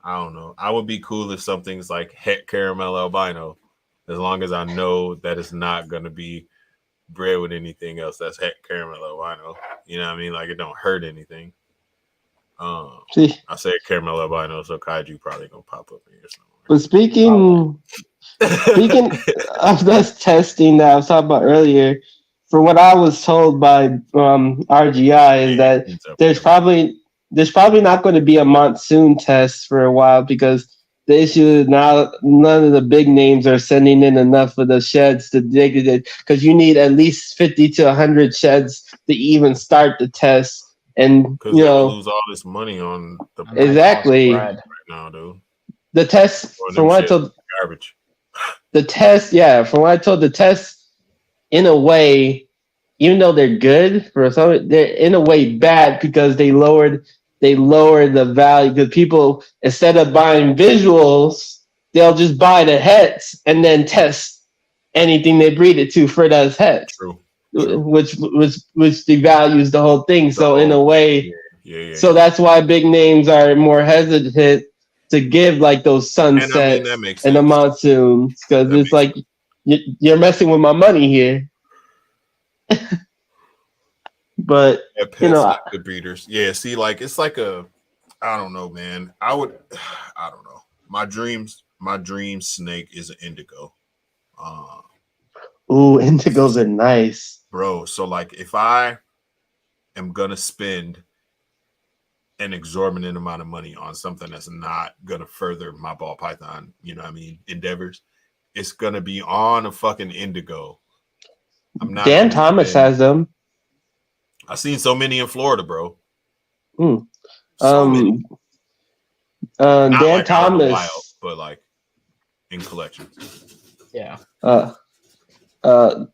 don't know. I would be cool if something's like het caramel albino, as long as I know that it's not gonna be bred with anything else that's het caramel albino. You know what I mean? Like it don't hurt anything. I say caramel albino, so Kaiju probably gonna pop up here somewhere. But speaking of this testing that I was talking about earlier, for what I was told by RGI is that there's probably not going to be a monsoon test for a while because the issue is now none of the big names are sending in enough of the sheds to dig it because you need at least 50 to 100 sheds to even start the test. And because they lose all this money on the exactly right now, dude. The test from what I told garbage. The test, from what I told the test, in a way, even though they're good for some, they're in a way bad because they lowered the value because people instead of buying visuals, they'll just buy the heads and then test anything they breed it to for those heads. True. Which devalues the whole thing. So in a way, so that's why big names are more hesitant to give like those sunsets and the monsoons because it's like you're messing with my money here. But the breeders, see, like it's like I don't know, man. I don't know. My dream snake is an indigo. Ooh, indigos are nice, bro. So like, if I am gonna spend an exorbitant amount of money on something that's not gonna further my ball python, you know what I mean, endeavors, it's gonna be on a fucking indigo. I'm not. Dan Thomas has them. I've seen so many in Florida, bro. So many. Dan like Thomas, wild, but like in collections. Yeah. Dan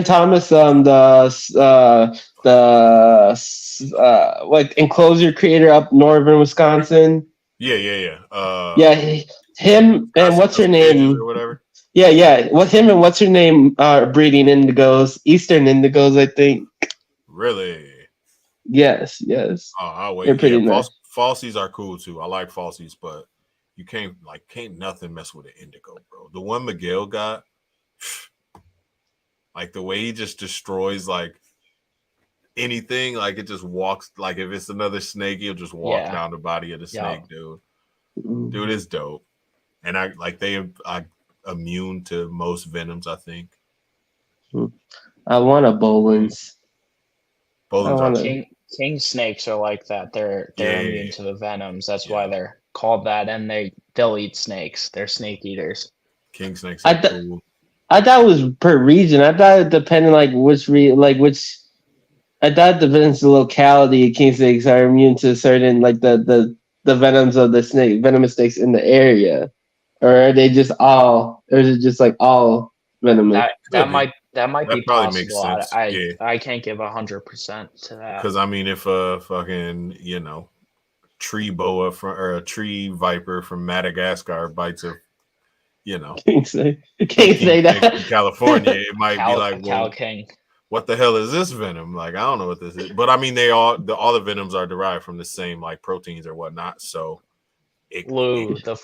Thomas, what enclosure creator up northern Wisconsin. Him and what's her name? Or whatever. Him and what's her name are breeding indigos, Eastern indigos, I think. Really? Yes. Oh, I'll wait. They're pretty nice. Falsies are cool too. I like falsies, but you can't nothing mess with an indigo, bro. The one Miguel got, like the way he just destroys like anything, like it just walks. Like if it's another snake, he'll just walk down the body of the snake, dude. Dude is dope, and I immune to most venoms, I think. I want a Bolin's. King snakes are like that. They're immune to the venoms. That's why they're called that, and they'll eat snakes. They're snake eaters. King snakes are cool. I thought it was per region. I thought it depended I thought it depends the locality. King snakes are immune to certain the venoms of the venomous snakes in the area, or are they just all? Or is it just like all venomous? That might be probably possible. Makes sense. I can't give 100% to that. Because I mean, if a fucking tree boa or a tree viper from Madagascar bites a can't say that in California, it might be like, well, King. What the hell is this venom? Like, I don't know what this is, but I mean, all the venoms are derived from the same like proteins or whatnot. So, the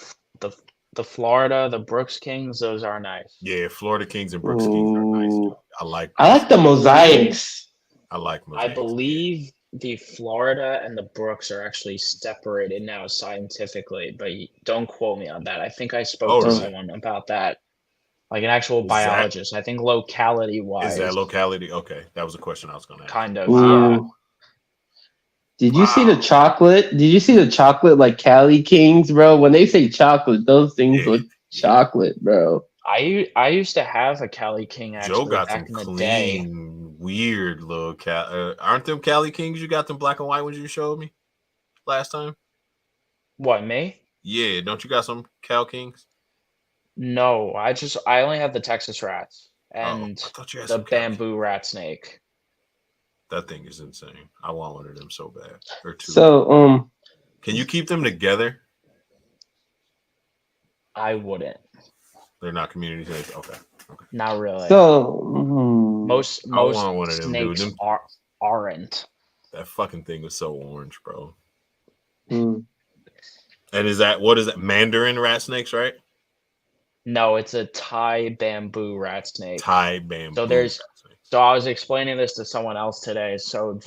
the Florida, the Brooks Kings, those are nice. Yeah, Florida Kings and Brooks Kings are nice. Ooh. Dude. I like I like the mosaics. I like I mosaics. believe the Florida and the Brooks are actually separated now scientifically, but don't quote me on that. I think I spoke Oh, to really? someone about that, like an actual Is that- biologist. I think locality wise, Is that locality? Okay, that was a question I was going to ask. kind of, Ooh. yeah. Did you see the Wow. chocolate? Did you see the chocolate like Cali Kings, bro? When they say chocolate, those things Yeah, look chocolate, bro. I used to have a Cali King Joe actually got back some in the day. clean, weird little aren't them Cali Kings? You got them black and white ones you showed me last time? What, me? Yeah, don't you got some Cal Kings? No, I only have the Texas rats Oh, and I thought you had the some Cal Kings. bamboo rat snake. That thing is insane. I want one of them so bad. Or two. So Can you keep them together? I wouldn't. They're not community snakes. Okay. Not really. most I want one of them, dude. snakes Them- aren't. That fucking thing is so orange, bro. mm, And what is that? Mandarin rat snakes, right? No, it's a Thai bamboo rat snake. Thai bamboo. So I was explaining this to someone else today. So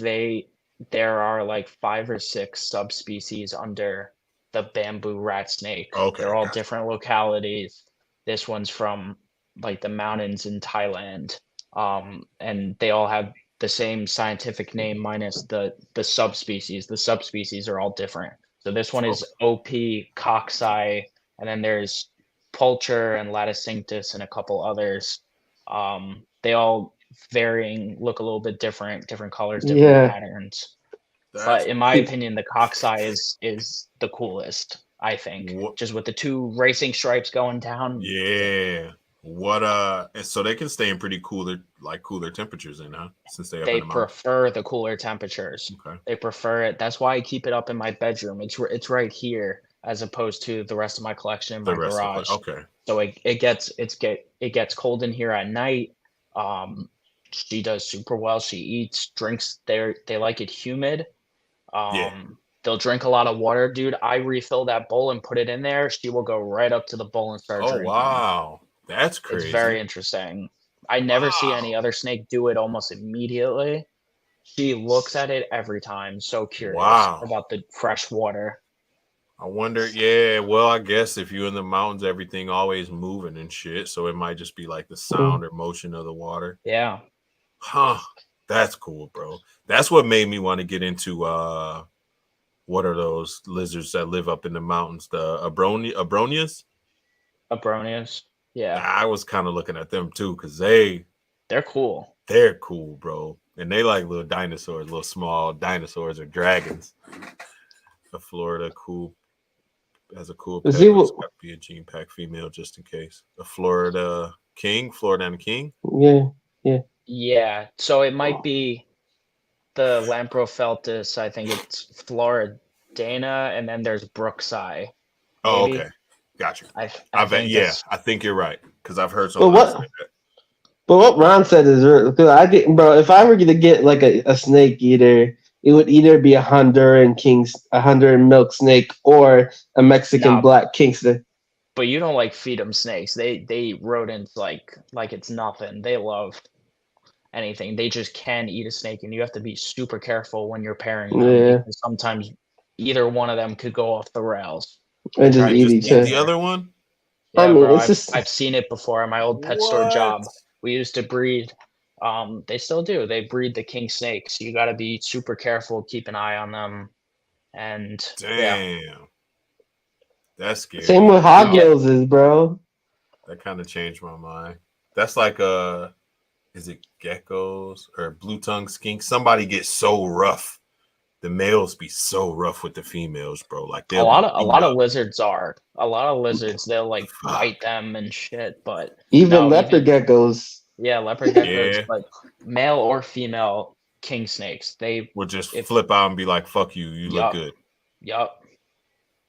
there are like 5 or 6 subspecies under the bamboo rat snake. Okay, They're all gotcha. different localities. This one's from like the mountains in Thailand. And they all have the same scientific name minus the subspecies. The subspecies are all different. So this one is OP coxeye, and then there's Pulcher and Laticinctus and a couple others. They all look a little bit different colors, different Yeah. patterns. That's But in my opinion, the coxeye is the coolest, I think. Just with the 2 racing stripes going down. Yeah. What so they can stay in pretty cooler temperatures then, huh? Since they up They in the mountains. prefer the cooler temperatures. Okay. They prefer it. That's why I keep it up in my bedroom. It's right here as opposed to the rest of my collection in my garage. Okay. So it gets cold in here at night. She does super well. She eats, drinks. They like it humid. They'll drink a lot of water, dude. I refill that bowl and put it in there. She will go right up to the bowl and start drinking. Wow. That's crazy. It's very interesting. I never see any other snake do it almost immediately. She looks at it every time. So curious about the fresh water. I wonder, yeah, well, I guess if you're in the mountains, everything always moving and shit. So it might just be like the sound or motion of the water. Yeah. Huh. That's cool, bro. That's what made me want to get into what are those lizards that live up in the mountains? The abronias? Abronias. Yeah. I was kind of looking at them too, because they're cool. They're cool, bro. And they like little dinosaurs, little small dinosaurs or dragons. The Florida has a cool pet. It's got to be a gene pack female just in case. The Florida and the king. Yeah. So it might be the Lampropheltis. I think it's Floridana, and then there's Brookseye. Oh, okay. Gotcha. I think you're right because I've heard so much. But what Ron said is bro. If I were to get like a snake eater, it would either be a Honduran milk snake or a Mexican black king snake. But you don't like feed them snakes. They eat rodents like it's nothing. They love anything. They just can eat a snake, and you have to be super careful when you're pairing them. Yeah. Because sometimes either one of them could go off the rails and just eat each other. The other one. Yeah, bro, I've seen it before at my old pet store job. We used to breed. They still do. They breed the king snakes. You got to be super careful, keep an eye on them, and that's scary. Same with hog-noses, bro. That kind of changed my mind. That's like is it geckos or blue tongue skinks? Somebody gets so rough. The males be so rough with the females, bro. Like a lot of lizards are. A lot of lizards, they'll like bite them and shit. But even leopard geckos. Yeah, leopard geckos. But male or female king snakes, they will just flip out and be like, "Fuck you, you look good." Yup.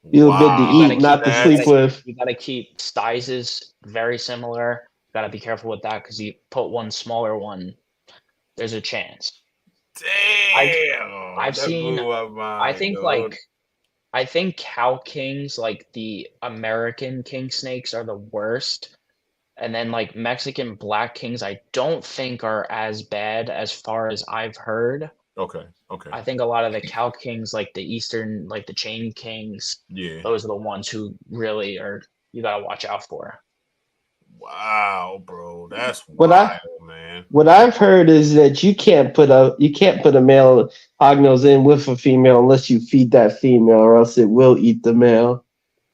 You look good to eat, not to sleep with. You gotta keep sizes very similar. Gotta be careful with that because you put one smaller one, there's a chance. Damn, I've seen. I think like I think cow kings, like the American king snakes, are the worst. And then like Mexican black kings, I don't think are as bad as far as I've heard. Okay. Okay. I think a lot of the cow kings, like the Eastern, like the chain kings, Yeah. those are the ones who really are you gotta watch out for. Wow, bro. That's What I wild, man. what I've heard is that you can't put a male hognose in with a female unless you feed that female, or else it will eat the male.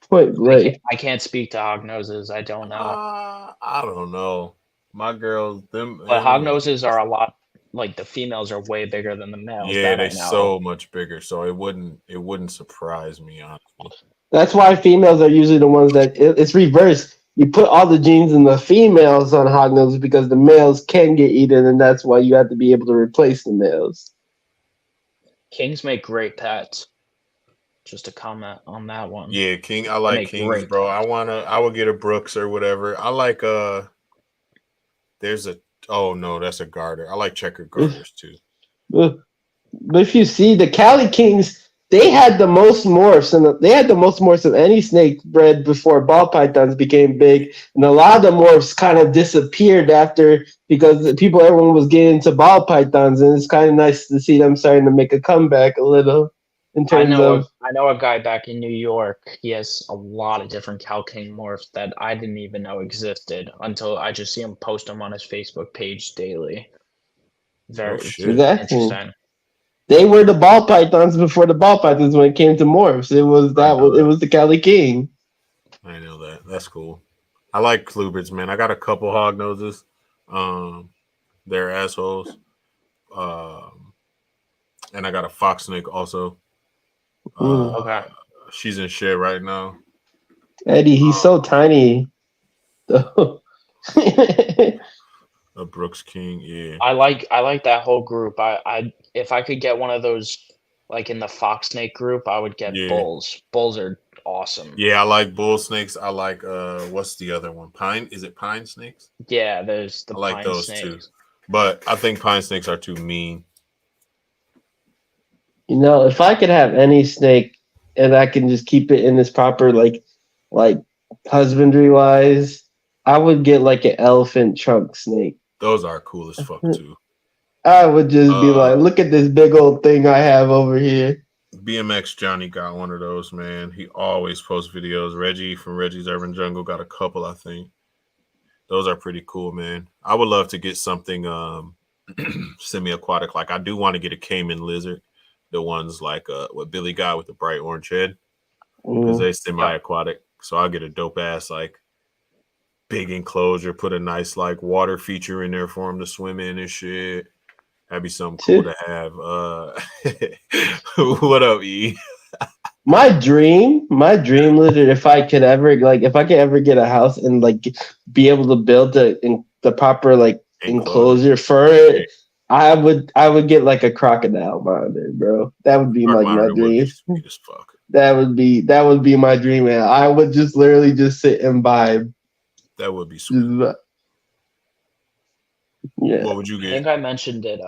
Point blank. I can't speak to hog noses. I don't know. I don't know. My girls, them, But them hog noses are a lot like the females are way bigger than the males. yeah, That I they know. so much bigger. So it wouldn't surprise me, honestly. That's why females are usually the ones that it's reversed. You put all the genes in the females on hognoses because the males can get eaten, and that's why you have to be able to replace the males. Kings make great pets. Just to comment on that one. Yeah, King. I They like make Kings, great bro. pets. I would get a Brooks or whatever. I like there's a oh no, that's a garter. I like checkered garters too. But if you see the Cali Kings, they had the most morphs, and they had the most morphs of any snake bred before ball pythons became big. And a lot of the morphs kind of disappeared after because everyone was getting into ball pythons, and it's kind of nice to see them starting to make a comeback a little in I terms know of. I know a guy back in New York. He has a lot of different cow king morphs that I didn't even know existed until I just see him post them on his Facebook page daily. Oh It's shit. Exactly. interesting. They were the ball pythons before the ball pythons when it came to morphs. It was it was the Cali King. I know that. That's cool. I like Clubers, man. I got a couple hog noses. They're assholes. And I got a fox snake also. Okay. She's in shit right now. Eddie, he's so tiny. A Brooks King, yeah. I like that whole group. I if I could get one of those like in the fox snake group, I would get Yeah. bulls. Bulls are awesome. Yeah, I like bull snakes. I like what's the other one? Pine? Is it pine snakes? Yeah, there's the I like pine those snakes. too. But I think pine snakes are too mean. You know, if I could have any snake and I can just keep it in its proper like husbandry wise, I would get like an elephant trunk snake. Those are cool as fuck too. I would just be like, look at this big old thing I have over here. BMX Johnny got one of those, man. He always posts videos. Reggie from Reggie's Urban Jungle got a couple, I think. Those are pretty cool, man. I would love to get something semi-aquatic. Like I do want to get a Cayman lizard. The ones like what Billy got with the bright orange head. Because they're semi-aquatic. So I'll get a dope ass like big enclosure, put a nice like water feature in there for him to swim in and shit. That'd be something cool to have. What up, E? My dream lizard, if I could ever get a house and like be able to build the proper like enclosure for it, I would get like a crocodile monitor, bro. That would be like my dream. That would be my dream, man. I would just literally just sit and vibe. That would be sweet. Yeah. What would you get? I think I mentioned it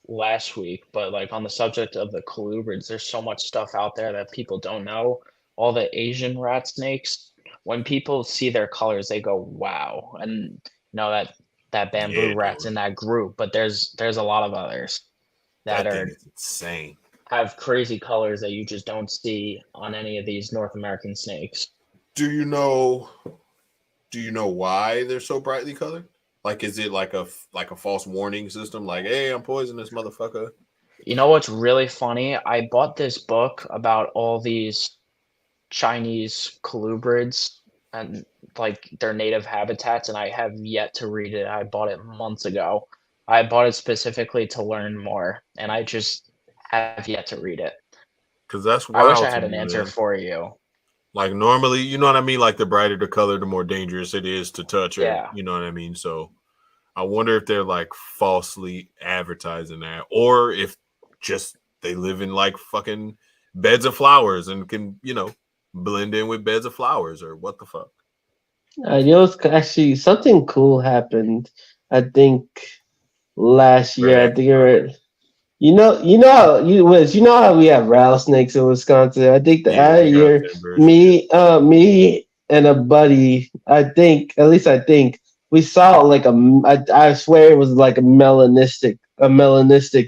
last week, but like on the subject of the colubrids, there's so much stuff out there that people don't know. All the Asian rat snakes, when people see their colors, they go, wow. And you know that bamboo rat's in that group, but there's a lot of others that are insane. Have crazy colors that you just don't see on any of these North American snakes. Do you know why they're so brightly colored? Like, is it like a false warning system? Like, hey, I'm poisonous, motherfucker. You know what's really funny? I bought this book about all these Chinese colubrids and like their native habitats, and I have yet to read it. I bought it months ago. I bought it specifically to learn more, and I just have yet to read it. Because that's I wish I had an answer for you. Like normally, you know what I mean? Like the brighter the color, the more dangerous it is to touch. Yeah. You know what I mean? So I wonder if they're like falsely advertising that, or if just they live in like fucking beds of flowers and can, blend in with beds of flowers, or what the fuck. Actually something cool happened. I think last year. I think You know how we have rattlesnakes in Wisconsin. I think that Yeah, out we got year, timbers. me and a buddy, at least I think we saw like I swear it was like a melanistic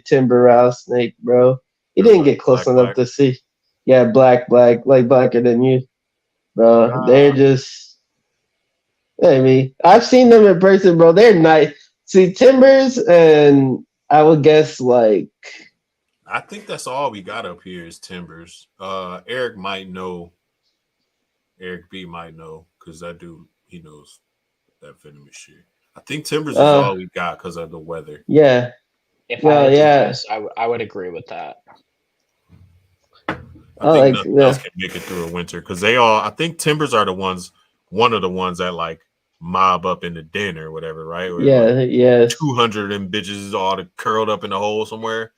timber rattlesnake, bro. He It was didn't like get close enough black. to see. Yeah, black, like blacker than you, bro. They're Uh, just. I mean, I've seen them in person, bro. They're nice. See, timbers, and I would guess like. I think that's all we got up here is timbers. Eric might know. Eric B might know because that dude he knows that venomous shit. I think timbers is Uh, all we got because of the weather. yeah, if I well, had to yeah. guess, I would agree with that. I I think like nothing else can make it through a winter because they all. I think timbers are the ones, one of the ones that like mob up in the den or whatever, right? Where like yes. 200 of them bitches all curled up in a hole somewhere.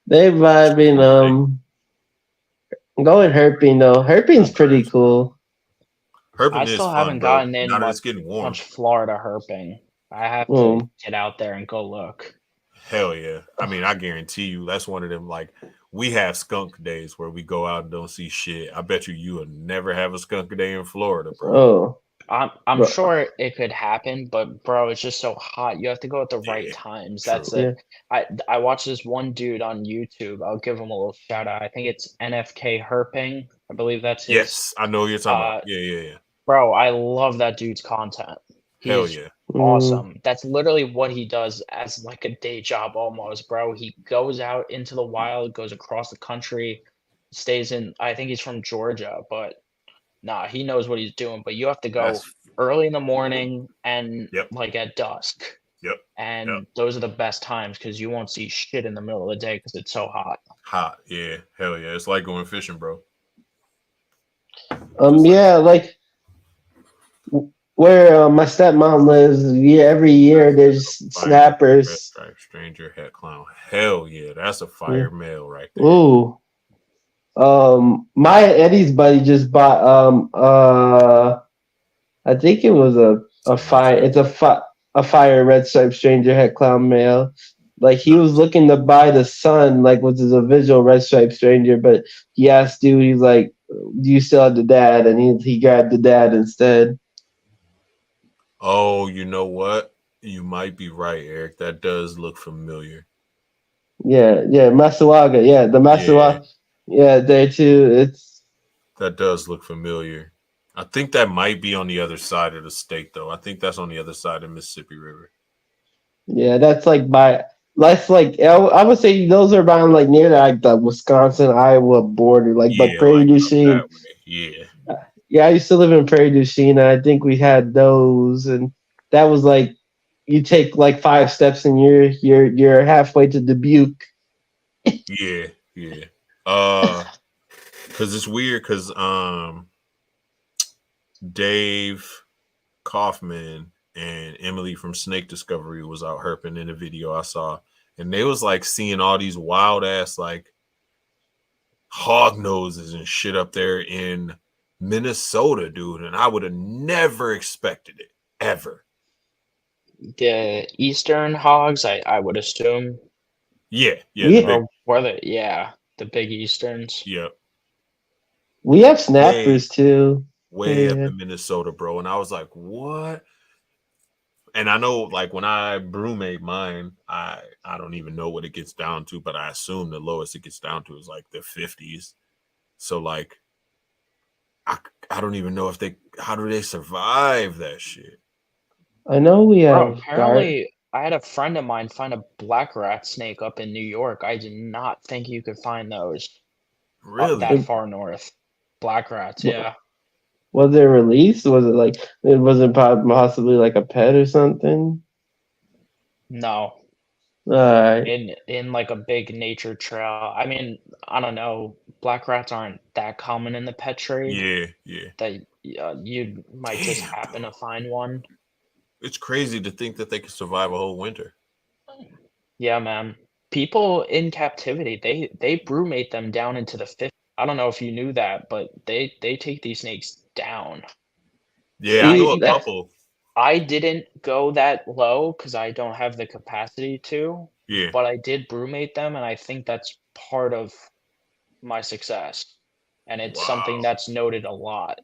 They vibing. Going herping though. Herping's pretty cool. I Herping is still fun, haven't bro. gotten in Now that it's getting warm. much Florida herping. I have to Mm. get out there and go look. Hell yeah. I mean, I guarantee you that's one of them. Like, we have skunk days where we go out and don't see shit. I bet you will never have a skunk day in Florida, bro. Oh, I'm bro. sure it could happen, but bro, it's just so hot. You have to go at the right Yeah, times. true. That's it. I watched this one dude on YouTube. I'll give him a little shout out. I think it's NFK Herping. I believe that's his. Yes, I know what you're talking about. Yeah. Bro, I love that dude's content. Hell He's yeah. awesome. That's literally what he does as like a day job almost, bro. He goes out into the wild, goes across the country, stays in, I think he's from Georgia, but nah, he knows what he's doing. But you have to go That's early in the morning and Yep. like at dusk. Yep. And those are the best times because you won't see shit in the middle of the day because it's so hot. Hot. Yeah. Hell yeah. It's like going fishing, bro. Yeah, like where my stepmom lives. Yeah, every year there's snappers. Red stripe, stranger, het clown. Hell yeah. That's a fire male right there. Ooh. My Eddie's buddy just bought I think it was a fire. It's a fire red stripe stranger het clown male. Like he was looking to buy the son, like which is a visual red stripe stranger, but he asked dude, he's like, "Do you still have the dad?" And he grabbed the dad instead. Oh, you know what? You might be right, Eric. That does look familiar. Yeah, Masawaga. Yeah, the Masawaga. Yeah, there too. That does look familiar. I think that might be on the other side of the state, though. I think that's on the other side of Mississippi River. Yeah, that's like I would say those are around like near the Wisconsin Iowa border, but Prairie du Chien. Yeah. Yeah, I used to live in Prairie du Chien. I think we had those, and that was like you take like 5 steps and you're halfway to Dubuque. Yeah. Because it's weird because Dave Kaufman and Emily from Snake Discovery was out herping in a video I saw, and they was like seeing all these wild ass like hog noses and shit up there in Minnesota, dude, and I would have never expected it ever. The eastern hogs, I would assume. Yeah. The big easterns. Yep. We have snappers too. Way up in Minnesota, bro. And I was like, what? And I know, like, when I brewmate mine, I don't even know what it gets down to, but I assume the lowest it gets down to is like the 50s. So, like, I don't even know how do they survive that shit? I know we have. Apparently, I had a friend of mine find a black rat snake up in New York. I did not think you could find those. Really? That far north. Black rats, yeah. Was it released? Was it like it wasn't possibly like a pet or something? No. Alright. In like a big nature trail. I mean, I don't know. Black rats aren't that common in the pet trade. Yeah. That you might just happen to find one. It's crazy to think that they could survive a whole winter. Yeah, man. People in captivity, they brewmate them down into the 50s. I don't know if you knew that, but they take these snakes down. Yeah, I know a couple. I didn't go that low because I don't have the capacity to, Yeah. but I did brumate them, and I think that's part of my success, and it's something Wow. that's noted a lot.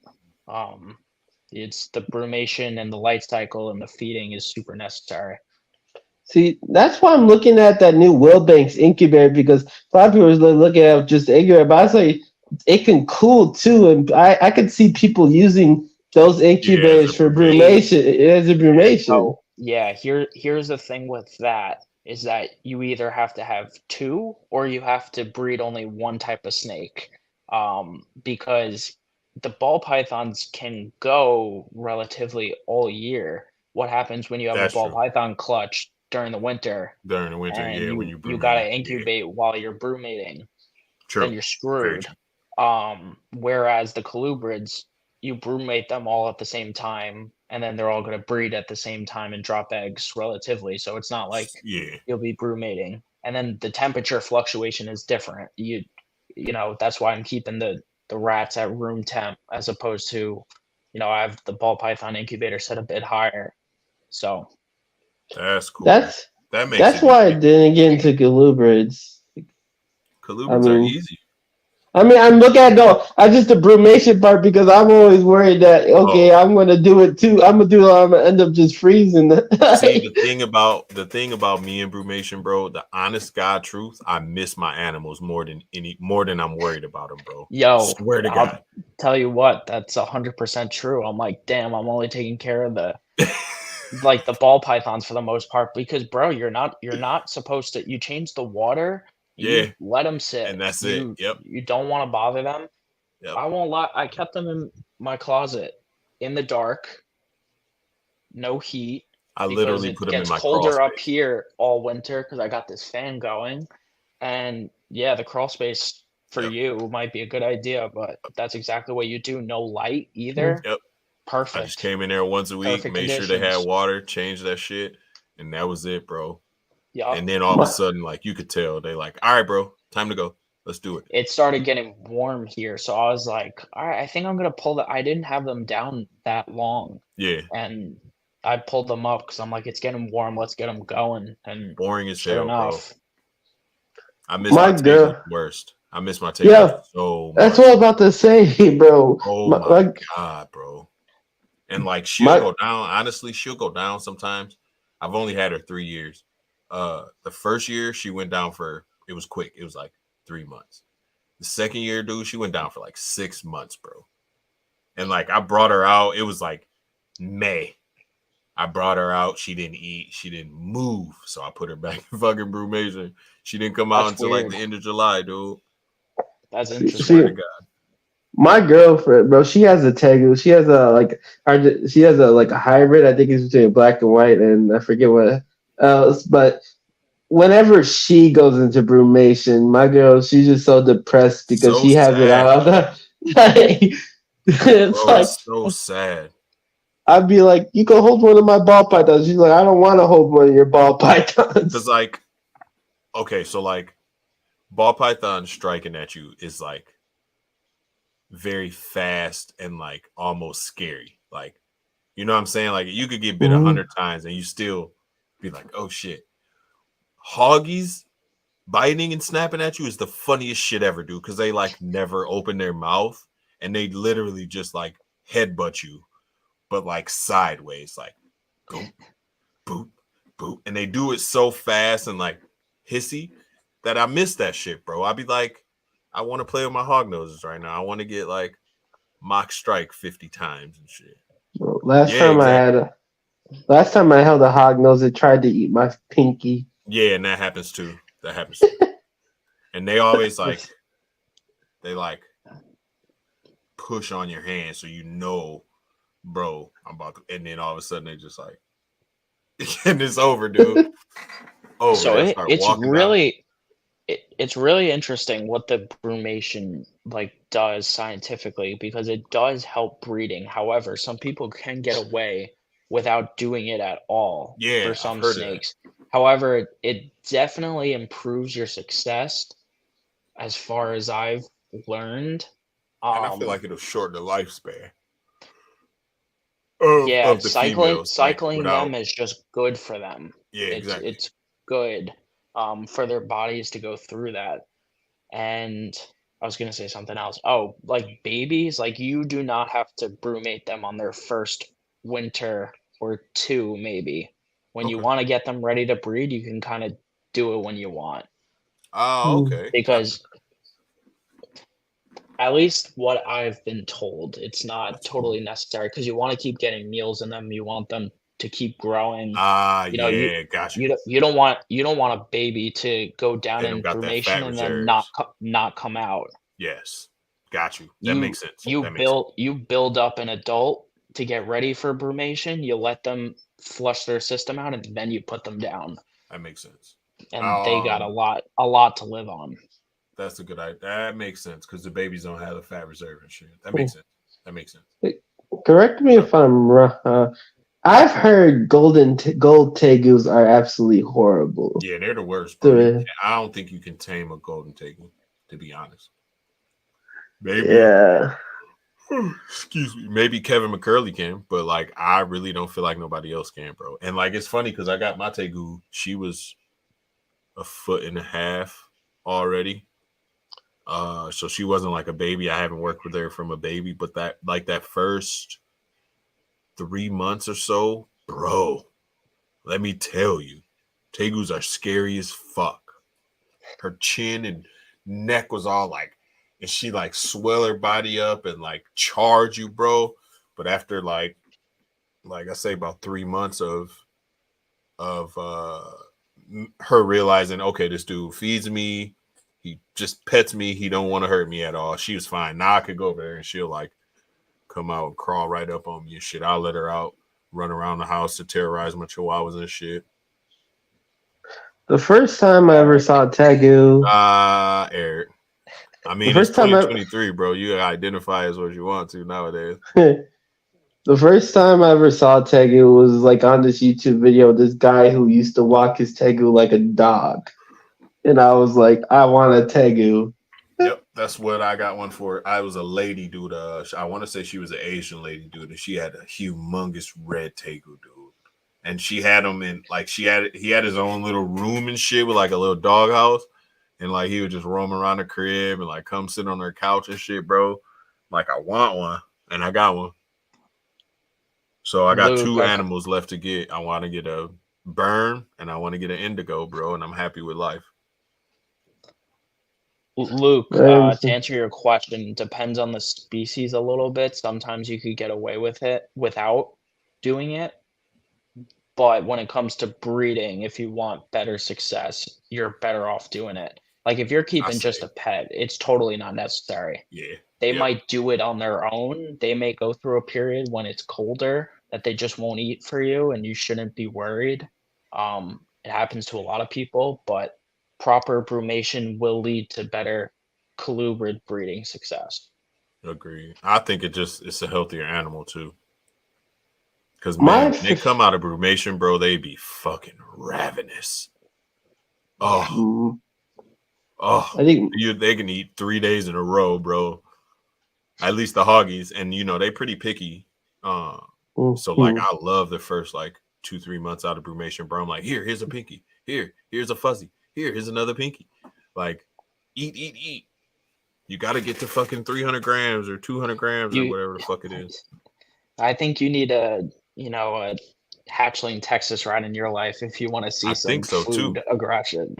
It's the brumation and the light cycle and the feeding is super necessary. See, that's why I'm looking at that new Wilbanks incubator because a lot of people are looking at just the incubator, but I say it can cool too, and I could see people using those Yeah, as a incubators for brumation. brumation as a brumation. Oh, yeah, here's the thing with that is that you either have to have two or you have to breed only one type of snake. Because the ball pythons can go relatively all year. What happens when you have a That's ball true. python clutch during the winter During the winter, and yeah, when you you brumating. gotta incubate while you're brumating? True. Then you're Very screwed. true. Whereas the colubrids, you brumate them all at the same time, and then they're all going to breed at the same time and drop eggs relatively. So it's not like Yeah. you'll be brumating. And then the temperature fluctuation is different. That's why I'm keeping the rats at room temp as opposed to, I have the ball python incubator set a bit higher. So That's cool. That's That makes that's it why I easy. didn't get into colubrids. I Colubrids are mean, easy. I'm looking at no, I just the brumation part because I'm always worried that okay, Oh, I'm gonna do it too. I'm gonna do it. I'm gonna end up just freezing. see, the thing about me and brumation, bro, the honest God truth, I miss my animals more than I'm worried about them, bro. yo, Swear to I'll God. tell you what, that's 100% true. I'm like, damn, I'm only taking care of the ball pythons for the most part because bro, you're not supposed to. You change the water, you Yeah, let them sit. and that's it. You Yep. you don't want to bother them. Yep. I won't lie, I kept them in my closet in the dark, no heat, I because literally it put them in gets my crawl colder up space. here all winter because I got this fan going. And yeah, the crawl space for Yep. you might be a good idea, but that's exactly what you do. No light either. Yep. I just Perfect. came in there once a week, Perfect made sure they had conditions. water, changed that shit, and that was it, bro. Yeah. And then all of a sudden, like you could tell, they like, all right, bro, time to go. Let's do it. It started getting warm here, so I was like, all right, I think I'm gonna pull I didn't have them down that long, Yeah. and I pulled them up because I'm like, it's getting warm, let's get them going. And Boring as sure hell, bro. enough, I miss My my tables girl, worst. I miss my tables yeah, so that's much. what I'm about to say, bro. Oh My, my my, God, bro. And like she'll my go down. Honestly, she'll go down sometimes. I've only had her 3 years. The first year she went down it was quick. It was like 3 months. The second year, dude, she went down for like 6 months, bro. And like I brought her out. It was like May. I brought her out. She didn't eat. She didn't move. So I put her back in fucking brumation. She didn't come out that's until like weird. the end of July, dude. That's Swear to interesting. God. my girlfriend, bro, she has a tegu. She has she has a hybrid. I think it's between black and white, and I forget what else. But whenever she goes into brumation, my girl, she's just so depressed because So she has it sad, all. It's bro. like It's so sad. I'd be like, you can hold one of my ball pythons. She's like, I don't want to hold one of your ball Because pythons. like, okay, so like, ball python striking at you is like very fast and like almost scary. Like, you know what I'm saying? Like, you could get bit Mhm. 100 times and you still be like, oh shit. Hoggies biting and snapping at you is the funniest shit ever, dude. Because they like never open their mouth and they literally just like headbutt you, but like sideways, like boop, boop, boop. And they do it so fast and like hissy that I miss that shit, bro. I'd be like, I want to play with my hog noses right now. I want to get like mock strike 50 times and shit. Well, last Yeah, time exactly. I held a hog nose, it tried to eat my pinky. Yeah, and that happens too. That happens too. And they always like, they like push on your hand so you know, bro, I'm about to, and then all of a sudden they just like, and it's over, dude. Over. So They start it's walking down. it's really interesting what the brumation does scientifically because it does help breeding. However, some people can get away without doing it at all Yeah, for I've some heard of that. snakes. However, it definitely improves your success as far as I've learned. And I feel like it'll shorten the lifespan Yeah, of the females, like cycling without. them is just good for them. Yeah, exactly. It's good. for their bodies to go through that. And I was gonna say something else. Oh, like babies, like you do not have to brumate them on their first winter or two, maybe. When you Okay. want to get them ready to breed, you can kind of do it when you want. Oh, okay. Because at least what I've been told, it's not That's cool. totally necessary because you want to keep getting meals in them. You want them to keep growing. You know, Yeah, gotcha. you don't want a baby to go down They don't in got that fat brumation and then reserves. not come out. Yes, got you. That makes sense. You That makes sense. build up an adult to get ready for brumation. You let them flush their system out, and then you put them down, That makes sense. and they got a lot to live on. That's a good idea. That makes sense because the babies don't have the fat reserve and shit. That makes sense. That makes sense. Correct me if I'm wrong. I've heard gold tegus are absolutely horrible. Yeah, they're the worst, bro. I don't think you can tame a golden tegu, to be honest. Maybe. Yeah. Excuse me. Maybe Kevin McCurley can, but like I really don't feel like nobody else can, bro. And like it's funny because I got my tegu. She was 1.5 feet already. So she wasn't like a baby. I haven't worked with her from a baby, but that first 3 months or so, bro, let me tell you, tegus are scary as fuck. Her chin and neck was all like, and she like swell her body up and like charge you, bro. But after like I say about 3 months of her realizing, okay, this dude feeds me, he just pets me, he don't want to hurt me at all. She was fine. Now I could go over there and she'll like come out and crawl right up on me and shit. I'll let her out, run around the house to terrorize my chihuahuas and shit. The first time I ever saw tegu, Eric. I mean, it's 2023, bro. You identify as what you want to nowadays. The first time I ever saw tegu was like on this YouTube video. This guy who used to walk his tegu like a dog, and I was like, I want a tegu. Yep, that's what I got one for. I was a lady, dude. I want to say she was an Asian lady, dude, and she had a humongous red tegu, dude. And she had him in like he had his own little room and shit with like a little doghouse, and like he would just roam around the crib and like come sit on her couch and shit, bro. Like I want one, and I got one. So I got two animals left to get. I want to get a burn and I want to get an indigo, bro, and I'm happy with life. Luke, to answer your question, depends on the species a little bit. Sometimes you could get away with it without doing it. But when it comes to breeding, if you want better success, you're better off doing it. Like if you're keeping just a pet, it's totally not necessary. Yeah. They might do it on their own. They may go through a period when it's colder that they just won't eat for you, and you shouldn't be worried. It happens to a lot of people, but proper brumation will lead to better colubrid breeding success. Agreed. I think it's a healthier animal too. Because man, when they come out of brumation, bro, they be fucking ravenous. Oh, I think they can eat 3 days in a row, bro. At least the hoggies, and they pretty picky. So like I love the first like 2-3 months out of brumation, bro. I'm like, here's a pinky. Here's a fuzzy. Here's another pinky. Like, eat. You got to get to fucking 300 grams or 200 grams or whatever the fuck it is. I think you need a hatchling Texas rat in your life if you want to see some food aggression.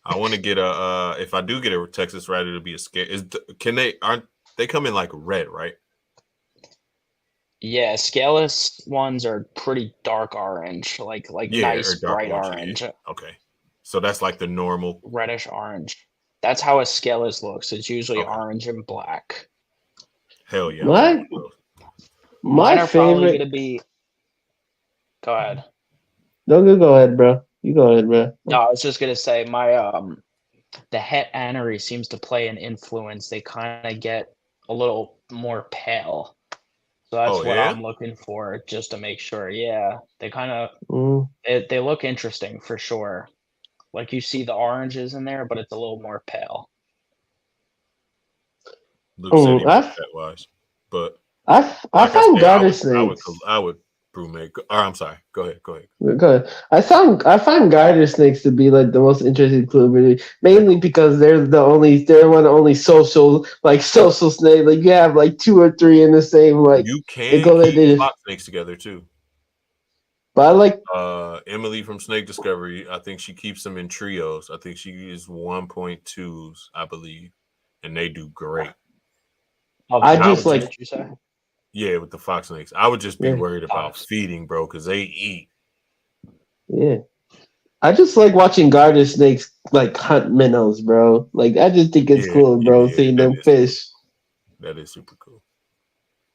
I want to get if I do get a Texas rat, it'll be a scare. Aren't they come in like red, right? Yeah, scaleless ones are pretty dark orange, like nice bright orange. Yeah. Okay, so that's like the normal reddish orange. That's how a scaleless looks. It's usually orange and black. Hell yeah! Mine are probably gonna be. Go ahead. No, go ahead, bro. You go ahead, bro. No, I was just gonna say my the het anery seems to play an influence. They kind of get a little more pale. So that's what I'm looking for, just to make sure. Yeah, they kind of they look interesting for sure. Like you see the oranges in there, but it's a little more pale. Luke said he was pet wise, but I find garter snakes. I would brewmate. Or I'm sorry. Go ahead. Good. I find garter snakes to be like the most interesting clue, mainly because they're one of the only social snake. Like you have like 2 or 3 in the same like You they can go there. keep They, fox snakes together too. but I like Emily from Snake Discovery, I think she keeps them in trios. I think she uses 1.2s, I believe, and they do great. I just like Did you say? Yeah, with the fox snakes. I would just be Yeah. worried about Fox. feeding, bro, because they eat. yeah. I just like watching garter snakes like hunt minnows, bro. Like I just think it's cool, bro, seeing that them is fish. cool. That is super cool.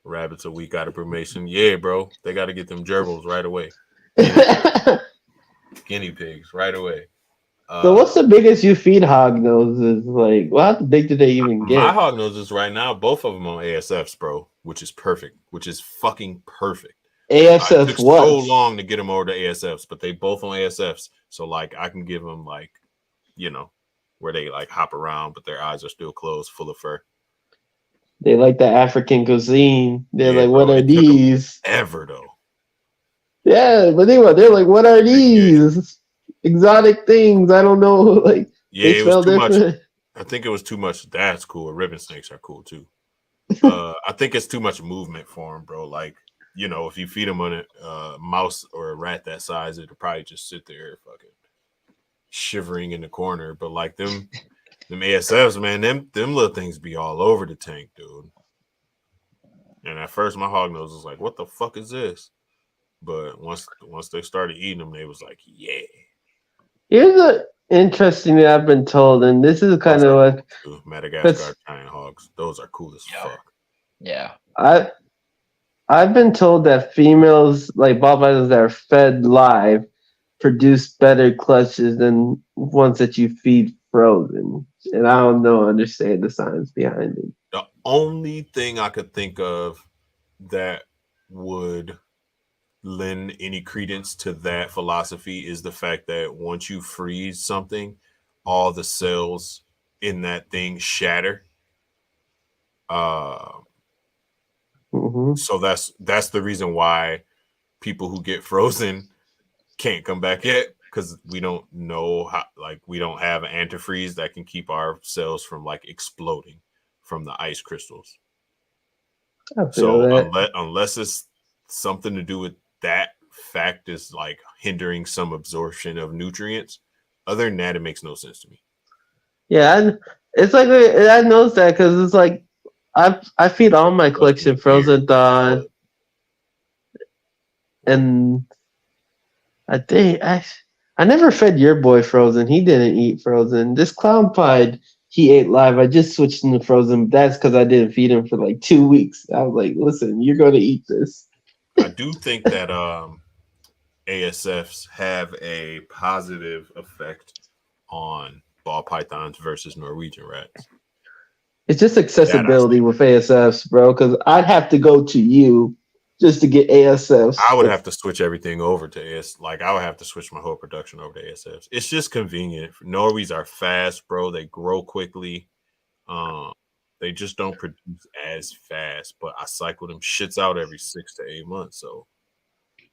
Rabbits a week out of brumation. Yeah, bro. They got to get them gerbils right away. Guinea pigs right away. So what's the biggest you feed hog noses? Like, how big do they even My get? hog noses right now, both of them on ASFs, bro, which is perfect. Which is fucking perfect. It ASF took what? so long to get them over to ASFs, but they both on ASFs. So like I can give them like, where they like hop around, but their eyes are still closed, full of fur. They like the African cuisine. They're Yeah, like, bro, what are it took 'em these? ever though. Yeah, but they're like, what are these? Exotic things. I don't know. Like Yeah, they it was smell too much. different. I think it was too much. That's cool. Ribbon snakes are cool too. I think it's too much movement for them, bro. Like, if you feed them on a mouse or a rat that size, it'll probably just sit there fucking shivering in the corner. But like them ASFs, man, them little things be all over the tank, dude. And at first, my hog nose was like, "What the fuck is this?" But once they started eating them, they was like, "Yeah." Here's a interesting thing I've been told, and this is kind of like Madagascar giant hogs. Those are cool as fuck. Yeah. I've been told that females, like ball pythons that are fed live, produce better clutches than ones that you feed frozen. And I don't understand the science behind it. The only thing I could think of that would lend any credence to that philosophy is the fact that once you freeze something, all the cells in that thing shatter. So that's the reason why people who get frozen can't come back yet, because we don't know how, like we don't have an antifreeze that can keep our cells from like exploding from the ice crystals. I feel So that. unless it's something to do with that fact is like hindering some absorption of nutrients, other than that, it makes no sense to me. Yeah, it's like I noticed that because it's like I feed all my collection frozen thawed, and I think I never fed your boy frozen. He didn't eat frozen. This clown pied, he ate live. I just switched him to frozen. That's because I didn't feed him for like 2 weeks. I was like, listen, you're going to eat this. I do think that ASFs have a positive effect on ball pythons versus Norwegian rats. It's just accessibility with ASFs, bro, because I'd have to go to you just to get ASFs. I would have to switch everything over to AS. Like I would have to switch my whole production over to ASFs. It's just convenient. Norwegians are fast, bro. They grow quickly. They just don't produce as fast. But I cycle them shits out every 6 to 8 months. So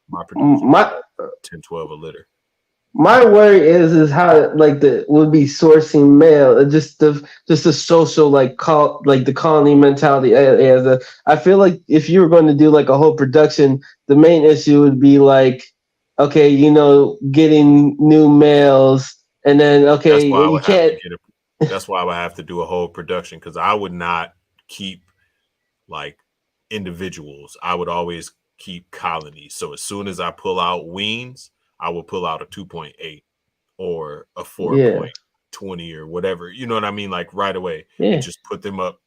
my production 10, 12 a litter. My worry is how like would be sourcing mail, just the social like the colony mentality. I feel like if you were going to do like a whole production, the main issue would be like, okay, getting new males, and then okay, you can't. That's why I would have to do a whole production, because I would not keep like individuals. I would always keep colonies. So as soon as I pull out weans, I will pull out a 2.8 or a 4.20 or whatever. You know what I mean? Like right away. Yeah. And just put them up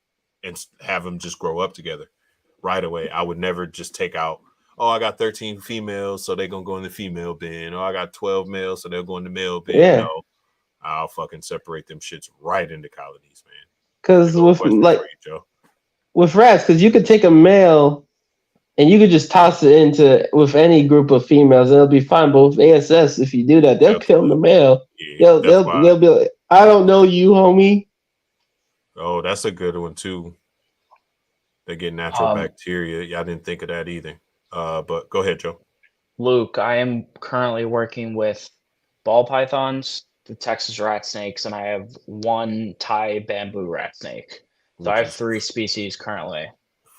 and have them just grow up together right away. I would never just take out, oh, I got 13 females, so they're going to go in the female bin. Oh, I got 12 males, so they'll go in the male bin. Yeah. No, I'll fucking separate them shits right into colonies, man. Because with rats, because you could take a male and you could just toss it into with any group of females, and it'll be fine. But with ASS, if you do that, they'll kill the male. Yeah, they'll be like, I don't know you, homie. Oh, that's a good one too. They get natural bacteria. Yeah, I didn't think of that either. But go ahead, Joe. Luke, I am currently working with ball pythons, the Texas rat snakes, and I have one Thai bamboo rat snake. So I Which have is 3 species currently.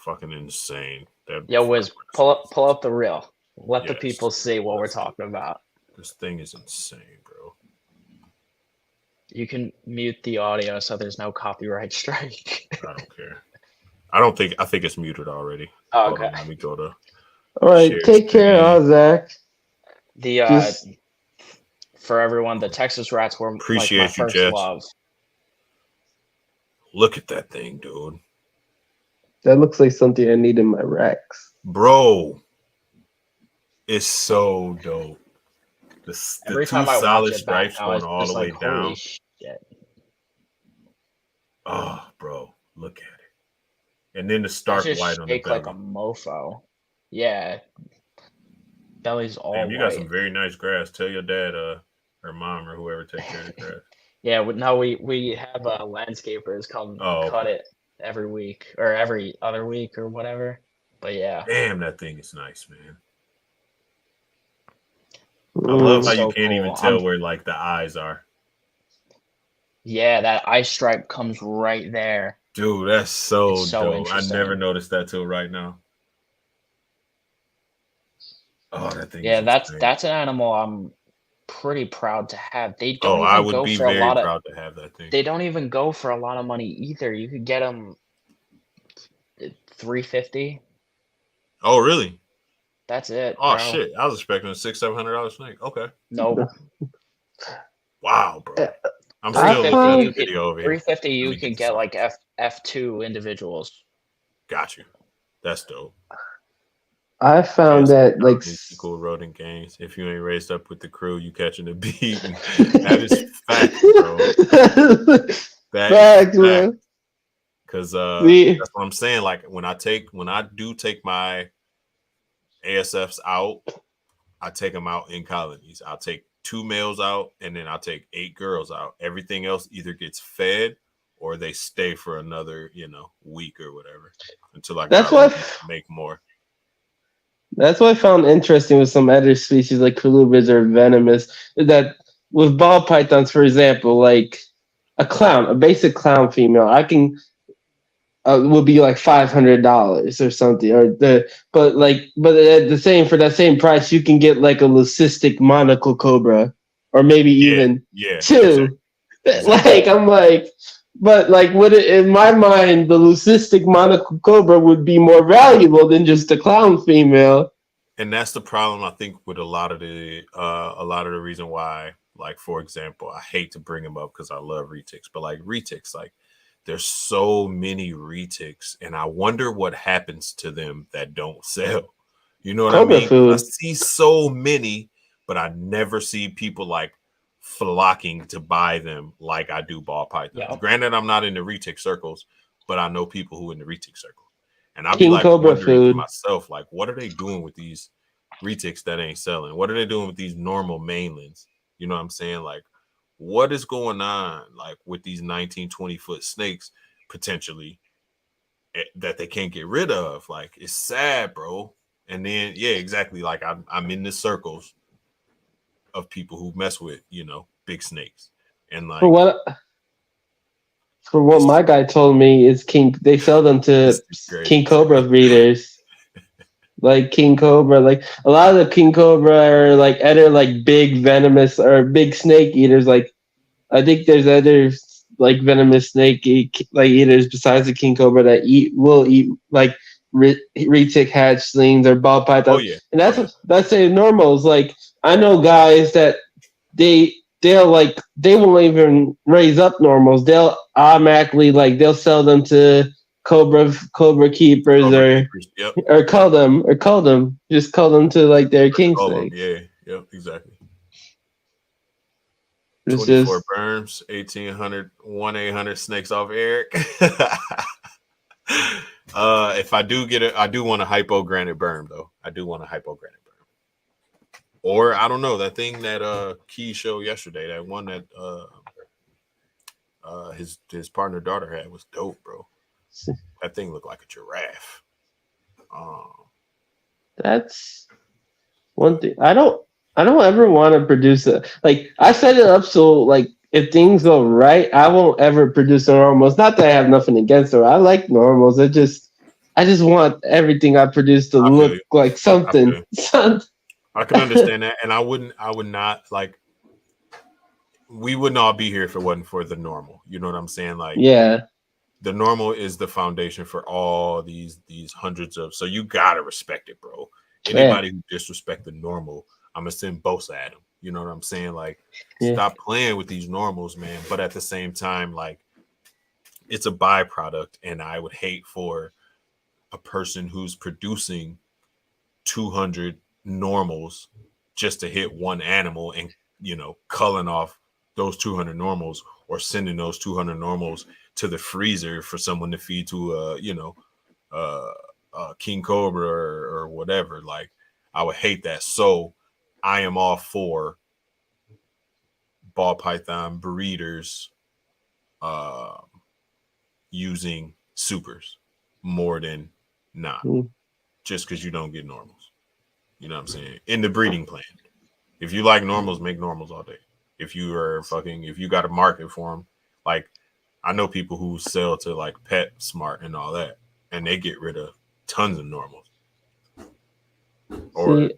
fucking insane. That Yo, Wiz, pull up the reel. Let the Yes. people see what we're talking about. This thing is insane, bro. You can mute the audio so there's no copyright strike. I don't care. I think it's muted already. Oh, Hold okay. on, let me go to All right, share take care, screen. Zach. The Just for everyone, the Texas rats were like my Appreciate you, first Jess. love. Look at that thing, dude. that looks like something I need in my racks. Bro. It's so dope. The Every two time I watch solid it back stripes now, going it's all just the way like, holy down. shit. Oh, bro, look at it. And then the They stark just white on the shake like a belly. mofo. Yeah. Belly's all Damn, you got white. some very nice grass. Tell your dad, or mom, or whoever take care of the grass. Yeah, no, we have landscapers come Oh, cut okay. it every week or every other week or whatever. But yeah, Damn, that thing is nice, man. I love it's how you so can't even cool. tell where like the eyes are. Yeah, that eye stripe comes right there. Dude, that's so It's so dope. I interesting. never noticed that till right now. Oh, that thing Yeah, is insane. that's an animal I'm pretty proud to have. They don't I even would go be for a very lot of. proud to have that thing. They don't even go for a lot of money either. You could get them $350. Oh, really? That's it, Oh bro. shit! I was expecting a $600-700 snake. Okay. Nope. Wow, bro. I'm I still looking at the found video over here. $350 Let you me can get get some. like F2 individuals. Got you. That's dope. I found that like equal rodent games. If you ain't raised up with the crew, you catching the beat. That is fact, bro. That facts, is fact. man. Because See, that's what I'm saying. Like when I do take my ASFs out, I take them out in colonies. I'll take 2 males out, and then I'll take 8 girls out. Everything else either gets fed or they stay for another, week or whatever until I that's gotta what make more. that's what I found interesting with some other species like colubrids or venomous. That with ball pythons, for example, like a basic clown female, I can would be like $500 or something, but at the same for that same price, you can get like a leucistic monocle cobra, or maybe even Yeah, 2. exactly. Like I'm like, but like would it in my mind the leucistic monocle cobra would be more valuable than just a clown female. And that's the problem, I think, with a lot of the reason why, like, for example, I hate to bring them up because I love retics, but like retics, like there's so many retics, and I wonder what happens to them that don't sell. You know what Cobra I mean? 'Cause I food. see so many, but I never see people like flocking to buy them like I do ball pythons. Yeah. Granted, I'm not in the retic circles, but I know people who in the retic circle. And I'll be King like Cobra wondering to food. myself, like, what are they doing with these retics that ain't selling? What are they doing with these normal mainlands? You know what I'm saying? Like, what is going on, like, with these 19, 20-foot snakes potentially that they can't get rid of? Like, it's sad, bro. And then, yeah, exactly. Like, I'm in the circles of people who mess with, big snakes. And like, for what my guy told me is they sell them to King Cobra breeders. Like King Cobra, like a lot of the King Cobra are like other like big venomous or big snake eaters. Like I think there's other like venomous snake like eaters besides the King Cobra that will eat like retic hatchlings or ball pythons. Oh yeah, and that's a normals. Like I know guys that they'll like they won't even raise up normals. They'll automatically like they'll sell them to Cobra keepers Yep. or call them just call them to like their king snakes. Yeah, yep, exactly. It's 24 just berms, 1,800, 1-800 snakes off Eric. If I do get it, I do want a hypogranite berm though. I do want a hypogranite berm. Or I don't know, that thing that Key showed yesterday, that one that his partner daughter had was dope, bro. That thing looked like a giraffe. that's one thing I don't ever want to produce I set it up so like if things go right, I won't ever produce a normals. Not that I have nothing against them. I like normals. I just want everything I produce to I feel look you. like I something. feel you. I can understand that, and I would not like. We wouldn't all be here if it wasn't for the normal. You know what I'm saying? Like, Yeah. the normal is the foundation for all these hundreds of. So you gotta respect it, bro. Anybody who disrespect the normal, I'm gonna send both at them. You know what I'm saying? Like, stop playing with these normals, man. But at the same time, like, it's a byproduct, and I would hate for a person who's producing 200 normals just to hit one animal and culling off those 200 normals, or sending those 200 normals to the freezer for someone to feed to king cobra or whatever. Like, I would hate that. So I am all for ball python breeders using supers more than not, just because you don't get normals. You know what I'm saying? In the breeding plan, if you like normals, make normals all day. If you got a market for them, like, I know people who sell to like PetSmart and all that, and they get rid of tons of normals, or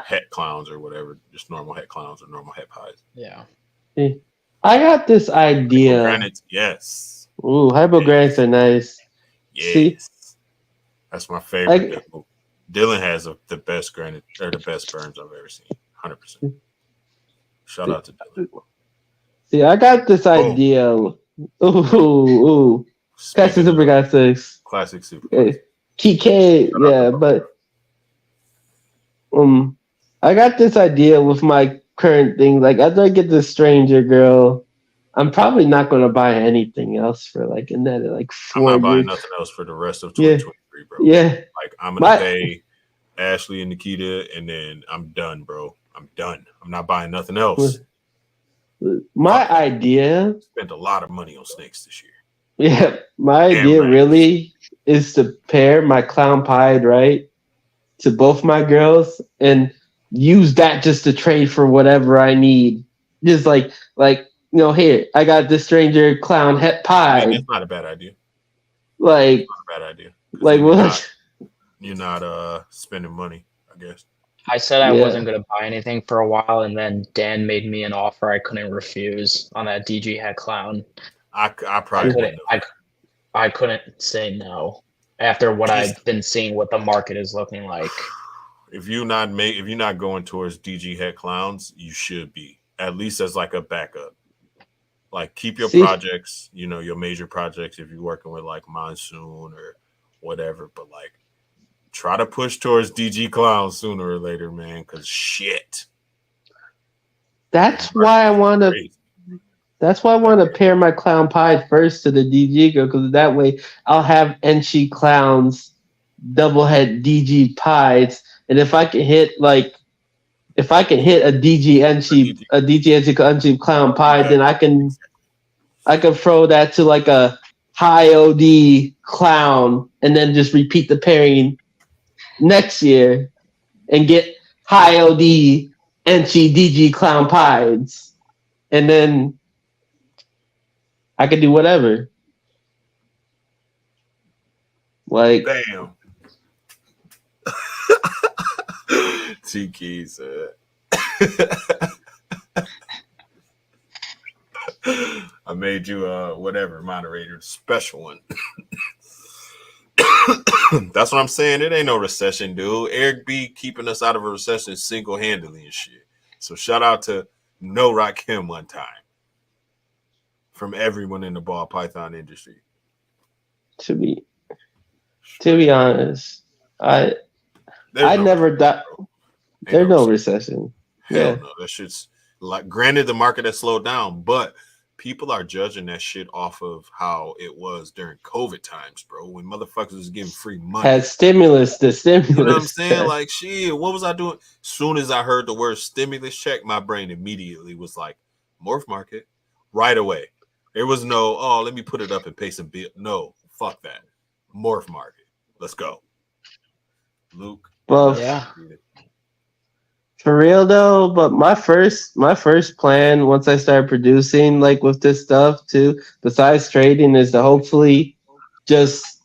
het clowns or whatever, just normal het clowns or normal het pies. Yeah. I got this idea. Hypogranites, yes. Ooh, hypogranites are nice. Yes. See? That's my favorite. Dylan has the best granite or the best burns I've ever seen. 100%. Shout out to Dylan. See, I got this idea. Ooh. Classic Super Classics. Classic Super. TK, yeah, but I got this idea with my current thing. Like, after I get this stranger girl, I'm probably not going to buy anything else for like another like 4 years. I'm not buying nothing else for the rest of 2023, bro. Yeah. Like, I'm gonna pay Ashley and Nikita, and then I'm done, bro. I'm done. I'm not buying nothing else. My idea. Spent a lot of money on snakes this year. Yeah, my idea really is to pair my clown pied to both my girls and use that just to trade for whatever I need. Just like here, I got this stranger clown het pie. It's not a bad idea. Like, it's not a bad idea. Like, what? You're not spending money, I guess. I said I wasn't going to buy anything for a while, and then Dan made me an offer I couldn't refuse on that DG Het clown. I probably wouldn't. I couldn't say no after what I've been seeing, what the market is looking like. If you're not going towards DG Het clowns, you should be, at least as like a backup. Like, keep your projects, your major projects if you're working with like Monsoon or whatever, but like, try to push towards DG clowns sooner or later, man, because shit. That's why I want to pair my clown pie first to the DG girl, because that way I'll have Enchi clowns, double head DG pies, and if I can hit a DG Enchi clown pie, then I can throw that to like a high OD clown, and then just repeat the pairing next year and get high OD Enchi DG clown pies, and then I could do whatever. Like, damn. T-Key said. I made you whatever moderator, special one. That's what I'm saying. It ain't no recession, dude. Eric B keeping us out of a recession single-handedly and shit. So shout out to No Rock Him one time from everyone in the ball python industry. To be honest, I never thought there's no recession. Hell no. That shit's like, granted, the market has slowed down, but people are judging that shit off of how it was during COVID times, bro. When motherfuckers was getting free money. Had stimulus, the stimulus. You know what I'm saying? Like, shit, what was I doing? Soon as I heard the word stimulus check, my brain immediately was like, morph market. Right away. There was no, let me put it up and pay some bill. No, fuck that. Morph market. Let's go. Luke. Well, yeah. For real though, but my first plan once I start producing like with this stuff too, besides trading, is to hopefully just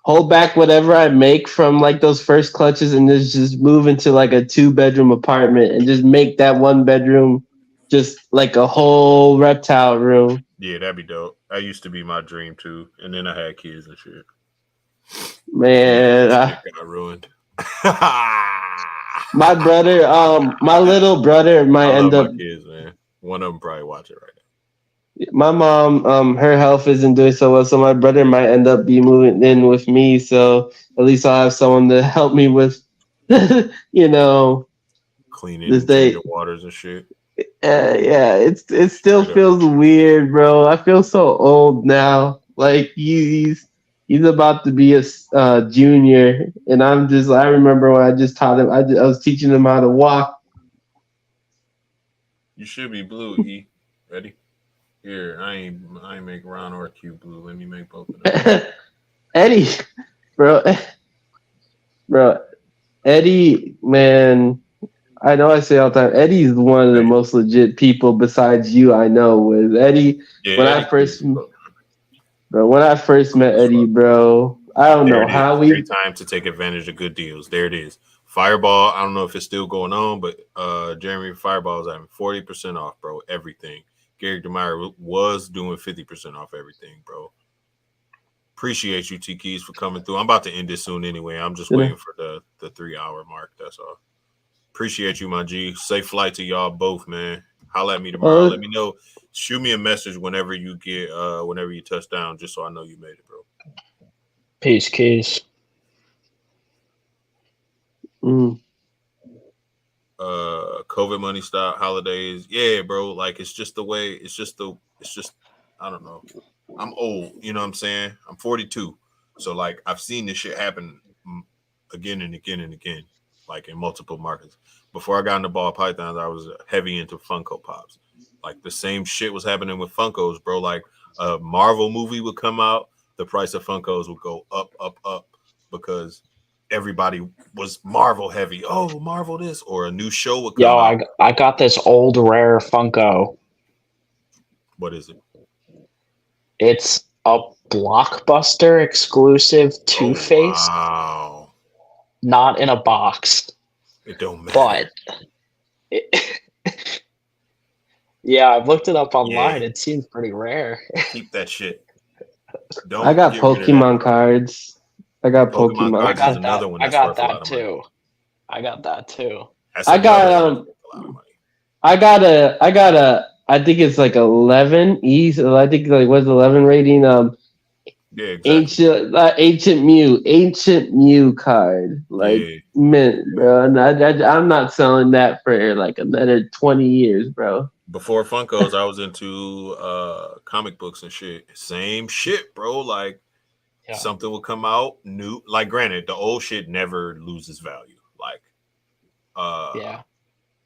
hold back whatever I make from like those first clutches and just move into like a 2 bedroom apartment and just make that 1 bedroom just like a whole reptile room. Yeah, that'd be dope. That used to be my dream too. And then I had kids and shit. Man, Shit got ruined. my brother, my little brother might I love end my up. kids, man. One of them probably watch it right My mom, her health isn't doing so well, so my brother might end up be moving in with me. So at least I'll have someone to help me with, you know, now. Cleaning this and day. changing waters and shit. Yeah, it still Straight up. feels weird, bro. I feel so old now. Like he's about to be a junior, and I remember when I just taught him. I was teaching him how to walk. You should be blue, E. Ready? Here, I ain't make Ron or Q blue. Let me make both of them. Eddie, bro, bro, Eddie, man. I know I say all the time, Eddie's one of the Hey, most legit people besides you I know. With Eddie, yeah, when I Eddie cool first, as fuck. bro, when I first Cool met as Eddie, fuck. bro, I don't There know it how is. we. Great time to take advantage of good deals. There it is. Fireball. I don't know if it's still going on, but Jeremy Fireball is having 40% off, bro. Everything. Gary DeMeyer was doing 50% off everything, bro. Appreciate you, T Keys, for coming through. I'm about to end this soon anyway. I'm just You know, waiting for the 3 hour mark. That's all. Appreciate you, my G. Safe flight to y'all both, man. Holla at me tomorrow. Let oh, me know. Shoot me a message whenever you get whenever you touch down, just so I know you made it, bro. Peace, keys. mm, COVID money stop holidays. Yeah, bro. Like it's just the way. It's just. I don't know. I'm old. You know what I'm saying? I'm 42. So like I've seen this shit happen again and again and again, like in multiple markets. Before I got into ball pythons, I was heavy into Funko Pops. Like the same shit was happening with Funkos, bro. Like a Marvel movie would come out, the price of Funkos would go up, up, up because everybody was Marvel heavy. Oh, Marvel this, or a new show would Yo, come out. I got this old rare Funko. What is it? It's a Blockbuster exclusive Oh Two-Face, wow. not in a box, It don't matter. but it, yeah, I've looked it up Yeah, online. It seems pretty rare. keep that shit. I Don't got get rid of that, Pokemon bro. cards. I got Pokemon Pokemon. cards is another one I that's got worth a that lot of money. too. I got that too. That's I got another one that's worth a lot of money. I think it's like 11 E's. I think like what's 11 rating? Yeah, exactly. Ancient Mew card, like Yeah, mint, yeah. bro. And I'm not selling that for like another 20 years, bro. Before Funkos, I was into comic books and shit. Same shit, bro. Like Yeah. something would come out new. Like granted, the old shit never loses value. Like Yeah.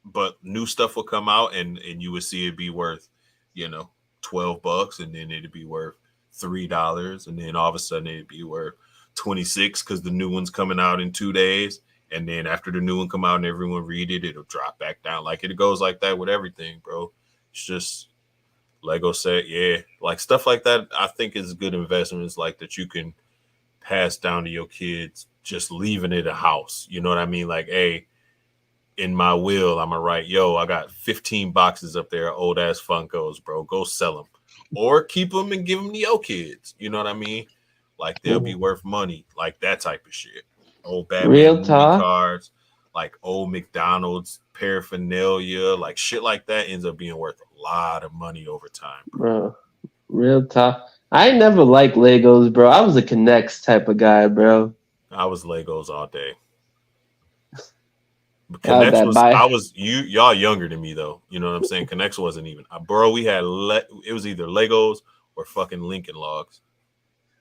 but new stuff will come out and you would see it be worth, you know, $12 and then it'd be worth $3 and then all of a sudden it'd be worth 26 because the new one's coming out in 2 days. And then after the new one come out and everyone read it, it'll drop back down. Like it goes like that with everything, bro. It's just Lego set, yeah. Like stuff like that, I think is good investments like that you can pass down to your kids, just leaving it a house. You know what I mean? Like, hey, in my will, I'm gonna write, yo, I got 15 boxes up there, old ass Funkos, bro. Go sell them, or keep them and give them to your kids. You know what I mean? Like they'll be worth money, like that type of shit. Old Batman Real movie talk, cards, like old McDonald's paraphernalia, like shit like that ends up being worth a lot of money over time, bro. bro. Real talk. I never liked Legos, bro. I was a Connects type of guy, bro. I was Legos all day. But I was Connects that was buy. y'all younger than me though. You know what I'm saying? Connects wasn't even bro. We had it was either Legos or fucking Lincoln Logs.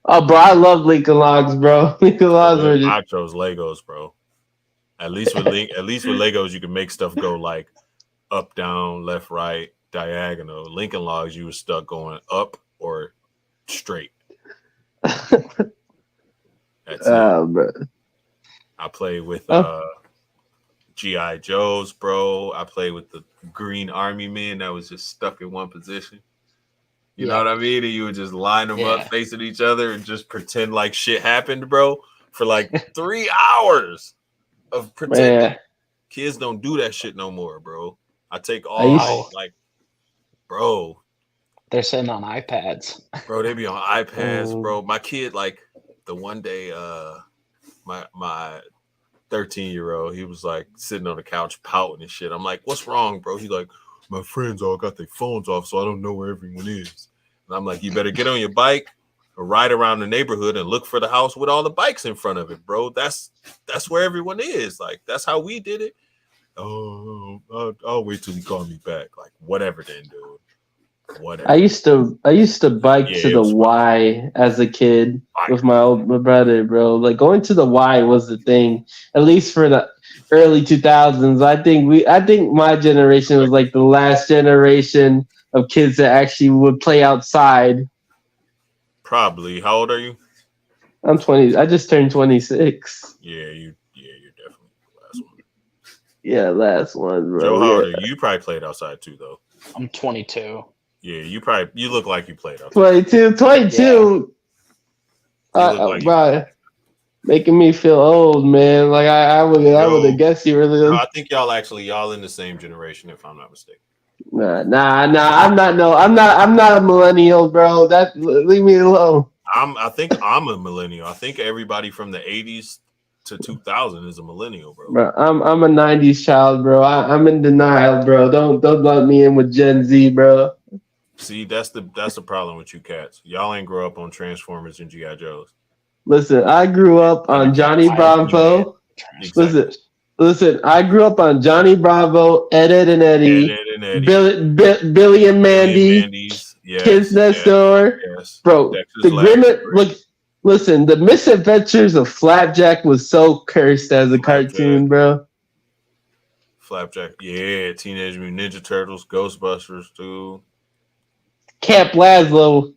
Oh, bro, I love Lincoln Logs, bro. Lincoln For Logs real, were just. I chose Legos, bro. At least with Legos, you can make stuff go like up, down, left, right, diagonal. Lincoln Logs, you were stuck going up or straight. That's it. Bro. I played with Oh, G.I. Joes, bro. I played with the Green Army men that was just stuck in one position. You know what I mean? And you would just line them up facing each other and just pretend like shit happened, bro, for like 3 hours of pretending. Man. Kids don't do that shit no more, bro. I take I all used- like, bro. They're sitting on iPads. Bro, they be on iPads, Oh. bro. My kid, like, the one day, my 13-year-old, he was like sitting on the couch pouting and shit. I'm like, what's wrong, bro? He's like, my friends all got their phones off, so I don't know where everyone is. And I'm like, you better get on your bike or ride around the neighborhood and look for the house with all the bikes in front of it, bro. That's where everyone is. Like, that's how we did it. Oh, I'll wait till he call me back. Like, whatever then, dude. Whatever. I used to bike to the Y as a kid with my brother, bro. Like going to the Y was the thing, at least for the early 2000s. I think my generation was like the last generation of kids that actually would play outside. Probably. How old are you? I'm 20. I just turned 26. Yeah, you're definitely the last one. Yeah, last one, bro. Joe, how old are you? You probably played outside too, though. I'm 22. Yeah, you look like you played outside. 22. Bro, making me feel old, man. Like I would have guessed you really. No, I think y'all in the same generation, if I'm not mistaken. Nah. I'm not a millennial, bro. Leave me alone. I think I'm a millennial. I think everybody from the 80s to 2000 is a millennial, bro. Bro, I'm a 90s child, bro. I'm in denial, bro. Don't let me in with Gen Z, bro. See, that's the problem with you cats. Y'all ain't grow up on Transformers and G.I. Joes. Listen, I grew up on Johnny Bravo. Exactly. Listen, I grew up on Johnny Bravo, Ed and Eddie, Billy and Mandy, Kids Next Door. Yes. Bro, listen, the Misadventures of Flapjack was so cursed as a cartoon, bro. Flapjack, yeah. Teenage Mutant Ninja Turtles, Ghostbusters, dude. Camp Lazlo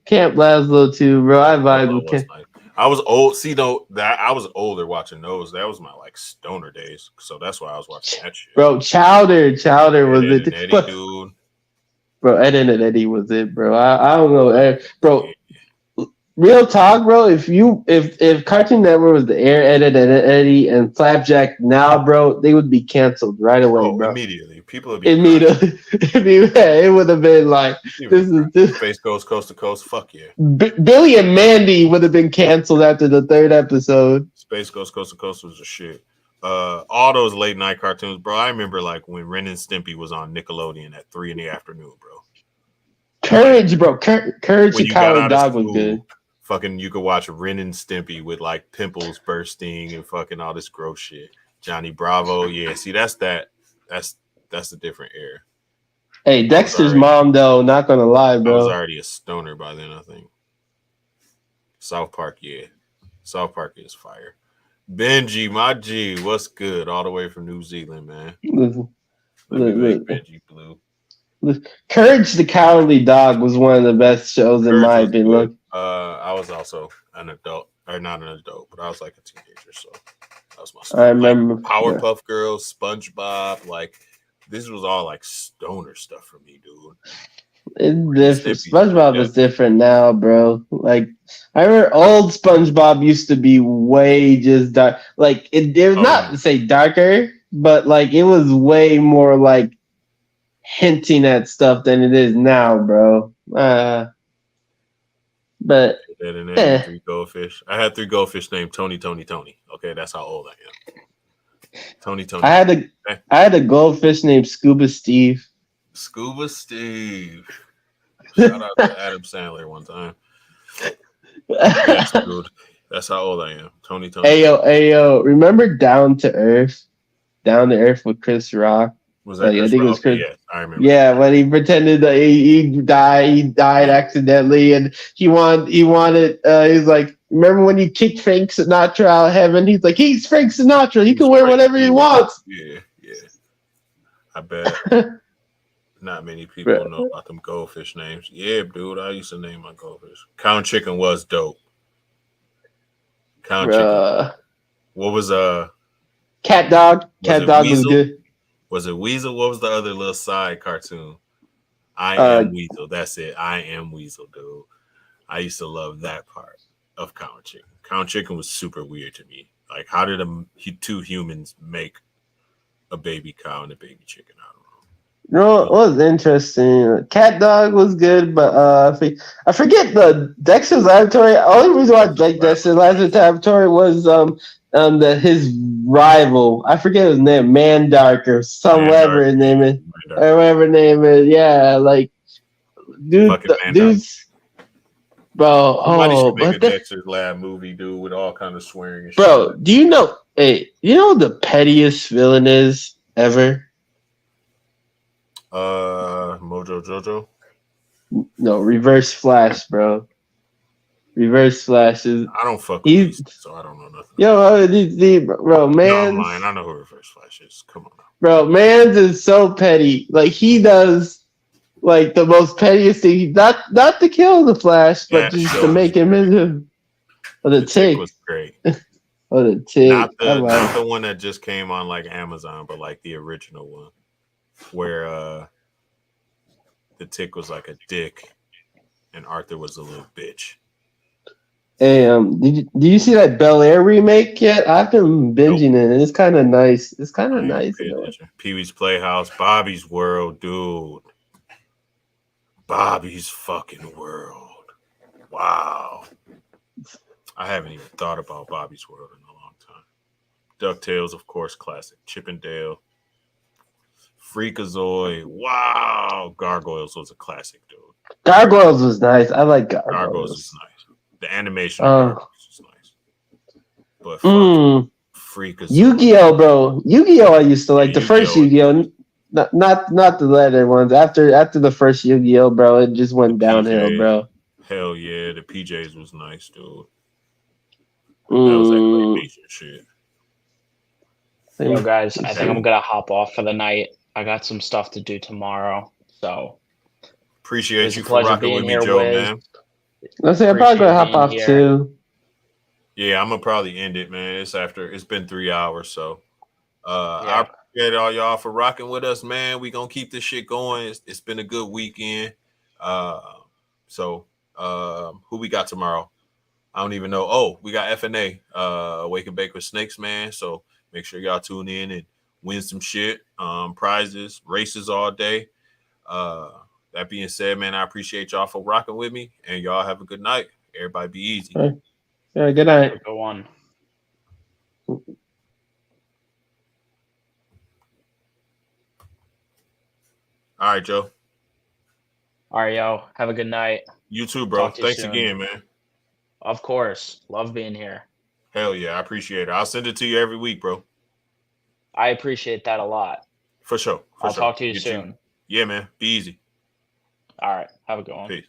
too, bro. I vibe with Camp. I was old. See, though, I was older watching those. That was my like stoner days, so that's why I was watching that shit. Bro, Chowder was Ed it, and Eddie, dude. Bro, Ed and Eddie was it, bro. I don't know, bro. Real talk, bro. If Cartoon Network was the air, Ed and Eddie and Flapjack now, bro, they would be canceled right away, bro. Immediately, people would be it would have been like this. Space Ghost Coast to Coast. Fuck yeah. Billy and Mandy would have been canceled after the 3rd episode. Space Ghost Coast to Coast was a shit. All those late night cartoons, bro. I remember like when Ren and Stimpy was on Nickelodeon at 3 in the afternoon, bro. Courage, bro. Courage the Cowardly Dog was good. Fucking, you could watch Ren and Stimpy with like pimples bursting and fucking all this gross shit. Johnny Bravo, yeah. See, that's a different era. Hey, Dexter's mom, though, not gonna lie, bro. I was already a stoner by then, I think. South Park, yeah. South Park is fire. Benji, my G, what's good? All the way from New Zealand, man. Benji Blue. Courage the Cowardly Dog was one of the best shows in my opinion. Look, I was also an adult, or not an adult, but I was like a teenager, so that was my stuff. I remember Powerpuff Girls, SpongeBob, like this was all like stoner stuff for me, dude. It's different. SpongeBob is different now, bro. Like I remember old SpongeBob used to be way just dark. Like it was not to say darker, but like it was way more like hinting at stuff than it is now, bro. But three goldfish. I had 3 goldfish named Tony. Okay, that's how old I am. Tony. I had a goldfish named Scuba Steve. Scuba Steve. Shout out to Adam Sandler one time. Yes, dude. That's how old I am. Tony. Ayo. Remember Down to Earth? Down to Earth with Chris Rock. Was that I think it was Chris. Yes, I remember. Yeah, when he pretended that he died accidentally, and he wanted. He's like, remember when you kicked Frank Sinatra out of heaven? He's like, he's Frank Sinatra. He can wear whatever he wants. Yeah. I bet. Not many people know about them goldfish names. Yeah, dude, I used to name my goldfish. Count Chicken was dope. Count Chicken. What was Cat Dog. Cat it Dog was Weasel? good. Was it Weasel? What was the other little side cartoon? I Uh, am Weasel. That's it. I am Weasel, dude. I used to love that part of Count Chicken. Count Chicken was super weird to me. Like, how did two humans make a baby cow and a baby chicken? I don't know. No, it was interesting. Cat Dog was good, but I forget the Dexter's Laboratory. Only reason why I like Dexter's Laboratory was his rival. I forget his name, Mandark or whatever his name is. Or whatever his name is. Yeah, like dudes. Bro, Somebody should make a Dexter's Lab movie, dude, with all kind of swearing and shit. Bro, do you know? Hey, you know who the pettiest villain is ever? Mojo Jojo. No, Reverse Flash, bro. Reverse Flash is. I don't fuck with these, so I don't know nothing. Bro, man. No, I'm lying. I know who Reverse Flash is. Come on, now. Bro, Mans is so petty. Like he does, like the most pettiest thing. Not to kill the Flash, but just to make him into the Tick. Was great. The Tick. Not the one that just came on like Amazon, but like the original one, where the Tick was like a dick, and Arthur was a little bitch. Hey, did you see that Bel Air remake yet? I've been binging it. It's kind of nice. It's kind of nice. Pee-wee's Playhouse, Bobby's World, dude. Bobby's fucking World. Wow. I haven't even thought about Bobby's World in a long time. DuckTales, of course, classic. Chip and Dale. Freakazoid. Wow. Gargoyles was a classic, dude. Gargoyles was nice. I like Gargoyles. Gargoyles was nice. The animation of Gargoyles was nice. But Freakazoid. Yu-Gi-Oh, bro. Yu-Gi-Oh I used to like. The first Yu-Gi-Oh. Not the later ones. After the first Yu-Gi-Oh, bro, it just went downhill, bro. Hell yeah. The PJs was nice, dude. That was animation shit. Yo, guys, I think I'm gonna hop off for the night. I got some stuff to do tomorrow, so appreciate you for rocking with me, Joe, man. Let's say I'm probably gonna hop off too. Yeah, I'm gonna probably end it, man. It's been 3 hours, so I appreciate all y'all for rocking with us, man. We gonna keep this shit going. It's been a good weekend. So who we got tomorrow? I don't even know. Oh, we got FNA, Wake and Bake with Snakes, man. So make sure y'all tune in and win some shit, prizes, races all day. That being said, man, I appreciate y'all for rocking with me, and y'all have a good night. Everybody be easy. Yeah, good night. Go on. All right, Joe. All right, yo. Have a good night. You too, bro. Thanks again, man. Of course. Love being here. Hell yeah, I appreciate it. I'll send it to you every week, bro. I appreciate that a lot. For sure. I'll talk to you soon. Yeah, man. Be easy. All right. Have a good one. Peace.